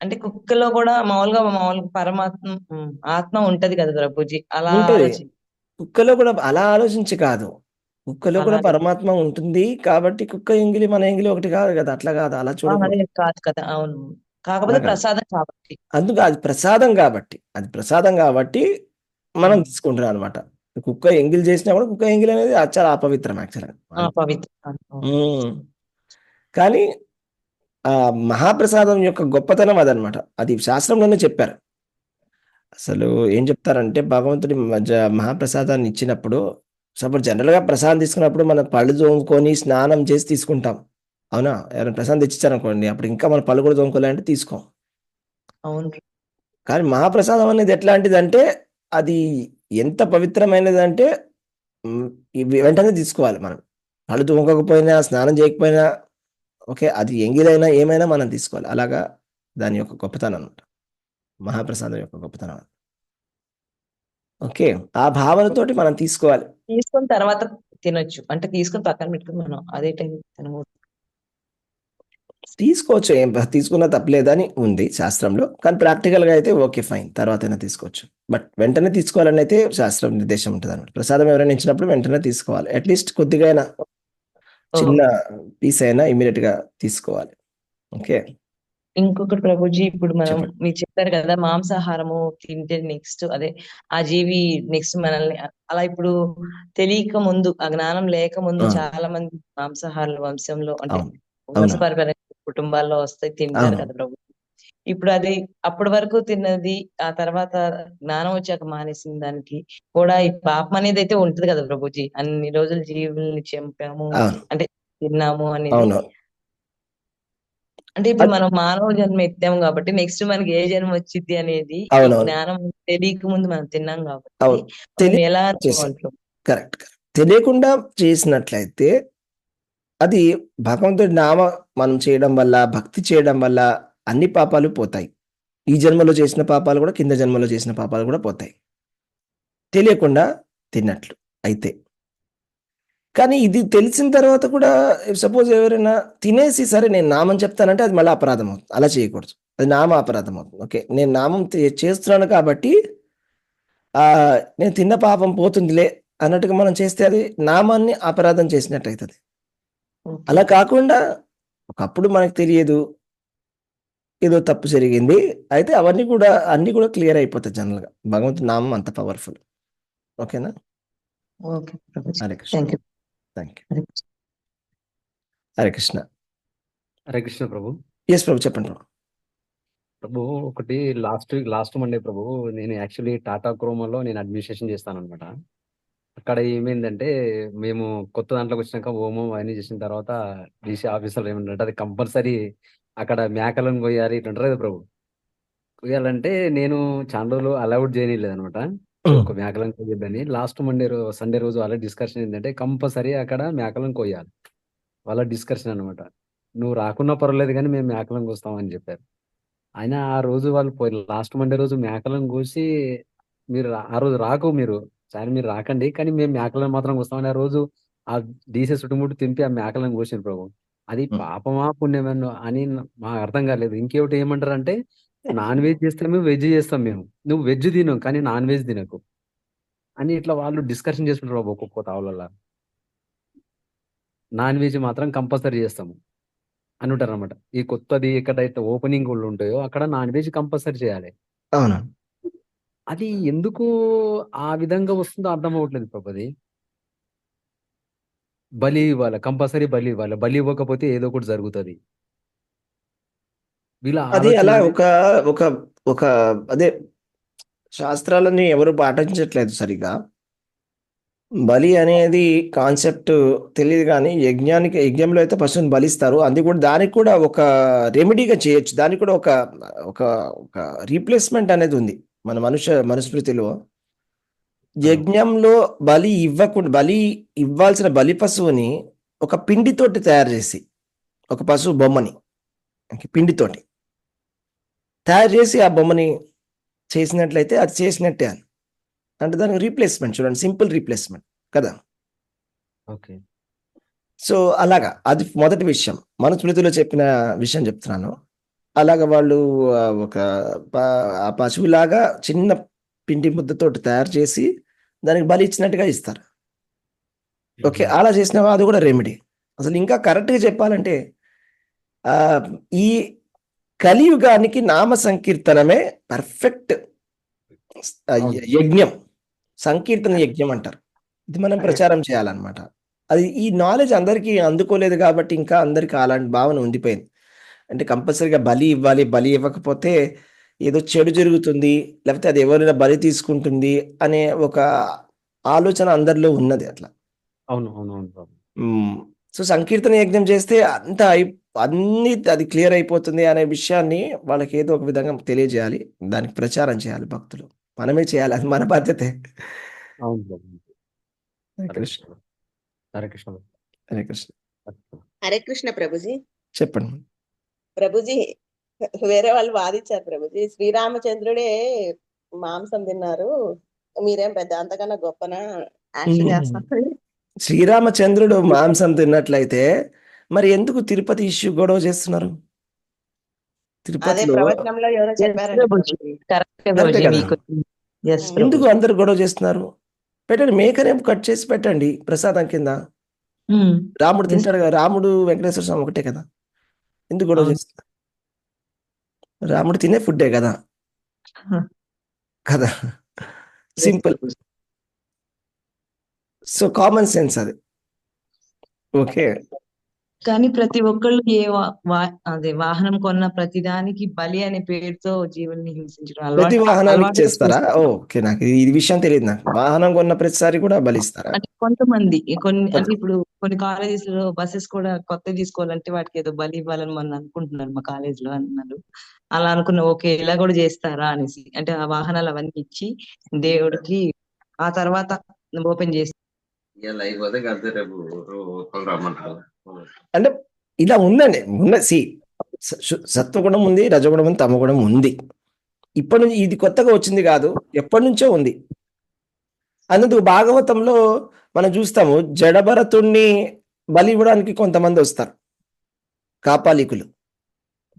Speaker 8: అంటే కుక్కలో కూడా మామూలుగా పరమాత్మ ఆత్మ ఉంటది కదా ప్రభుజీ, అలా
Speaker 2: ఉంటది.
Speaker 8: ఆలోచి
Speaker 2: కుక్కలో కూడా అలా ఆలోచించి కాదు. కుక్కలో కూడా
Speaker 8: అలా
Speaker 2: పరమాత్మ ఉంటుంది కాబట్టి కుక్క ఎంగిలి మన ఎంగిలి ఒకటి కాదు కదా. అట్లా కాదు. అలా
Speaker 8: అదే
Speaker 2: చూడకూడదు.
Speaker 8: కాదు కదా, అవును. కాకపోతే
Speaker 2: అలా కాదు.
Speaker 8: ప్రసాదం కాబట్టి
Speaker 2: అందుకు అది ప్రసాదం కాబట్టి మనం తీసుకుంటున్నాం అనమాట. కుక్క ఎంగిల్ చేసినా కూడా కుక్క ఎంగిల్ అనేది చాలా అపవిత్రం యాక్చువల్గా.
Speaker 8: పవిత్ర.
Speaker 2: కానీ ఆ మహాప్రసాదం యొక్క గొప్పతనం అదనమాట. అది శాస్త్రంలోనే చెప్పారు. అసలు ఏం చెప్తారంటే భగవంతుడి మహాప్రసాదాన్ని ఇచ్చినప్పుడు సపోజ్ జనరల్గా ప్రసాదం తీసుకున్నప్పుడు మనం పళ్ళు తోముకొని స్నానం చేసి తీసుకుంటాం. అవునా? ఎవరైనా ప్రసాదం తెచ్చిచ్చారనుకోండి, అప్పుడు ఇంకా మన పళ్ళు కూడా తోముకోవాలంటే తీసుకోం.
Speaker 8: అవును.
Speaker 2: కానీ మహాప్రసాదం అనేది ఎట్లాంటిదంటే అది ఎంత పవిత్రమైనది అంటే వెంటనే తీసుకోవాలి మనం. పళ్ళు తోముకోకపోయినా స్నానం చేయకపోయినా ఓకే, అది ఎంగిలైనా ఏమైనా మనం తీసుకోవాలి. అలాగా దాని యొక్క గొప్పతనం అనమాట. మహాప్రసాదం యొక్క గొప్పతనం. ఓకే. ఆ భావనతోటి మనం తీసుకోవాలి.
Speaker 8: తీసుకున్న తర్వాత తినొచ్చు అంటే తీసుకుని పక్కన పెట్టుకుని మనం అదే టైం తినకూడదు.
Speaker 2: తీసుకోవచ్చు. ఏం తీసుకున్నా తప్పలేదని ఉంది శాస్త్రంలో. కానీ ప్రాక్టికల్గా అయితే ఓకే ఫైన్, తర్వాతైనా తీసుకోవచ్చు. బట్ వెంటనే తీసుకోవాలని అయితే శాస్త్రం నిర్దేశం ఉంటుంది అనమాట. ప్రసాదం ఎవరైనా ఇచ్చినప్పుడు వెంటనే తీసుకోవాలి. అట్లీస్ట్ కొద్దిగా అయినా చిన్న పీస్ అయినా ఇమీడియట్ గా తీసుకోవాలి. ఓకే.
Speaker 8: ఇంకొకటి ప్రభుజీ, ఇప్పుడు మనం
Speaker 2: చెప్పండి.
Speaker 8: మీరు చెప్పారు కదా మాంసాహారము తింటే నెక్స్ట్ అదే ఆ జీవి నెక్స్ట్ మనల్ని అలా ఇప్పుడు తెలియక ముందు ఆ జ్ఞానం లేక ముందు చాలా మంది మాంసాహారుల వంశంలో అంటే వంశపరపర కుటుంబాల్లో వస్తాయి తింటారు కదా ప్రభు. ఇప్పుడు అది అప్పటి వరకు తిన్నది ఆ తర్వాత జ్ఞానం వచ్చాక మానేసిన దానికి కూడా ఈ పాపం అనేది అయితే ఉంటది కదా ప్రభుజీ. అన్ని రోజులు జీవుల్ని చంపాము అంటే తిన్నాము అనేది. అంటే ఇప్పుడు మనం మానవ జన్మ ఎత్తాము కాబట్టి నెక్స్ట్ మనకి ఏ జన్మ వచ్చింది అనేది జ్ఞానం తెలియక ముందు మనం తిన్నాం కాబట్టి ఎలా
Speaker 2: కరెక్ట్. తెలియకుండా చేసినట్లయితే అది భగవంతుడి నామ మనం చేయడం వల్ల భక్తి చేయడం వల్ల అన్ని పాపాలు పోతాయి. ఈ జన్మలో చేసిన పాపాలు కూడా కింద జన్మలో చేసిన పాపాలు కూడా పోతాయి, తెలియకుండా తిన్నట్లు అయితే. కానీ ఇది తెలిసిన తర్వాత కూడా సపోజ్ ఎవరైనా తినేసి సరే నేను నామం చెప్తానంటే అది మళ్ళీ అపరాధం అవుతుంది. అలా చేయకూడదు, అది నామ అపరాధం అవుతుంది. ఓకే, నేను నామం చేస్తున్నాను కాబట్టి నేను తిన్న పాపం పోతుందిలే అన్నట్టుగా మనం చేస్తే అది నామాన్ని అపరాధం చేసినట్టు అవుతుంది. అలా కాకుండా ఒకప్పుడు మనకు తెలియదు, ఏదో తప్పు జరిగింది, అయితే అన్ని కూడా క్లియర్ అయిపోతాయి జనరల్గా. భగవంతుడి నామం అంత పవర్ఫుల్. ఓకేనా?
Speaker 8: Okay Prabhuji,
Speaker 2: Hare Krishna.
Speaker 8: Thank you.
Speaker 2: Thank you. Hare Krishna.
Speaker 9: Hare Krishna Prabhu.
Speaker 2: Yes Prabhu, చెప్పండి ప్రభు.
Speaker 9: ప్రభు ఒకటి లాస్ట్ మండే ప్రభు, నేను యాక్చువల్లీ టాటా క్రోమాలో నేను అడ్మినిస్ట్రేషన్ చేస్తాను అనమాట. అక్కడ ఏమైందంటే మేము కొత్త దాంట్లోకి వచ్చినాక హోమం అవన్నీ చేసిన తర్వాత డీసీ ఆఫీసర్లు ఏమంటే అది కంపల్సరీ అక్కడ మేకలను కొయ్యాలి ఇట్లుంటారు కదా ప్రభు. కొయ్యాలంటే నేను చాలా రోజులు అలౌడ్ చేయలేదు అనమాట, ఒక మేకలను కొయ్యొద్దని. లాస్ట్ సండే రోజు వాళ్ళ డిస్కషన్ ఏంటంటే కంపల్సరీ అక్కడ మేకలను కొయ్యాలి. వాళ్ళ డిస్కషన్ అనమాట. నువ్వు రాకున్నా పర్వాలేదు కానీ మేము మేకలను కోస్తామని చెప్పారు. అయినా ఆ రోజు వాళ్ళు లాస్ట్ మండే రోజు మేకలను కోసి మీరు ఆ రోజు మీరు రాకండి కానీ మేము మేకలను మాత్రం కోస్తామని ఆ రోజు ఆ డీసే చుట్టుముట్టు తింపి ఆ మేకలను కోసారు ప్రభు. అది పాపమా పుణ్యమా అని మాకు అర్థం కాలేదు. ఇంకేమిటి ఏమంటారు అంటే నాన్ వెజ్ చేస్తే మేము వెజ్ చేస్తాం, మేము నువ్వు వెజ్ తిను కానీ నాన్ వెజ్ తినకు అని ఇట్లా వాళ్ళు డిస్కషన్ చేసుకుంటారు బాబు. ఒక్కొక్క తావులలో నాన్ వెజ్ మాత్రం కంపల్సరీ చేస్తాము అని ఉంటారు అనమాట. ఈ కొత్తది ఎక్కడైతే ఓపెనింగ్ వాళ్ళు ఉంటాయో అక్కడ నాన్ వెజ్ కంపల్సరీ చేయాలి.
Speaker 2: అవునా?
Speaker 9: అది ఎందుకు ఆ విధంగా వస్తుందో అర్థం అవ్వట్లేదు ప్రభు. అది బలి ఇవ్వాలి, కంపల్సరీ బలి ఇవ్వాలి. బలి ఇవ్వకపోతే ఏదో ఒకటి జరుగుతుంది. వీళ్ళ
Speaker 2: అది అలా
Speaker 9: ఆలోచన
Speaker 2: ఒక ఒక ఒక అదే శాస్త్రాలని ఎవరు పాటించట్లేదు సరిగా. బలి అనేది కాన్సెప్ట్ తెలియదు, కానీ యజ్ఞంలో అయితే పశువుని బలిస్తారు. అది కూడా దానికి కూడా ఒక రెమెడీగా చేయొచ్చు. దానికి కూడా ఒక ఒక ఒక రీప్లేస్మెంట్ అనేది ఉంది మన మనుస్మృతిలో. యజ్ఞంలో బలి ఇవ్వాల్సిన బలి పశువుని ఒక పిండితోటి తయారు చేసి, ఒక పశువు బొమ్మని పిండితోటి తయారు చేసి ఆ బొమ్మని చేసినట్లయితే అది చేసినట్టే అని అంటే దానికి రీప్లేస్మెంట్ చూడండి, సింపుల్ రీప్లేస్మెంట్ కదా.
Speaker 9: ఓకే.
Speaker 2: సో అలాగా అది మొదటి విషయం, మనుస్మృతిలో చెప్పిన విషయం చెప్తున్నాను. అలాగా వాళ్ళు ఆ పశువులాగా చిన్న పిండి ముద్దతోటి తయారు చేసి దానికి బలి ఇచ్చినట్టుగా ఇస్తారు. ఓకే, అలా చేసిన అది కూడా రెమెడీ. అసలు ఇంకా కరెక్ట్గా చెప్పాలంటే ఈ కలియుగానికి నామ సంకీర్తనమే పర్ఫెక్ట్ యజ్ఞం. సంకీర్తన యజ్ఞం అంటారు. ఇది మనం ప్రచారం చేయాలన్నమాట. అది ఈ నాలెడ్జ్ అందరికీ అందుకోలేదు కాబట్టి ఇంకా అందరికీ అలాంటి భావన ఉండిపోయింది. అంటే కంపల్సరీగా బలి ఇవ్వాలి, బలి ఇవ్వకపోతే ఏదో చెడు జరుగుతుంది, లేకపోతే అది ఎవరైనా బలి తీసుకుంటుంది అనే ఒక ఆలోచన అందరిలో ఉన్నది అట్లా.
Speaker 9: అవును అవును అవును.
Speaker 2: సో సంకీర్తన యజ్ఞం చేస్తే అన్ని అది క్లియర్ అయిపోతుంది అనే విషయాన్ని వాళ్ళకి ఏదో ఒక విధంగా తెలియజేయాలి, దానికి ప్రచారం చేయాలి. భక్తులు మనమే చేయాలి, అది మన బాధ్యతే.
Speaker 9: అవును.
Speaker 2: హరే కృష్ణ.
Speaker 9: హరే కృష్ణ.
Speaker 2: హరే కృష్ణ.
Speaker 10: హరే కృష్ణ ప్రభుజీ.
Speaker 2: చెప్పండి
Speaker 10: ప్రభుజీ, వేరే వాళ్ళు వాదించారు ప్రభుజీ, శ్రీరామచంద్రుడే మాంసం తిన్నారు, మీరేం పెద్ద అంతకన్నా గొప్పన యాక్షన్ చేస్తారు.
Speaker 2: శ్రీరామచంద్రుడు మాంసం తిన్నట్లయితే మరి ఎందుకు తిరుపతి ఇష్యూ గొడవ చేస్తున్నారు?
Speaker 10: అదే
Speaker 2: తిరుపతిలో
Speaker 10: ప్రవచనంలో ఎవరో చెప్పారండి ప్రభుజీ.
Speaker 2: కరెక్టే కదా. ఎందుకు అందరు గొడవ చేస్తున్నారు? పెట్టండి, మేకనే కట్ చేసి పెట్టండి ప్రసాదం కింద. రాముడు తింటాడు కదా, రాముడు వెంకటేశ్వర స్వామి ఒకటే కదా, ఎందుకు గొడవ చేస్తున్నారు? రాముడు తినే ఫుడ్డే కదా కదా, సింపుల్. సో కామన్ సెన్స్ అది. ఓకే,
Speaker 8: కానీ ప్రతి ఒక్కళ్ళు అదే వాహనం కొన్న ప్రతి దానికి బలి అనే పేరుతో జీవుల్ని హింసించడం
Speaker 2: ప్రతి వాహనానికి
Speaker 8: అలవాటు
Speaker 2: చేస్తారా? ఓకే, నాకు ఈ విషయం తెలియదు. నాకు వాహనం కొన్న ప్రతిసారి కూడా బలిస్తారా?
Speaker 8: అంటే కొంతమంది అంటే ఇప్పుడు కొన్ని కాలేజెస్ లో బస్సెస్ కూడా కొత్తవి తీసుకోవాలంటే వాటికి ఏదో బలి ఇవ్వాలని మనం అనుకుంటున్నారు, మా కాలేజ్ లో అన్నారు. అలా అనుకున్నా, ఓకే ఇలా కూడా చేస్తారా అనేసి. అంటే ఆ వాహనాలు అవన్నీ ఇచ్చి దేవుడికి ఆ తర్వాత ఓపెన్ చేసి
Speaker 2: అంటే ఇలా ఉందండి. సత్వగుణం ఉంది, రజగుణం ఉంది, తమగుణం ఉంది. ఇప్పటి నుంచి ఇది కొత్తగా వచ్చింది కాదు, ఎప్పటి నుంచో ఉంది. అందుకు భాగవతంలో మనం చూస్తాము, జడభరతుణ్ణి బలి ఇవ్వడానికి కొంతమంది వస్తారు, కాపాలికులు.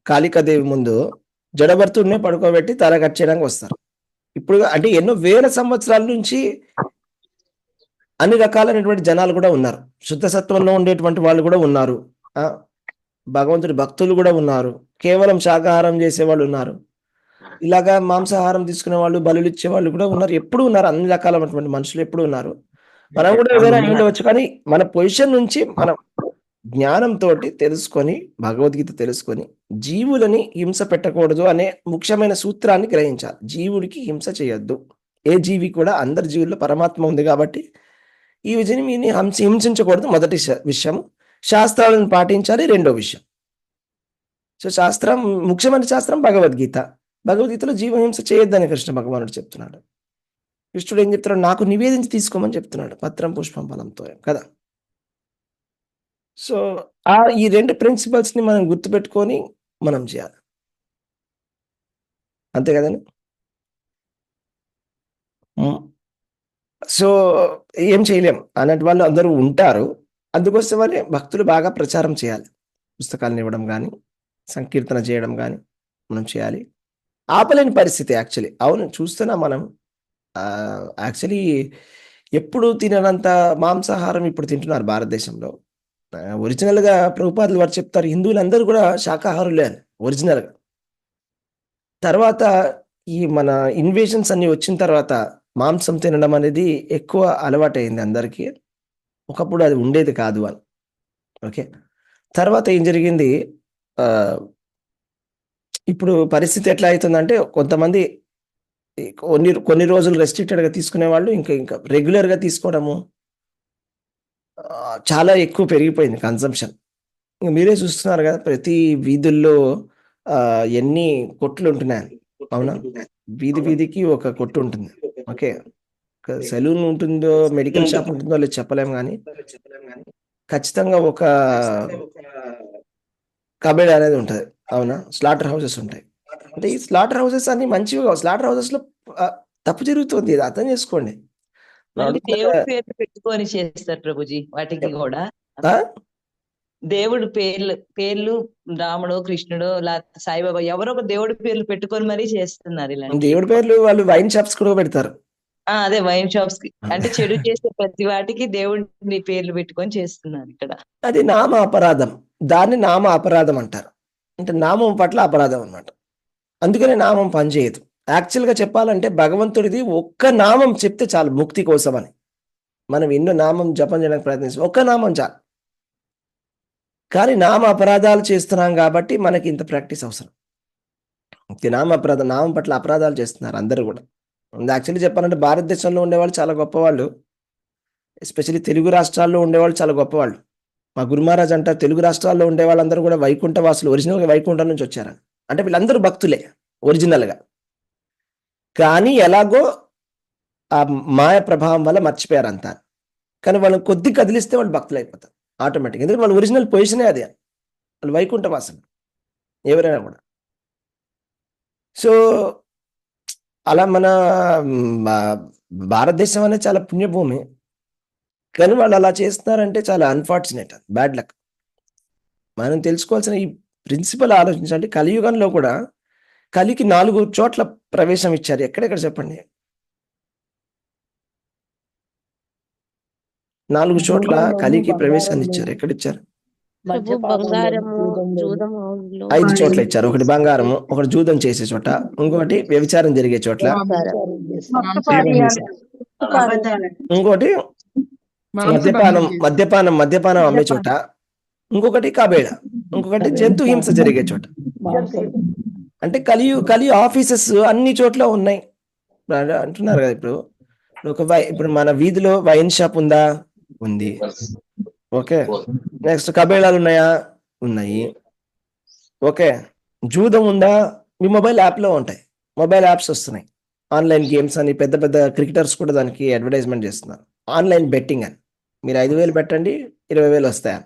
Speaker 2: కాళికాదేవి ముందు జడభరతుడినే పడుకోబెట్టి తల కట్ చేయడానికి వస్తారు. ఇప్పుడు అంటే ఎన్నో వేల సంవత్సరాల నుంచి అన్ని రకాలైనటువంటి జనాలు కూడా ఉన్నారు. శుద్ధ సత్వంలో ఉండేటువంటి వాళ్ళు కూడా ఉన్నారు, భగవంతుడి భక్తులు కూడా ఉన్నారు, కేవలం శాకాహారం చేసే వాళ్ళు ఉన్నారు, ఇలాగా మాంసాహారం తీసుకునే వాళ్ళు, బలులు ఇచ్చే వాళ్ళు కూడా ఉన్నారు. ఎప్పుడు ఉన్నారు, అన్ని రకాలైనటువంటి మనుషులు ఎప్పుడు ఉన్నారు. మనం కూడా ఏదైనా ఉండవచ్చు, కానీ మన పొజిషన్ నుంచి మనం జ్ఞానంతో తెలుసుకొని, భగవద్గీత తెలుసుకొని, జీవులని హింస పెట్టకూడదు అనే ముఖ్యమైన సూత్రాన్ని గ్రహించాలి. జీవుడికి హింస చేయొద్దు. ఏ జీవి కూడా, అందరి జీవుల్లో పరమాత్మ ఉంది కాబట్టి ఈ విజయాన్ని హింసించకూడదు, మొదటి విషయం. శాస్త్రాలను పాటించాలి, రెండో విషయం. సో శాస్త్రం, ముఖ్యమైన శాస్త్రం భగవద్గీత. భగవద్గీతలో జీవహింస చేయొద్దని కృష్ణ భగవానుడు చెప్తున్నాడు. కృష్ణుడు ఏం చెప్తున్నాడు, నాకు నివేదించి తీసుకోమని చెప్తున్నాడు, పత్రం పుష్పం ఫలంతో కదా. సో ఈ రెండు ప్రిన్సిపల్స్ ని మనం గుర్తుపెట్టుకొని మనం చేయాలి, అంతే కదండి. సో ఏం చేయలేం అన్నట్టు వాళ్ళు అందరూ ఉంటారు. అందుకోసమని భక్తులు బాగా ప్రచారం చేయాలి, పుస్తకాలను ఇవ్వడం కానీ, సంకీర్తన చేయడం కానీ మనం చేయాలి. ఆపలేని పరిస్థితి యాక్చువల్లీ. అవును, చూస్తున్నా మనం. యాక్చువల్లీ ఎప్పుడు తిననంత మాంసాహారం ఇప్పుడు తింటున్నారు భారతదేశంలో. ఒరిజినల్గా ప్రభుపాదులు వారు చెప్తారు, హిందువులందరూ కూడా శాకాహారులే అని ఒరిజినల్గా. తర్వాత ఈ మన ఇన్వేషన్స్ అన్ని వచ్చిన తర్వాత మాంసం తినడం అనేది ఎక్కువ అలవాటైంది అందరికీ. ఒకప్పుడు అది ఉండేది కాదు అని. ఓకే, తర్వాత ఏం జరిగింది, ఇప్పుడు పరిస్థితి ఎట్లా అవుతుందంటే, కొంతమంది కొన్ని రోజులు రెస్ట్రిక్టెడ్గా తీసుకునే వాళ్ళు ఇంకా రెగ్యులర్గా తీసుకోవడము చాలా ఎక్కువ పెరిగిపోయింది కన్సంప్షన్. మీరే చూస్తున్నారు కదా, ప్రతి వీధుల్లో ఎన్ని కొట్లు ఉంటున్నాయి. అవునా, వీధికి ఒక కొట్టు ఉంటుంది. ఓకే, సెలూన్ ఉంటుందో, మెడికల్ షాప్ ఉంటుందో లేదు చెప్పలేము, కానీ ఖచ్చితంగా ఒక కబేడ్ అనేది ఉంటుంది. అవునా, స్లాటర్ హౌసెస్ ఉంటాయి. అంటే ఈ స్లాటర్ హౌసెస్ అన్ని మంచిగా, స్లాటర్ హౌసెస్ లో తప్పు జరుగుతుంది, ఇది అర్థం చేసుకోండి.
Speaker 8: దేవుడి పేర్లు పెట్టుకొని చేస్తారు ప్రభుజీ, వాటికి కూడా దేవుడు పేర్లు రాముడు, కృష్ణుడు, సాయిబాబా, ఎవరో ఒక దేవుడి పేర్లు పెట్టుకొని మరీ చేస్తున్నారు ఇలాంటి.
Speaker 2: దేవుడి పేర్లు వాళ్ళు వైన్ షాప్స్ కూడా పెడతారు.
Speaker 8: అదే వైన్ షాప్స్ కి, అంటే చెడు చేసే ప్రతి వాటికి దేవుడి పేర్లు పెట్టుకొని చేస్తున్నారు ఇక్కడ.
Speaker 2: అది నామ అపరాధం, దాన్ని నామ అపరాధం అంటారు. అంటే నామం పట్ల అపరాధం అన్నమాట. అందుకనే నామం పనిచేయదు. యాక్చువల్గా చెప్పాలంటే భగవంతుడిది ఒక్క నామం చెప్తే చాలు ముక్తి కోసం అని. మనం ఎన్నో నామం జపం చేయడానికి ప్రయత్నిస్తాం, ఒక్క నామం చాలు. కానీ నామ అపరాధాలు చేస్తున్నాం కాబట్టి మనకి ఇంత ప్రాక్టీస్ అవసరం. నామం పట్ల అపరాధాలు చేస్తున్నారు అందరూ కూడా. యాక్చువల్లీ చెప్పాలంటే భారతదేశంలో ఉండేవాళ్ళు చాలా గొప్పవాళ్ళు, ఎస్పెషల్లీ తెలుగు రాష్ట్రాల్లో ఉండేవాళ్ళు చాలా గొప్పవాళ్ళు. మా గురు మహారాజ్ అంటారు, తెలుగు రాష్ట్రాల్లో ఉండే వాళ్ళందరూ కూడా వైకుంఠ వాసులు, ఒరిజినల్గా వైకుంఠం నుంచి వచ్చారని. అంటే వీళ్ళందరూ భక్తులే ఒరిజినల్గా, కానీ ఎలాగో ఆ మాయ ప్రభావం వల్ల మర్చిపోయారు అంతా. కానీ వాళ్ళని కొద్ది కదిలిస్తే వాళ్ళు భక్తులు అయిపోతారు ఆటోమేటిక్. ఎందుకంటే వాళ్ళ ఒరిజినల్ పొజిషనే అదే, వాళ్ళు వైకుంఠ వాసులు ఎవరైనా కూడా. సో అలా మన భారతదేశం అనేది చాలా పుణ్యభూమి, కానీ వాళ్ళు అలా చేస్తున్నారంటే చాలా అన్ఫార్చునేట్, బ్యాడ్ లక్. మనం తెలుసుకోవాల్సిన ఈ ప్రిన్సిపల్ ఆలోచించాలి. కలియుగంలో కూడా కలికి 4 చోట్ల ప్రవేశం ఇచ్చారు. ఎక్కడెక్కడ చెప్పండి, 4 చోట్ల కలికి ప్రవేశాన్ని ఇచ్చారు. ఎక్కడిచ్చారు? 5 చోట్ల ఇచ్చారు. ఒకటి బంగారము, ఒకటి జూదం చేసే చోట, ఇంకోటి వ్యభిచారం జరిగే చోట్ల, ఇంకోటి మద్యపానం అమ్మే చోట, ఇంకొకటి కబేళ, ఇంకొకటి జంతు హింస జరిగే చోట. అంటే కలి ఆఫీసెస్ అన్ని చోట్ల ఉన్నాయి అంటున్నారు కదా. ఇప్పుడు మన వీధిలో వైన్ షాప్ ఉందా? ఉంది. ఓకే, నెక్స్ట్ కబేళాలు ఉన్నాయా? ఉన్నాయి. ఓకే, జూదం ఉందా? మీ మొబైల్ యాప్లో ఉంటాయి, మొబైల్ యాప్స్ వస్తున్నాయి, ఆన్లైన్ గేమ్స్ అని. పెద్ద పెద్ద క్రికెటర్స్ కూడా దానికి అడ్వర్టైజ్మెంట్ చేస్తున్నారు, ఆన్లైన్ బెట్టింగ్ అని. మీరు 5,000 పెట్టండి, 20,000 వస్తాయా?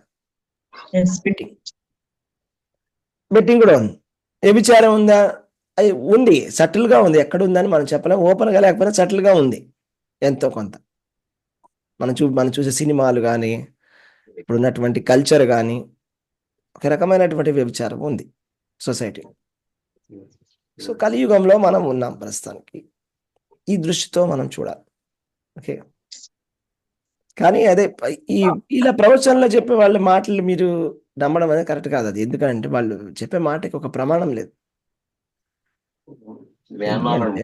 Speaker 2: బెట్టింగ్ కూడా ఉంది. వ్యభిచారం ఉందా? అది ఉంది, సటిల్గా ఉంది. ఎక్కడ ఉందని మనం చెప్పలేం. ఓపెన్గా లేకపోయినా సటిల్గా ఉంది ఎంతో కొంత. మనం చూసే సినిమాలు కానీ, ఇప్పుడు ఉన్నటువంటి కల్చర్ కానీ, ఒక రకమైనటువంటి వ్యభిచారం ఉంది సొసైటీ. సో కలియుగంలో మనం ఉన్నాం ప్రస్తుతానికి. ఈ దృష్టితో మనం చూడాలి. ఓకే. కానీ అదే ఇలా ప్రవచనంలో చెప్పే వాళ్ళ మాటలు మీరు నమ్మడం అనేది కరెక్ట్ కాదు. అది ఎందుకంటే వాళ్ళు చెప్పే మాటకి ఒక ప్రమాణం లేదు. ఎందుకంటే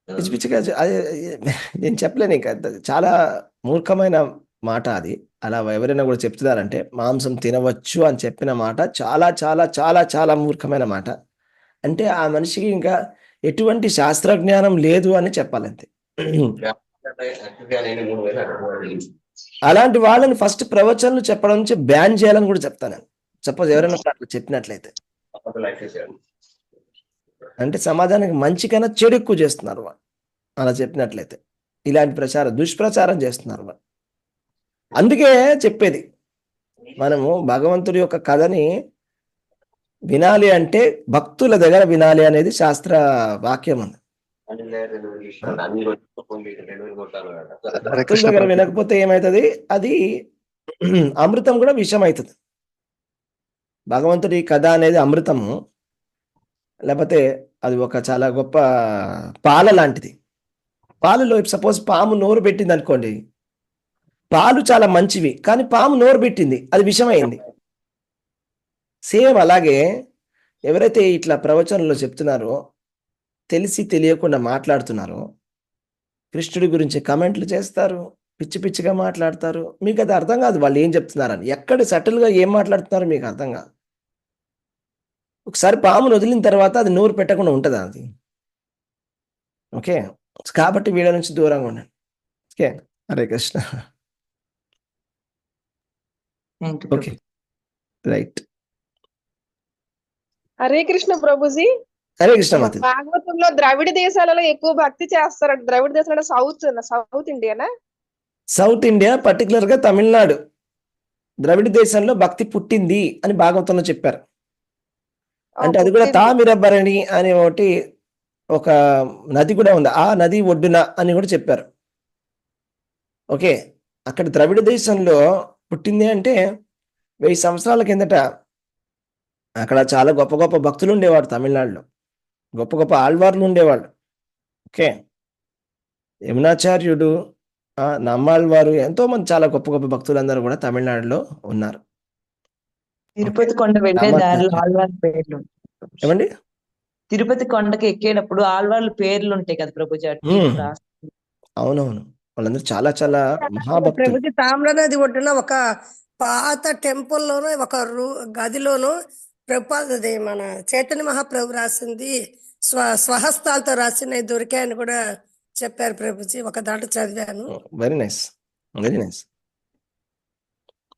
Speaker 2: పిచ్చి పిచ్చిగా అదే నేను చెప్పలేను. ఇంకా చాలా మూర్ఖమైన మాట అది. అలా ఎవరైనా కూడా చెప్తున్నారంటే మాంసం తినవచ్చు అని చెప్పిన మాట చాలా చాలా చాలా చాలా మూర్ఖమైన మాట. అంటే ఆ మనిషికి ఇంకా ఎటువంటి శాస్త్రజ్ఞానం లేదు అని చెప్పాలంతే. అలాంటి వాళ్ళని ఫస్ట్ ప్రవచనాలు చెప్పడం నుంచి బ్యాన్ చేయాలని కూడా చెప్తాను నేను. సపోజ్ ఎవరైనా అట్లా చెప్పినట్లయితే, అంటే సమాజానికి మంచికైనా చెడు ఎక్కువ చేస్తున్నారు వాళ్ళు అలా చెప్పినట్లయితే. ఇలాంటి దుష్ప్రచారం చేస్తున్నారు వాళ్ళు. అందుకే చెప్పేది, మనము భగవంతుడి యొక్క కథని వినాలి అంటే భక్తుల దగ్గర వినాలి అనేది శాస్త్ర వాక్యం ఉంది. భక్తుల దగ్గర వినకపోతే ఏమవుతుంది, అది అమృతం కూడా విషం అవుతుంది. భగవంతుడి కథ అనేది అమృతము, లేకపోతే అది ఒక చాలా గొప్ప పాల లాంటిది. పాలులో సపోజ్ పాము నోరు పెట్టింది అనుకోండి, పాలు చాలా మంచివి, కానీ పాము నోరు పెట్టింది, అది విషమైంది. సేమ్ అలాగే ఎవరైతే ఇట్లా ప్రవచనంలో చెప్తున్నారో, తెలిసి తెలియకుండా మాట్లాడుతున్నారో, కృష్ణుడి గురించి కమెంట్లు చేస్తారు, పిచ్చి పిచ్చిగా మాట్లాడతారు. మీకు అది అర్థం కాదు వాళ్ళు ఏం చెప్తున్నారని. ఎక్కడ సటిల్గా ఏం మాట్లాడుతున్నారో మీకు అర్థం కాదు. ఒకసారి పామును వదిలిన తర్వాత అది నోరు పెట్టకుండా ఉంటుంది అది. ఓకే. కాబట్టి వీళ్ళ నుంచి దూరంగా ఉండండి. Okay. Hare Krishna. Okay, right.
Speaker 11: Hare Krishna Prabhuji.
Speaker 2: Hare Krishna మాత.
Speaker 11: భాగవతంలో ద్రవిడ దేశాలలో ఎక్కువ భక్తి చేస్తారంట. ద్రవిడ దేశాలు south Indiana?
Speaker 2: South India, particular గా తమిళనాడు, ద్రవిడ దేశంలో భక్తి పుట్టింది అని భాగవతంలో చెప్పారు. అంటే అది కూడా తామిరబరణి అనే ఒక నది కూడా ఉంది, ఆ నది ఒడ్డున అని కూడా చెప్పారు. ఓకే. అక్కడ ద్రవిడ దేశంలో పుట్టింది అంటే 1000 సంవత్సరాల కిందట అక్కడ చాలా గొప్ప గొప్ప భక్తులు ఉండేవాడు. తమిళనాడులో గొప్ప గొప్ప ఆళ్వార్లు ఉండేవాళ్ళు. ఓకే. యమునాచార్యుడు, నమ్మాళ్వారు, ఎంతో మంది చాలా గొప్ప గొప్ప భక్తులందరూ కూడా తమిళనాడులో ఉన్నారు.
Speaker 8: తిరుపతి కొండ వెళ్ళే దారిలో ఆళ్వార్ల పేర్లు
Speaker 2: ఏమండి?
Speaker 8: తిరుపతి కొండకి ఎక్కేటప్పుడు ఆళ్వార్ల పేర్లు ఉంటాయి కదా ప్రభుజీ.
Speaker 2: అవునవును, వాళ్ళందరూ చాలా చాలా మహాభక్తులు.
Speaker 12: ప్రభుజీ తామ్ర నది ఒడ్డున ఒక పాత టెంపుల్ లోను ఒక గదిలోను ప్రభుపాదది మన చైతన్య మహాప్రభు రాసింది స్వహస్తాలతో రాసినవి దొరికాయని కూడా చెప్పారు ప్రభుజీ. ఒక దాంట్లో చదివాను.
Speaker 2: Very nice, very nice.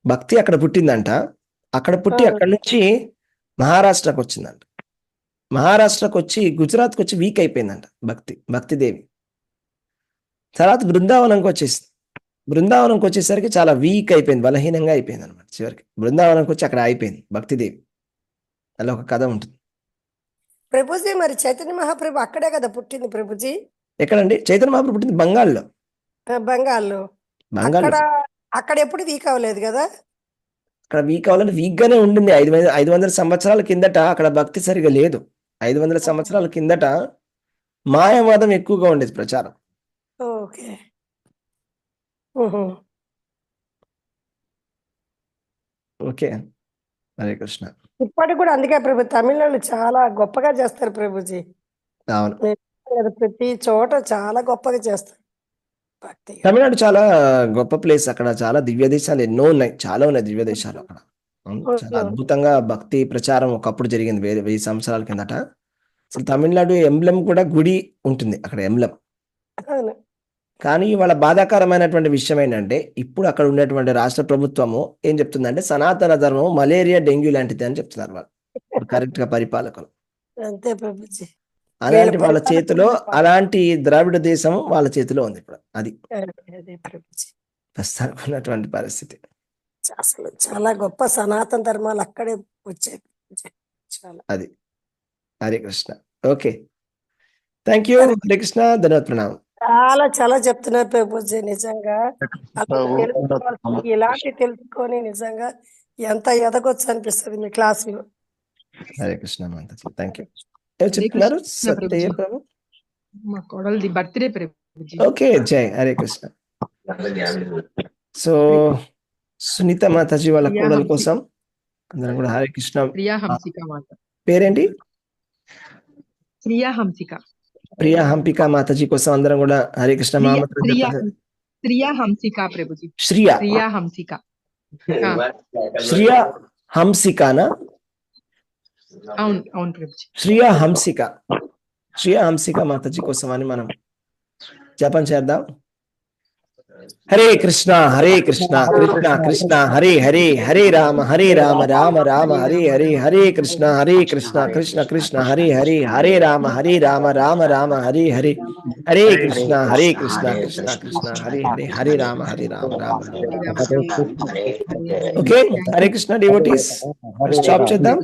Speaker 2: భక్తి అక్కడ పుట్టిందంట. అక్కడ పుట్టి అక్కడి నుంచి మహారాష్ట్రకు వచ్చిందంట. మహారాష్ట్రకు వచ్చి గుజరాత్కి వచ్చి వీక్ అయిపోయిందంట భక్తిదేవి. తర్వాత బృందావనంకి వచ్చేసింది. బృందావనంకి వచ్చేసరికి చాలా వీక్ అయిపోయింది, బలహీనంగా అయిపోయింది అనమాట. చివరికి బృందావనంకి వచ్చి అక్కడ అయిపోయింది భక్తిదేవి. అలా ఒక కథ ఉంటుంది.
Speaker 12: ప్రభుజీ మరి చైతన్య మహాప్రభు అక్కడే కదా పుట్టింది ప్రభుజీ?
Speaker 2: ఎక్కడండి చైతన్య మహాప్రభు పుట్టింది? బంగాల్లో.
Speaker 12: అక్కడ ఎప్పుడు వీక్ అవ్వలేదు కదా?
Speaker 2: అక్కడ వీక్ అవ్వాలంటే వీక్ గానే ఉండింది. 500 సంవత్సరాల కిందట అక్కడ భక్తి సరిగా లేదు. 500 సంవత్సరాల కిందట మాయావాదం ఎక్కువగా ఉండేది ప్రచారం.
Speaker 12: ఓకే.
Speaker 2: ఓకే. హరే కృష్ణ.
Speaker 12: ఇప్పటికి కూడా అందుకే ప్రభు తమిళనాడు చాలా గొప్పగా చేస్తారు ప్రభుజీ.
Speaker 2: అవును,
Speaker 12: ప్రతి చోట చాలా గొప్పగా చేస్తారు భక్తి.
Speaker 2: తమిళనాడు చాలా గొప్ప ప్లేస్. అక్కడ చాలా దివ్య దేశాలు ఎన్నో ఉన్నాయి, చాలా ఉన్నాయి దివ్య దేశాలు అక్కడ. చాలా అద్భుతంగా భక్తి ప్రచారం ఒకప్పుడు జరిగింది 1000 సంవత్సరాల కిందట. అసలు తమిళనాడు ఎంబ్లెం కూడా గుడి ఉంటుంది అక్కడ, ఎంబ్లెం. కానీ వాళ్ళ బాధాకరమైనటువంటి విషయం ఏంటంటే ఇప్పుడు అక్కడ ఉండేటువంటి రాష్ట్ర ప్రభుత్వము ఏం చెప్తుందంటే సనాతన ధర్మం మలేరియా, డెంగ్యూ లాంటిది అని చెప్తున్నారు వాళ్ళు కరెక్ట్ గా పరిపాలకులు.
Speaker 12: అంతే ప్రభుజీ.
Speaker 2: అలాంటి వాళ్ళ చేతిలో, అలాంటి ద్రావిడ దేశం వాళ్ళ చేతిలో ఉంది ఇప్పుడు. అది ప్రస్తుతానికి ఉన్నటువంటి పరిస్థితి.
Speaker 12: అసలు చాలా గొప్ప సనాతన ధర్మాలు అక్కడే వచ్చాయి.
Speaker 2: అది Hare Krishna. Okay, thank you. Hare Krishna, ధన్యవాద ప్రణామం.
Speaker 12: చాలా చెప్తున్నారు ప్రభుజీ. నిజంగా అలా తెలుసుకోవాల్సింది, ఇలాంటి తెలుసుకొని నిజంగా ఎంత ఎదగొచ్చు అనిపిస్తుంది మీ క్లాసులో.
Speaker 2: Hare Krishna Mataji, thank you. ఎవరు చెప్తున్నారు? సత్య ప్రభు.
Speaker 13: మా కోడలిది బర్త్డే ప్రభుజీ.
Speaker 2: ఓకే, జై హరే కృష్ణ. సో సునీత మాతాజీ వాళ్ళ కోడల కోసం అందరం కూడా హరే కృష్ణ.
Speaker 13: ప్రియా హంసిక మాత.
Speaker 2: పేరేంటి?
Speaker 13: ప్రియా హంసిక.
Speaker 2: ప్రియా హంపిక మాతాజీ కోసం అందరం కూడా హరే కృష్ణ
Speaker 13: ప్రియా హంసిక ప్రభుజీ.
Speaker 2: శ్రియా
Speaker 13: ప్రియా హంసిక.
Speaker 2: శ్రియా హంసికానా?
Speaker 13: అవును అవును ప్రభుజీ.
Speaker 2: శ్రియా హంసిక మాతాజీ కోసం అని మనం జపం చేద్దాం. Hare Krishna Krishna Krishna Hare Hare, Hare Rama Rama Rama Hare Hare, Hare Krishna Krishna Krishna Hare Hare, Hare Rama Rama Rama Hare Hare, Hare Krishna Krishna Krishna Hare Hare, Hare Rama Rama. Okay, Hare Krishna devotees, stop చేద్దాం.